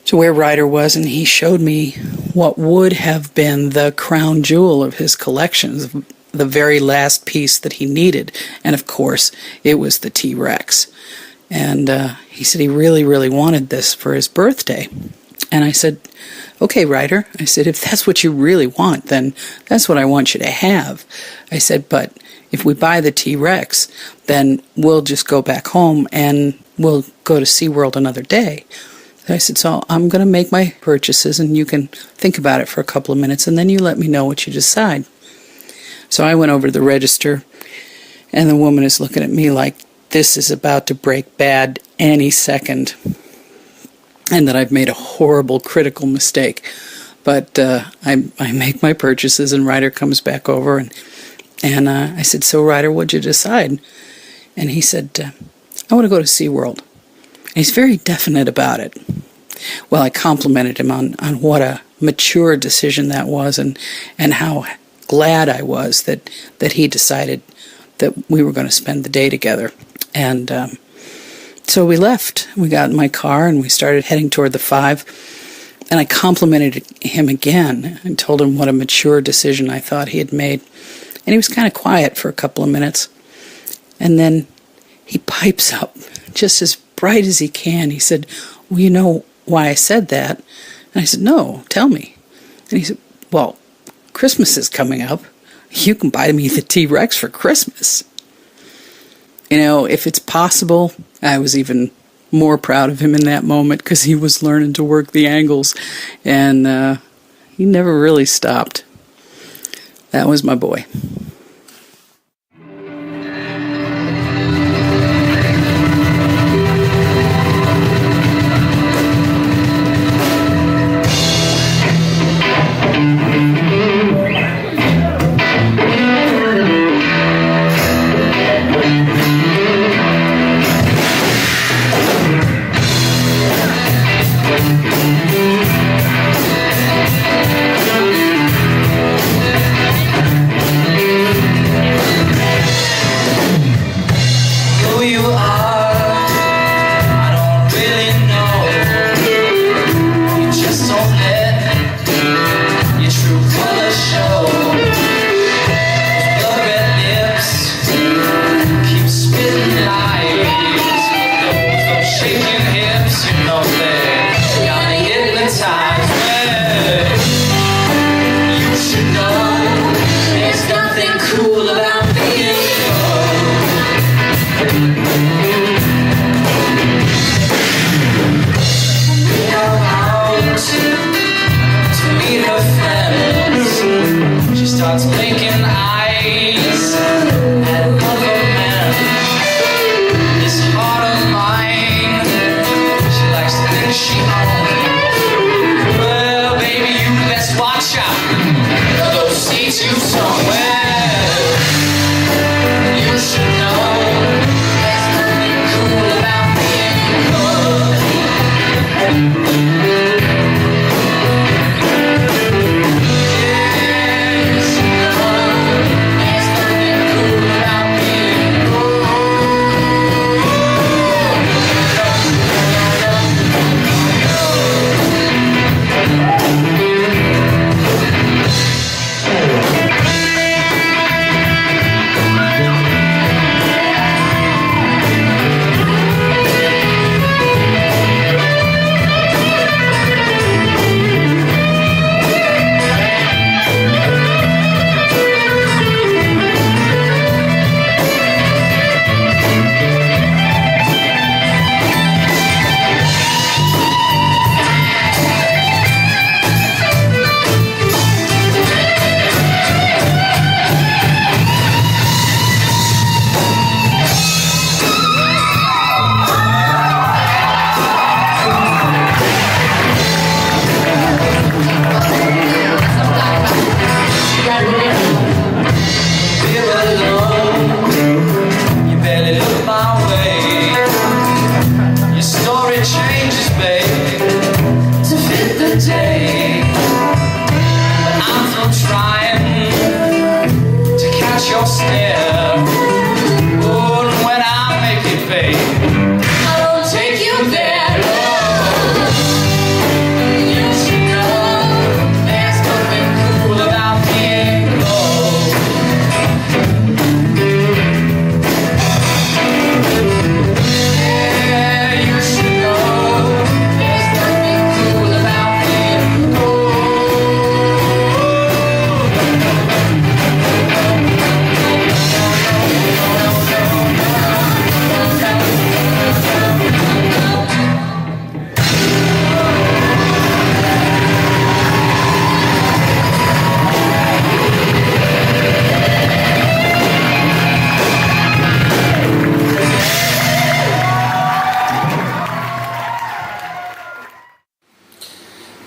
to where Ryder was, and he showed me what would have been the crown jewel of his collections, the very last piece that he needed. And of course, it was the T-Rex. And he said he really, really wanted this for his birthday. And I said, okay, Ryder. I said, if that's what you really want, then that's what I want you to have. I said, but if we buy the T-Rex, then we'll just go back home and we'll go to SeaWorld another day. I said, so I'm going to make my purchases, and you can think about it for a couple of minutes, and then you let me know what you decide. So I went over to the register, and the woman is looking at me like this is about to break bad any second, and that I've made a horrible, critical mistake. But I make my purchases, and Ryder comes back over, and I said, so Ryder, what'd you decide? And he said, I want to go to SeaWorld. He's very definite about it. Well, I complimented him on what a mature decision that was, and how glad I was that he decided that we were going to spend the day together. And so we left. We got in my car and we started heading toward the 5. And I complimented him again and told him what a mature decision I thought he had made. And he was kind of quiet for a couple of minutes. And then he pipes up, just as bright as he can. He said, well, you know why I said that? And I said, no, tell me. And he said, well, Christmas is coming up. You can buy me the T-Rex for Christmas. If it's possible, I was even more proud of him in that moment, because he was learning to work the angles, and he never really stopped. That was my boy.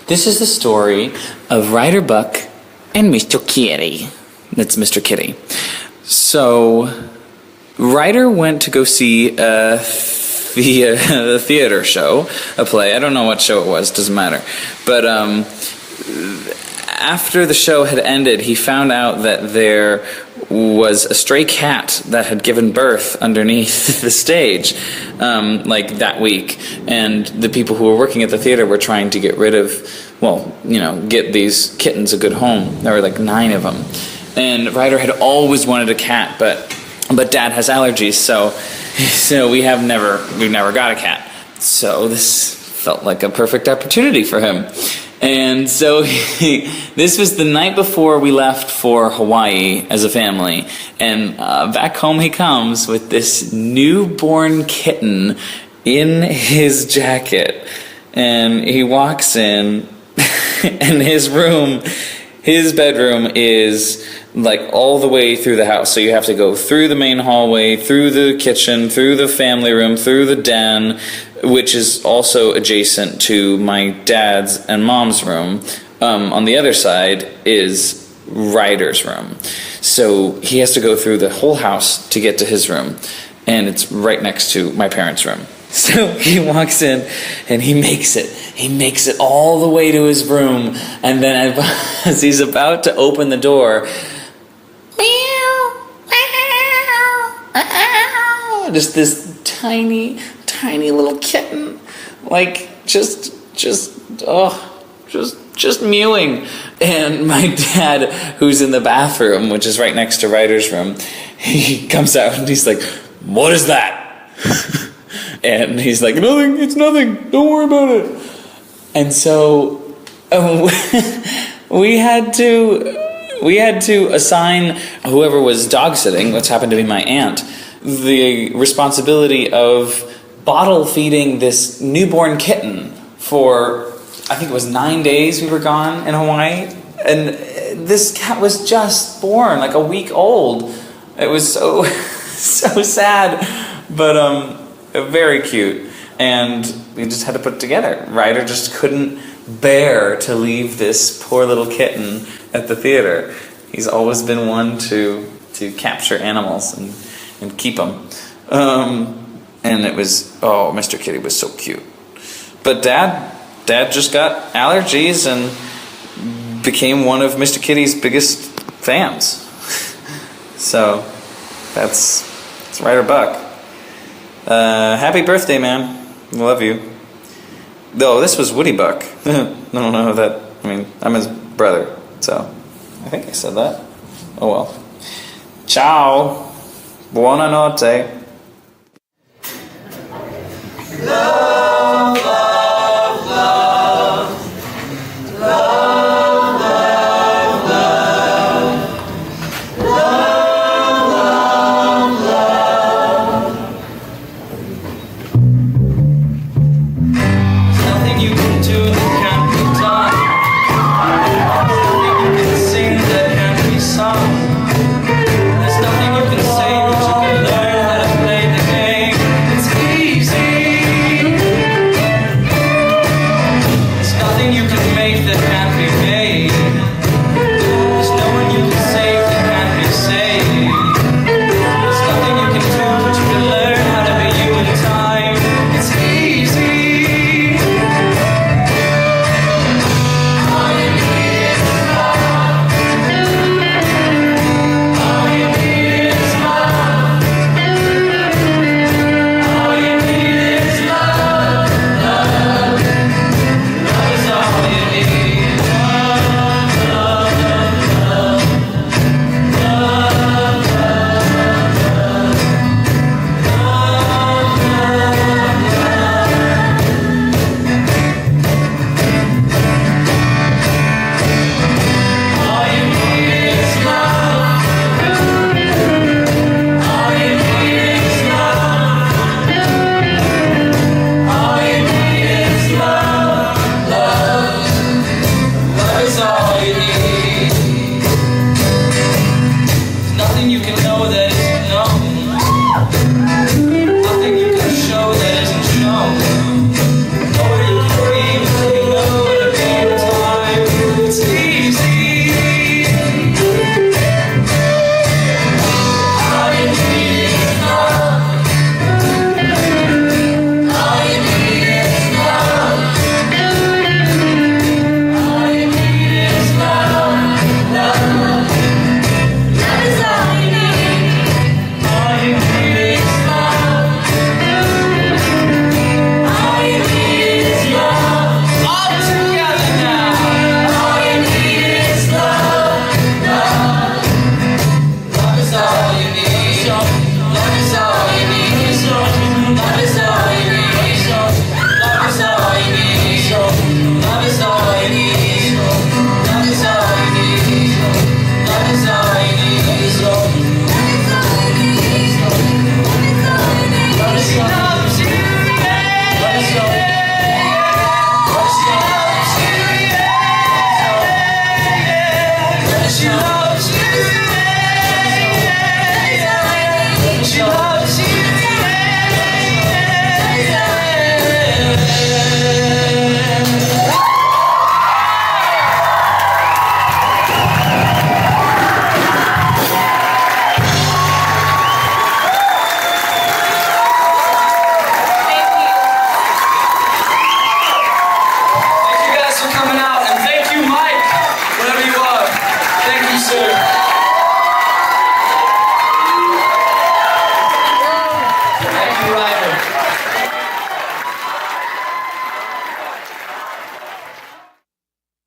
This is the story of Ryder Buck and Mr. Kitty. That's Mr. Kitty. So, Ryder went to go see a theater show, a play. I don't know what show it was, doesn't matter. But after the show had ended, he found out that there was a stray cat that had given birth underneath the stage, like that week. And the people who were working at the theater were trying to get rid of, get these kittens a good home. There were like 9 of them. And Ryder had always wanted a cat, but Dad has allergies, so we've never got a cat. So this felt like a perfect opportunity for him. And so this was the night before we left for Hawaii as a family. And back home he comes with this newborn kitten in his jacket. And he walks in, and his bedroom is like all the way through the house. So you have to go through the main hallway, through the kitchen, through the family room, through the den, which is also adjacent to my dad's and mom's room. On the other side is Ryder's room. So he has to go through the whole house to get to his room. And it's right next to my parents' room. So he walks in and he makes it all the way to his room. And then as he's about to open the door, just this tiny little kitten, like just mewing. And my dad, who's in the bathroom, which is right next to Ryder's room, he comes out and he's like, "What is that?" And he's like, "Nothing, it's nothing, don't worry about it." And so we had to assign whoever was dog sitting, which happened to be my aunt, the responsibility of bottle feeding this newborn kitten for, I think it was 9 days we were gone in Hawaii. And this cat was just born, like a week old. It was so sad, but very cute. And we just had to put it together. Ryder just couldn't bear to leave this poor little kitten at the theater. He's always been one to capture animals and keep them. And it was, Mr. Kitty was so cute. But Dad just got allergies and became one of Mr. Kitty's biggest fans. So that's Ryder Buck. Happy birthday, man. Love you. Though this was Woody Buck. I don't know that. I'm his brother, so I think I said that. Oh well. Ciao. Buonanotte. Love, love, love. Love, love, love. Love, love, love. There's nothing you can do that can't be done. There's nothing you can sing that can't be sung. There's nothing you can say that you can learn that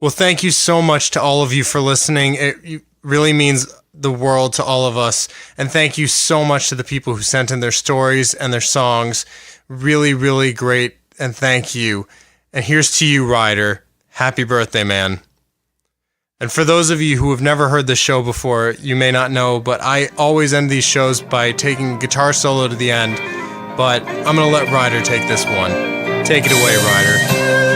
Well, thank you so much to all of you for listening. It really means the world to all of us. And thank you so much to the people who sent in their stories and their songs. Really, really great. And thank you. And here's to you, Ryder. Happy birthday, man. And for those of you who have never heard this show before, you may not know, but I always end these shows by taking a guitar solo to the end. But I'm going to let Ryder take this one. Take it away, Ryder.